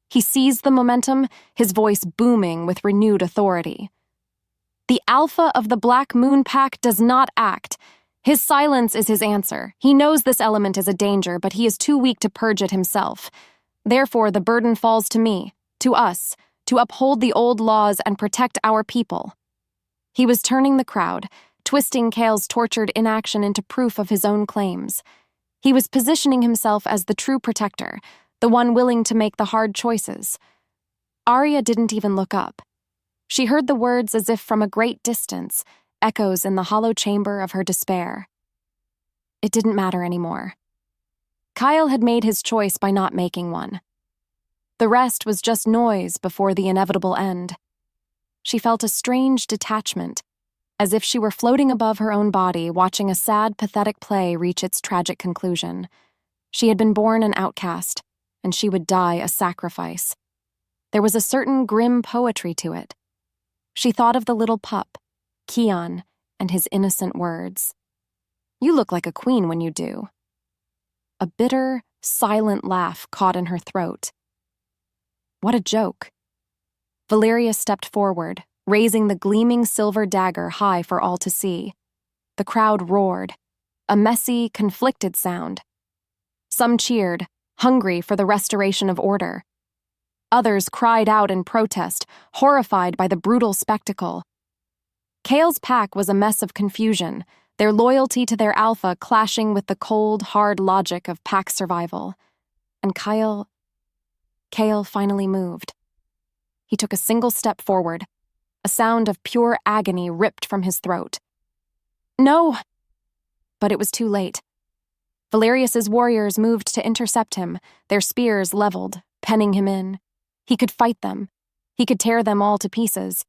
He seized the momentum, his voice booming with renewed authority. The alpha of the Black Moon Pack does not act. His silence is his answer. He knows this element is a danger, but he is too weak to purge it himself. Therefore, the burden falls to me, to us, to uphold the old laws and protect our people. He was turning the crowd, twisting Cale's tortured inaction into proof of his own claims. He was positioning himself as the true protector, the one willing to make the hard choices. Aria didn't even look up. She heard the words as if from a great distance, echoes in the hollow chamber of her despair. It didn't matter anymore. Kyle had made his choice by not making one. The rest was just noise before the inevitable end. She felt a strange detachment, as if she were floating above her own body, watching a sad, pathetic play reach its tragic conclusion. She had been born an outcast, and she would die a sacrifice. There was a certain grim poetry to it. She thought of the little pup, Keon, and his innocent words. "You look like a queen when you do." A bitter, silent laugh caught in her throat. What a joke. Valerius stepped forward, raising the gleaming silver dagger high for all to see. The crowd roared, a messy, conflicted sound. Some cheered, hungry for the restoration of order. Others cried out in protest, horrified by the brutal spectacle. Cale's pack was a mess of confusion, their loyalty to their alpha clashing with the cold, hard logic of pack survival. And Cale finally moved. He took a single step forward. A sound of pure agony ripped from his throat. "No!" But it was too late. Valerius's warriors moved to intercept him, their spears leveled, penning him in. He could fight them. He could tear them all to pieces.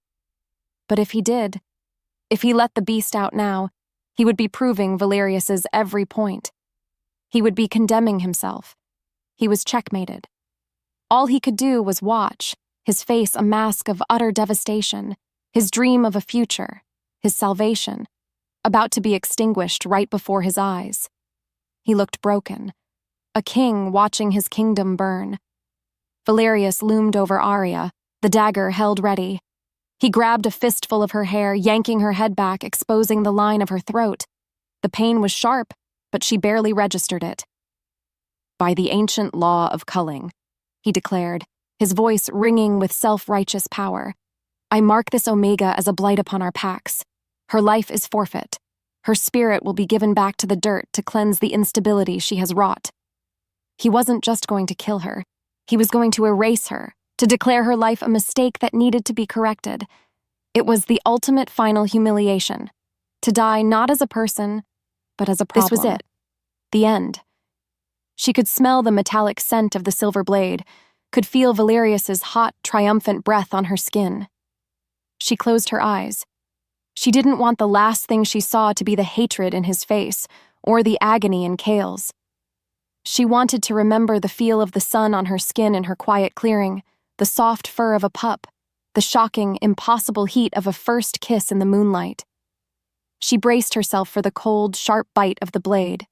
But if he did, if he let the beast out now, he would be proving Valerius's every point. He would be condemning himself. He was checkmated. All he could do was watch, his face a mask of utter devastation, his dream of a future, his salvation, about to be extinguished right before his eyes. He looked broken, a king watching his kingdom burn. Valerius loomed over Aria, the dagger held ready. He grabbed a fistful of her hair, yanking her head back, exposing the line of her throat. The pain was sharp, but she barely registered it. "By the ancient law of culling," he declared, his voice ringing with self-righteous power, "I mark this Omega as a blight upon our packs. Her life is forfeit. Her spirit will be given back to the dirt to cleanse the instability she has wrought." He wasn't just going to kill her. He was going to erase her, to declare her life a mistake that needed to be corrected. It was the ultimate final humiliation, to die not as a person, but as a problem. This was it. The end. She could smell the metallic scent of the silver blade, could feel Valerius's hot, triumphant breath on her skin. She closed her eyes. She didn't want the last thing she saw to be the hatred in his face, or the agony in Cale's. She wanted to remember the feel of the sun on her skin in her quiet clearing, the soft fur of a pup, the shocking, impossible heat of a first kiss in the moonlight. She braced herself for the cold, sharp bite of the blade.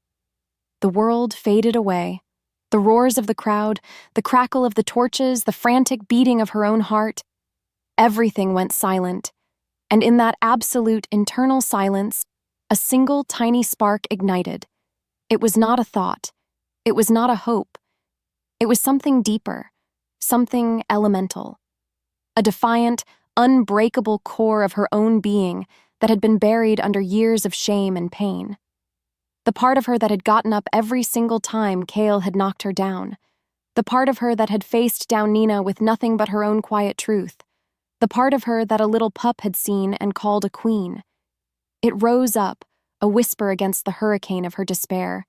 The world faded away. The roars of the crowd, the crackle of the torches, the frantic beating of her own heart, everything went silent, and in that absolute internal silence, a single tiny spark ignited. It was not a thought. It was not a hope. It was something deeper, something elemental. A defiant, unbreakable core of her own being that had been buried under years of shame and pain. The part of her that had gotten up every single time Cale had knocked her down. The part of her that had faced down Nina with nothing but her own quiet truth. The part of her that a little pup had seen and called a queen. It rose up, a whisper against the hurricane of her despair.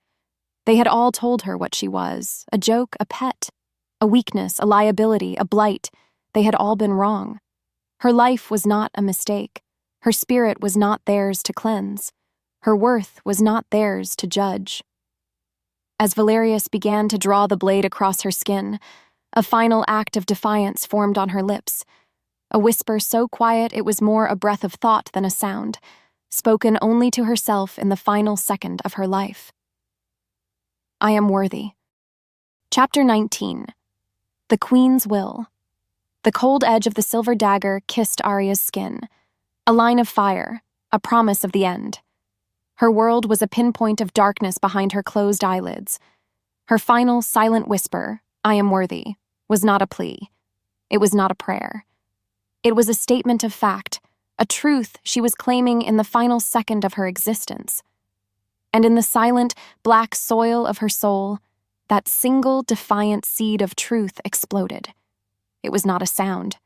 They had all told her what she was, a joke, a pet, a weakness, a liability, a blight. They had all been wrong. Her life was not a mistake. Her spirit was not theirs to cleanse. Her worth was not theirs to judge. As Valerius began to draw the blade across her skin, a final act of defiance formed on her lips, a whisper so quiet it was more a breath of thought than a sound, spoken only to herself in the final second of her life. I am worthy. Chapter 19. The Queen's Will. The cold edge of the silver dagger kissed Aria's skin, a line of fire, a promise of the end. Her world was a pinpoint of darkness behind her closed eyelids. Her final silent whisper, I am worthy, was not a plea. It was not a prayer. It was a statement of fact, a truth she was claiming in the final second of her existence. And in the silent, black soil of her soul, that single defiant seed of truth exploded. It was not a sound.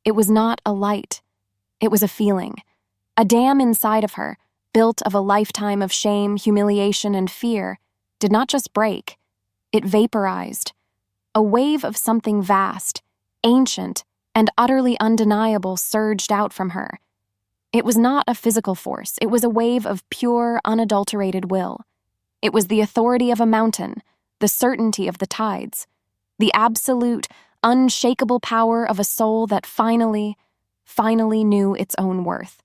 It was not a light. It was a feeling. A dam inside of her, built of a lifetime of shame, humiliation, and fear, did not just break. It vaporized. A wave of something vast, ancient, and utterly undeniable surged out from her. It was not a physical force. It was a wave of pure, unadulterated will. It was the authority of a mountain, the certainty of the tides, the absolute, unshakable power of a soul that finally knew its own worth.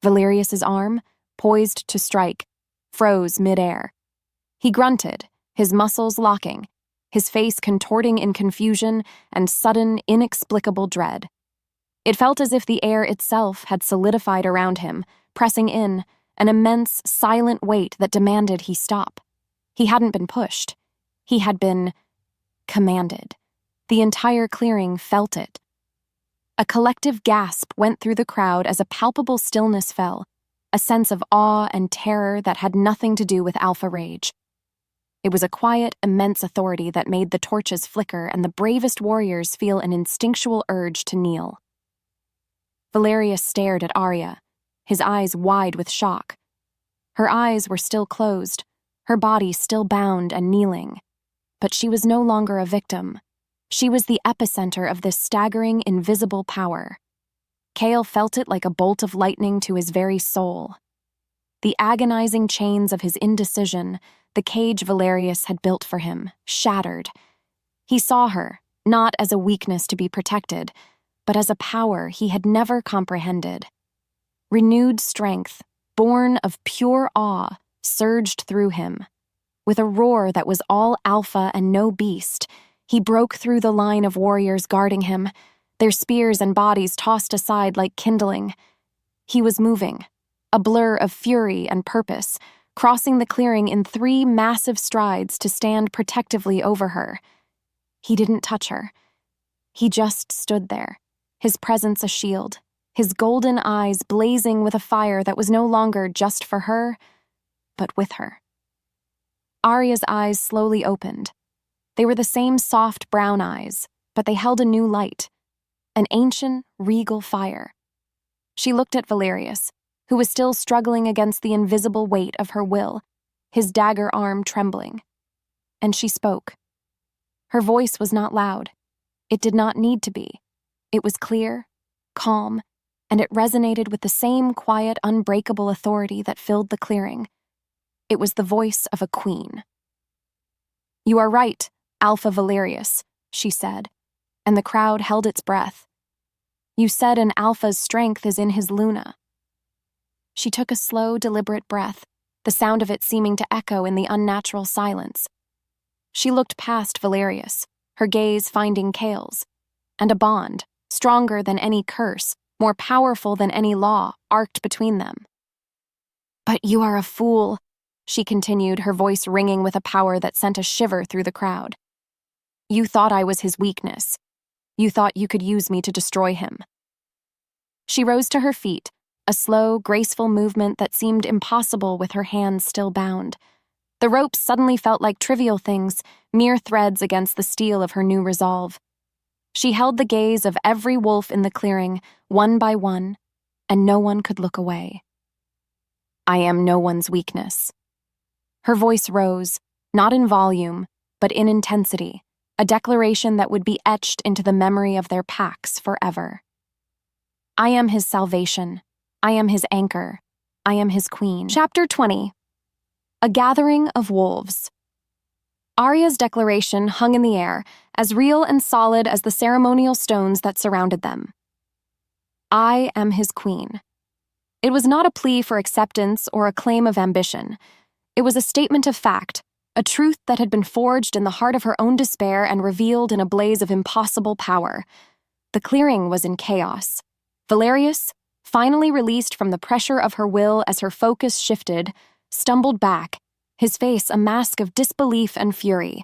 Valerius's arm, poised to strike, froze mid-air. He grunted, his muscles locking, his face contorting in confusion and sudden, inexplicable dread. It felt as if the air itself had solidified around him, pressing in, an immense, silent weight that demanded he stop. He hadn't been pushed. He had been commanded. The entire clearing felt it. A collective gasp went through the crowd as a palpable stillness fell, a sense of awe and terror that had nothing to do with alpha rage. It was a quiet, immense authority that made the torches flicker and the bravest warriors feel an instinctual urge to kneel. Valerius stared at Aria, his eyes wide with shock. Her eyes were still closed, her body still bound and kneeling. But she was no longer a victim. She was the epicenter of this staggering, invisible power. Cale felt it like a bolt of lightning to his very soul. The agonizing chains of his indecision, the cage Valerius had built for him, shattered. He saw her, not as a weakness to be protected, but as a power he had never comprehended. Renewed strength, born of pure awe, surged through him. With a roar that was all alpha and no beast, he broke through the line of warriors guarding him, their spears and bodies tossed aside like kindling. He was moving, a blur of fury and purpose, crossing the clearing in 3 massive strides to stand protectively over her. He didn't touch her. He just stood there, his presence a shield, his golden eyes blazing with a fire that was no longer just for her, but with her. Aria's eyes slowly opened. They were the same soft brown eyes, but they held a new light, an ancient, regal fire. She looked at Valerius, who was still struggling against the invisible weight of her will, his dagger arm trembling. And she spoke. Her voice was not loud. It did not need to be. It was clear, calm, and it resonated with the same quiet, unbreakable authority that filled the clearing. It was the voice of a queen. "You are right, Alpha Valerius," she said, and the crowd held its breath. "You said an alpha's strength is in his Luna." She took a slow, deliberate breath, the sound of it seeming to echo in the unnatural silence. She looked past Valerius, her gaze finding Kale's, and a bond, stronger than any curse, more powerful than any law, arced between them. "But you are a fool," she continued, her voice ringing with a power that sent a shiver through the crowd. "You thought I was his weakness. You thought you could use me to destroy him." She rose to her feet, a slow, graceful movement that seemed impossible with her hands still bound. The ropes suddenly felt like trivial things, mere threads against the steel of her new resolve. She held the gaze of every wolf in the clearing, one by one, and no one could look away. "I am no one's weakness." Her voice rose, not in volume, but in intensity, a declaration that would be etched into the memory of their packs forever. "I am his salvation. I am his anchor. I am his queen." Chapter 20. A Gathering of Wolves. Aria's declaration hung in the air, as real and solid as the ceremonial stones that surrounded them. "I am his queen." It was not a plea for acceptance or a claim of ambition. It was a statement of fact, a truth that had been forged in the heart of her own despair and revealed in a blaze of impossible power. The clearing was in chaos. Valerius, finally released from the pressure of her will as her focus shifted, stumbled back, his face a mask of disbelief and fury.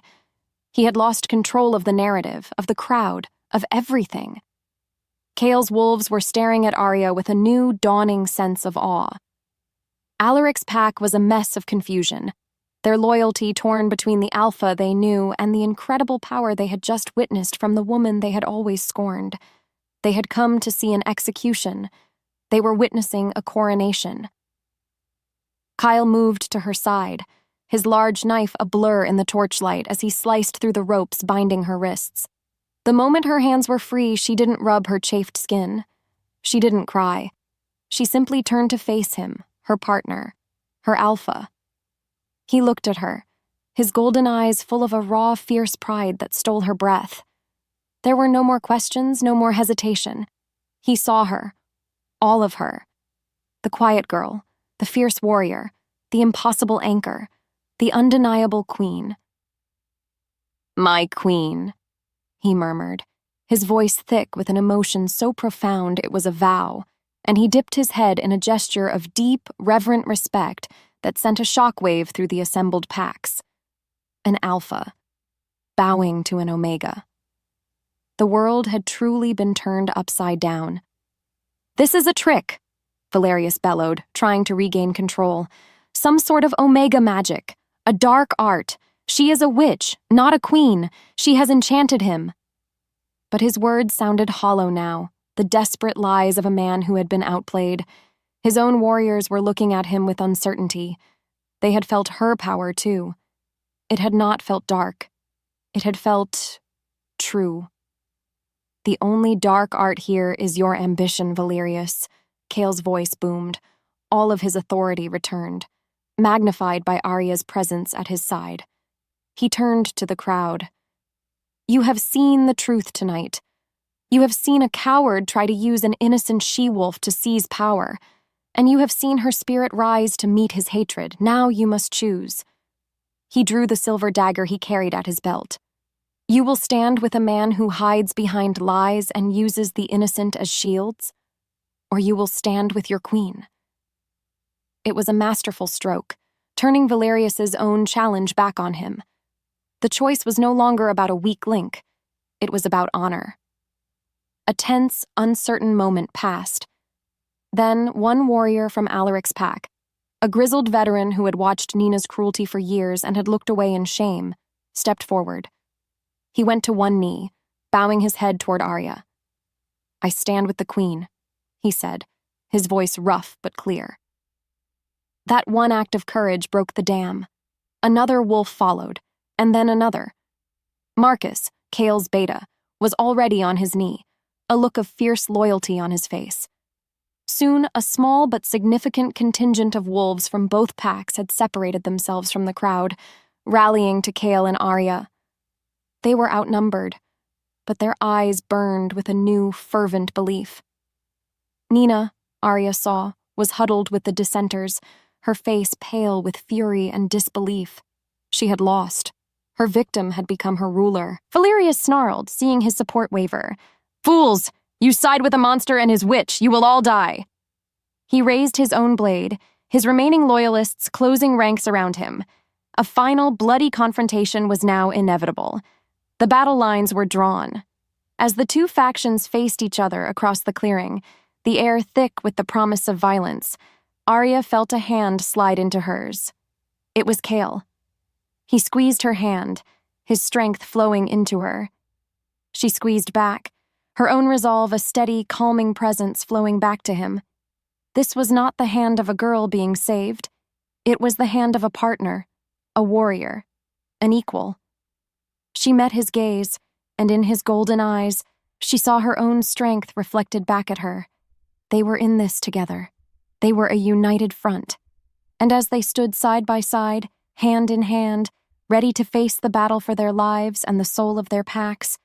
He had lost control of the narrative, of the crowd, of everything. Kale's wolves were staring at Aria with a new, dawning sense of awe. Alaric's pack was a mess of confusion, their loyalty torn between the alpha they knew and the incredible power they had just witnessed from the woman they had always scorned. They had come to see an execution. They were witnessing a coronation. Kyle moved to her side, his large knife a blur in the torchlight as he sliced through the ropes binding her wrists. The moment her hands were free, she didn't rub her chafed skin. She didn't cry. She simply turned to face him, her partner, her alpha. He looked at her, his golden eyes full of a raw, fierce pride that stole her breath. There were no more questions, no more hesitation. He saw her, all of her. The quiet girl, the fierce warrior, the impossible anchor, the undeniable queen. "My queen," he murmured, his voice thick with an emotion so profound it was a vow, and he dipped his head in a gesture of deep, reverent respect that sent a shockwave through the assembled packs. An alpha, bowing to an omega. The world had truly been turned upside down. "This is a trick," Valerius bellowed, trying to regain control. "Some sort of omega magic, a dark art. She is a witch, not a queen. She has enchanted him." But his words sounded hollow now, the desperate lies of a man who had been outplayed. His own warriors were looking at him with uncertainty. They had felt her power, too. It had not felt dark. It had felt true. "The only dark art here is your ambition, Valerius," Kale's voice boomed. All of his authority returned, magnified by Aria's presence at his side. He turned to the crowd. "You have seen the truth tonight. You have seen a coward try to use an innocent she-wolf to seize power, and you have seen her spirit rise to meet his hatred. Now you must choose." He drew the silver dagger he carried at his belt. "You will stand with a man who hides behind lies and uses the innocent as shields, or you will stand with your queen." It was a masterful stroke, turning Valerius's own challenge back on him. The choice was no longer about a weak link. It was about honor. A tense, uncertain moment passed. Then one warrior from Alaric's pack, a grizzled veteran who had watched Nina's cruelty for years and had looked away in shame, stepped forward. He went to one knee, bowing his head toward Aria. "I stand with the queen," he said, his voice rough but clear. That one act of courage broke the dam. Another wolf followed, and then another. Marcus, Kale's beta, was already on his knee, a look of fierce loyalty on his face. Soon, a small but significant contingent of wolves from both packs had separated themselves from the crowd, rallying to Kale and Aria. They were outnumbered, but their eyes burned with a new, fervent belief. Nina, Aria saw, was huddled with the dissenters, her face pale with fury and disbelief. She had lost. Her victim had become her ruler. Valerius snarled, seeing his support waver. "Fools! You side with a monster and his witch. You will all die." He raised his own blade, his remaining loyalists closing ranks around him. A final, bloody confrontation was now inevitable. The battle lines were drawn. As the two factions faced each other across the clearing, the air thick with the promise of violence, Aria felt a hand slide into hers. It was Cale. He squeezed her hand, his strength flowing into her. She squeezed back, her own resolve a steady, calming presence flowing back to him. This was not the hand of a girl being saved. It was the hand of a partner, a warrior, an equal. She met his gaze, and in his golden eyes, she saw her own strength reflected back at her. They were in this together. They were a united front. And as they stood side by side, hand in hand, ready to face the battle for their lives and the soul of their packs,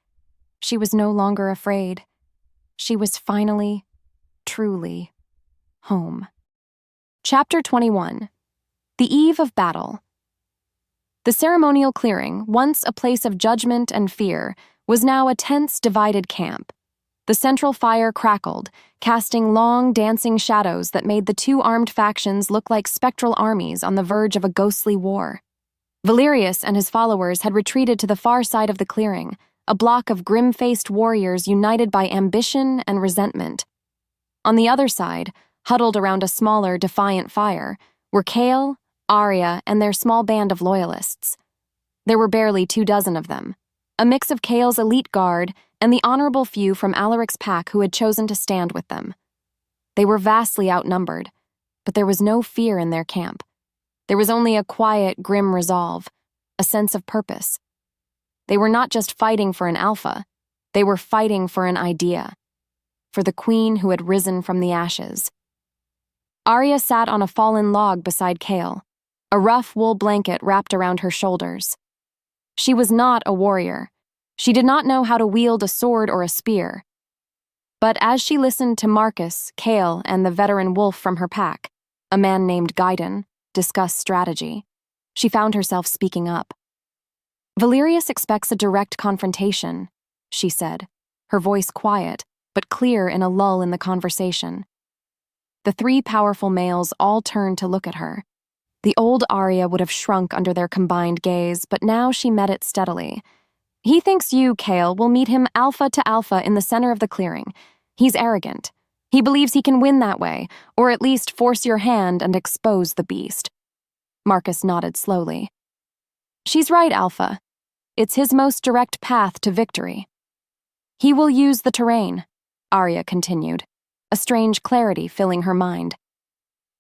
she was no longer afraid. She was finally, truly, home. Chapter 21. The Eve of Battle. The ceremonial clearing, once a place of judgment and fear, was now a tense, divided camp. The central fire crackled, casting long, dancing shadows that made the two armed factions look like spectral armies on the verge of a ghostly war. Valerius and his followers had retreated to the far side of the clearing, a block of grim-faced warriors united by ambition and resentment. On the other side, huddled around a smaller, defiant fire, were Cale, Aria, and their small band of loyalists. There were barely 24 of them, a mix of Cale's elite guard and the honorable few from Alaric's pack who had chosen to stand with them. They were vastly outnumbered, but there was no fear in their camp. There was only a quiet, grim resolve, a sense of purpose. They were not just fighting for an alpha, they were fighting for an idea, for the queen who had risen from the ashes. Aria sat on a fallen log beside Cale, a rough wool blanket wrapped around her shoulders. She was not a warrior. She did not know how to wield a sword or a spear. But as she listened to Marcus, Cale, and the veteran wolf from her pack, a man named Gaiden, discuss strategy, she found herself speaking up. "Valerius expects a direct confrontation," she said, her voice quiet, but clear in a lull in the conversation. The three powerful males all turned to look at her. The old Aria would have shrunk under their combined gaze, but now she met it steadily. "He thinks you, Cale, will meet him alpha to alpha in the center of the clearing. He's arrogant. He believes he can win that way, or at least force your hand and expose the beast." Marcus nodded slowly. "She's right, Alpha. It's his most direct path to victory." "He will use the terrain," Aria continued, a strange clarity filling her mind.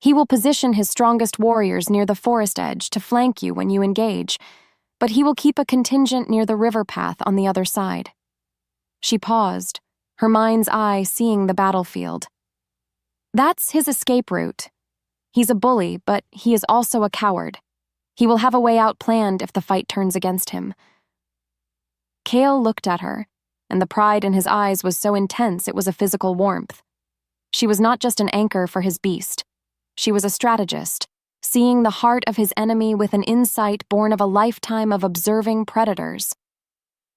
"He will position his strongest warriors near the forest edge to flank you when you engage, but he will keep a contingent near the river path on the other side." She paused, her mind's eye seeing the battlefield. "That's his escape route. He's a bully, but he is also a coward. He will have a way out planned if the fight turns against him." Cale looked at her, and the pride in his eyes was so intense it was a physical warmth. She was not just an anchor for his beast. She was a strategist, seeing the heart of his enemy with an insight born of a lifetime of observing predators.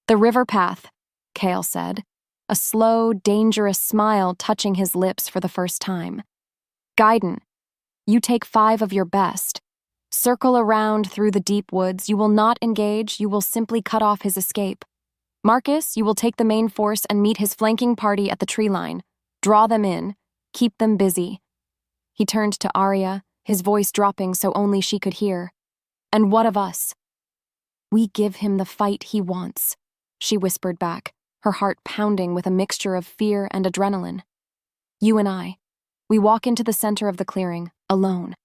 "The river path," Cale said, a slow, dangerous smile touching his lips for the first time. "Gaiden, you take 5 of your best. Circle around through the deep woods. You will not engage, you will simply cut off his escape. Marcus, you will take the main force and meet his flanking party at the tree line. Draw them in. Keep them busy." He turned to Aria, his voice dropping so only she could hear. "And what of us?" "We give him the fight he wants," she whispered back, her heart pounding with a mixture of fear and adrenaline. "You and I, we walk into the center of the clearing, alone.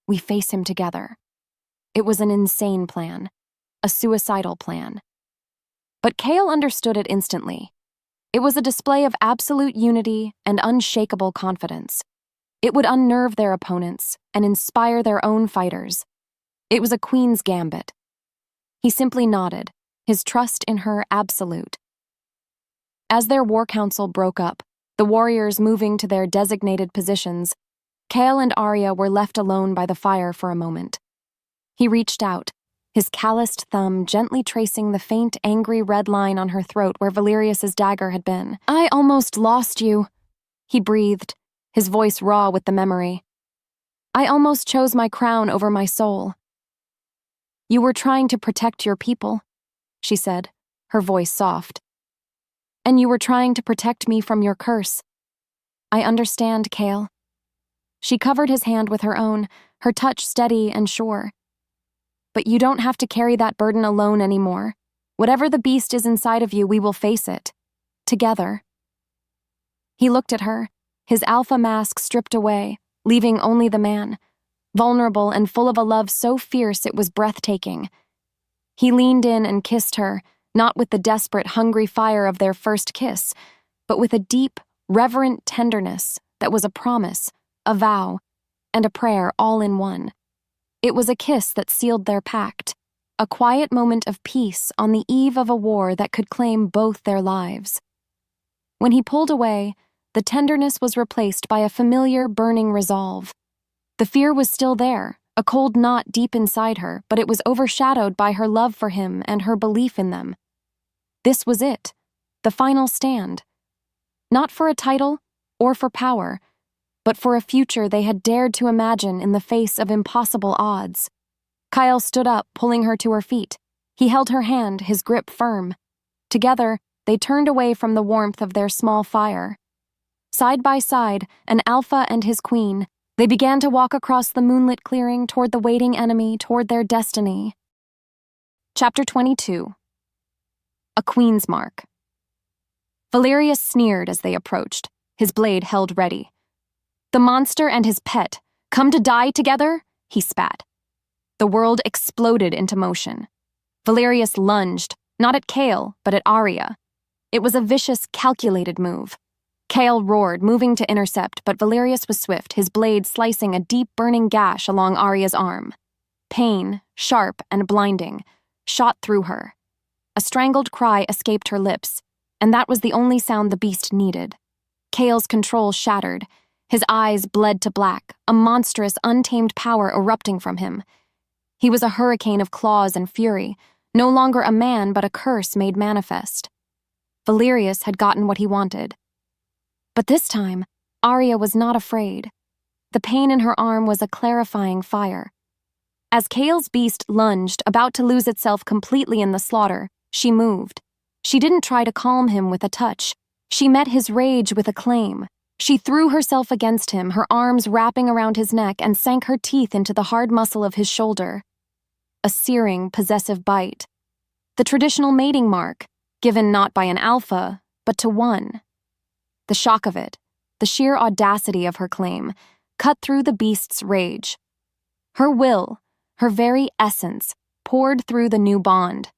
We face him together." It was an insane plan, a suicidal plan. But Cale understood it instantly. It was a display of absolute unity and unshakable confidence. It would unnerve their opponents and inspire their own fighters. It was a queen's gambit. He simply nodded, his trust in her absolute. As their war council broke up, the warriors moving to their designated positions, Cale and Aria were left alone by the fire for a moment. He reached out, his calloused thumb gently tracing the faint, angry red line on her throat where Valerius's dagger had been. "I almost lost you," he breathed, his voice raw with the memory. "I almost chose my crown over my soul." "You were trying to protect your people," she said, her voice soft. "And you were trying to protect me from your curse. I understand, Kale." She covered his hand with her own, her touch steady and sure. "But you don't have to carry that burden alone anymore. Whatever the beast is inside of you, we will face it. Together." He looked at her, his alpha mask stripped away, leaving only the man, vulnerable and full of a love so fierce it was breathtaking. He leaned in and kissed her, not with the desperate, hungry fire of their first kiss, but with a deep, reverent tenderness that was a promise, a vow, and a prayer all in one. It was a kiss that sealed their pact, a quiet moment of peace on the eve of a war that could claim both their lives. When he pulled away, the tenderness was replaced by a familiar, burning resolve. The fear was still there, a cold knot deep inside her, but it was overshadowed by her love for him and her belief in them. This was it, the final stand. Not for a title or for power, but for a future they had dared to imagine in the face of impossible odds. Kyle stood up, pulling her to her feet. He held her hand, his grip firm. Together, they turned away from the warmth of their small fire. Side by side, an alpha and his queen, they began to walk across the moonlit clearing toward the waiting enemy, toward their destiny. Chapter 22. A Queen's Mark. Valerius sneered as they approached, his blade held ready. "The monster and his pet, come to die together?" he spat. The world exploded into motion. Valerius lunged, not at Kale, but at Aria. It was a vicious, calculated move. Kale roared, moving to intercept, but Valerius was swift, his blade slicing a deep, burning gash along Aria's arm. Pain, sharp and blinding, shot through her. A strangled cry escaped her lips, and that was the only sound the beast needed. Kale's control shattered. His eyes bled to black, a monstrous, untamed power erupting from him. He was a hurricane of claws and fury, no longer a man but a curse made manifest. Valerius had gotten what he wanted. But this time, Aria was not afraid. The pain in her arm was a clarifying fire. As Kale's beast lunged, about to lose itself completely in the slaughter, she moved. She didn't try to calm him with a touch. She met his rage with a claim. She threw herself against him, her arms wrapping around his neck, and sank her teeth into the hard muscle of his shoulder. A searing, possessive bite. The traditional mating mark, given not by an alpha, but to one. The shock of it, the sheer audacity of her claim, cut through the beast's rage. Her will, her very essence, poured through the new bond,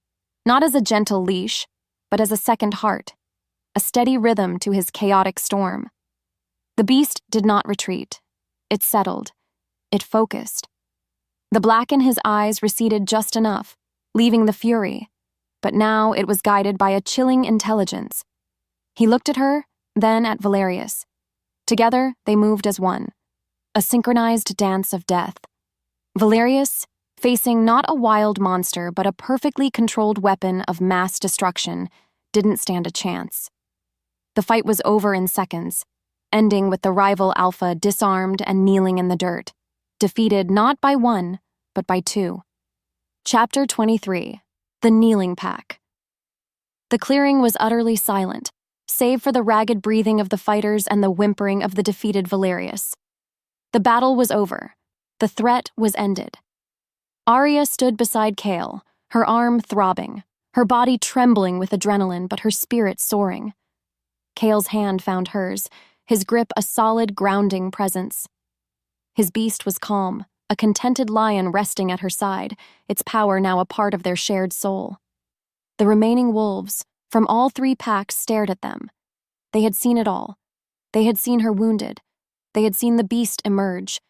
not as a gentle leash, but as a second heart, a steady rhythm to his chaotic storm. The beast did not retreat. It settled. It focused. The black in his eyes receded just enough, leaving the fury, but now it was guided by a chilling intelligence. He looked at her, then at Valerius. Together, they moved as one, a synchronized dance of death. Valerius, facing not a wild monster but a perfectly controlled weapon of mass destruction, didn't stand a chance. The fight was over in seconds, ending with the rival alpha disarmed and kneeling in the dirt, defeated not by one, but by two. Chapter 23. The Kneeling Pack. The clearing was utterly silent, save for the ragged breathing of the fighters and the whimpering of the defeated Valerius. The battle was over. The threat was ended. Aria stood beside Kale, her arm throbbing, her body trembling with adrenaline but her spirit soaring. Kale's hand found hers, his grip a solid, grounding presence. His beast was calm, a contented lion resting at her side, its power now a part of their shared soul. The remaining wolves, from all three packs, stared at them. They had seen it all. They had seen her wounded. They had seen the beast emerge.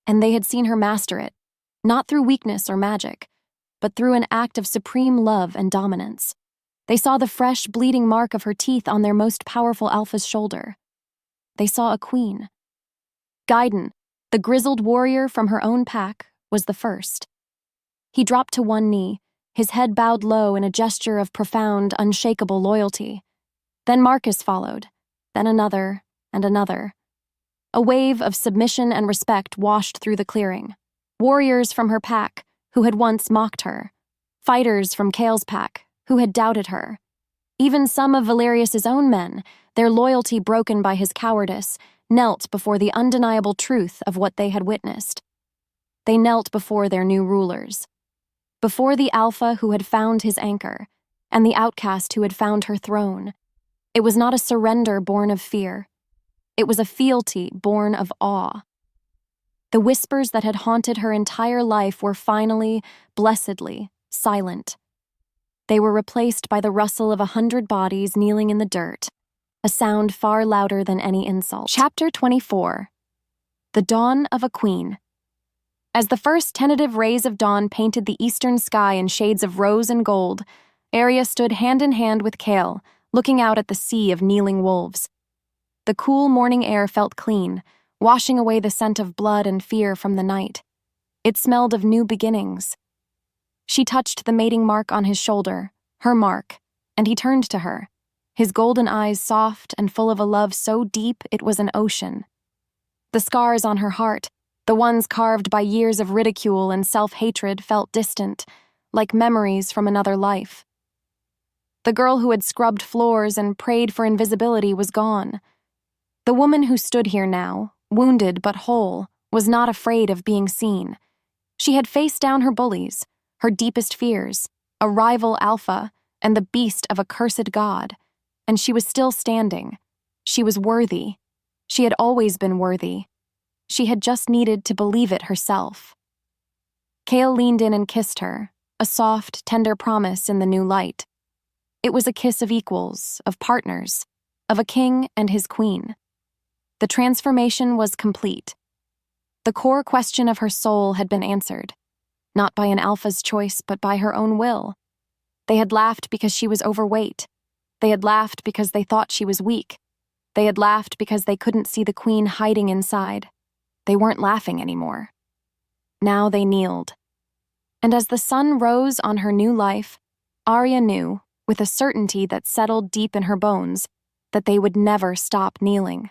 And they had seen her master it, not through weakness or magic, but through an act of supreme love and dominance. They saw the fresh, bleeding mark of her teeth on their most powerful alpha's shoulder. They saw a queen. Gaiden, the grizzled warrior from her own pack, was the first. He dropped to one knee, his head bowed low in a gesture of profound, unshakable loyalty. Then Marcus followed, then another and another. A wave of submission and respect washed through the clearing. Warriors from her pack, who had once mocked her. Fighters from Kale's pack, who had doubted her. Even some of Valerius's own men, their loyalty broken by his cowardice, knelt before the undeniable truth of what they had witnessed. They knelt before their new rulers. Before the Alpha who had found his anchor, and the outcast who had found her throne. It was not a surrender born of fear. It was a fealty born of awe. The whispers that had haunted her entire life were finally, blessedly, silent. They were replaced by the rustle of 100 bodies kneeling in the dirt, a sound far louder than any insult. Chapter 24. The Dawn of a Queen. As the first tentative rays of dawn painted the eastern sky in shades of rose and gold, Aria stood hand in hand with Kale, looking out at the sea of kneeling wolves. The cool morning air felt clean, washing away the scent of blood and fear from the night. It smelled of new beginnings. She touched the mating mark on his shoulder, her mark, and he turned to her, his golden eyes soft and full of a love so deep it was an ocean. The scars on her heart, the ones carved by years of ridicule and self-hatred, felt distant, like memories from another life. The girl who had scrubbed floors and prayed for invisibility was gone. The woman who stood here now, wounded but whole, was not afraid of being seen. She had faced down her bullies, her deepest fears, a rival alpha, and the beast of a cursed god, and she was still standing. She was worthy. She had always been worthy. She had just needed to believe it herself. Kale leaned in and kissed her, a soft, tender promise in the new light. It was a kiss of equals, of partners, of a king and his queen. The transformation was complete. The core question of her soul had been answered, not by an alpha's choice, but by her own will. They had laughed because she was overweight. They had laughed because they thought she was weak. They had laughed because they couldn't see the queen hiding inside. They weren't laughing anymore. Now they kneeled. And as the sun rose on her new life, Aria knew, with a certainty that settled deep in her bones, that they would never stop kneeling.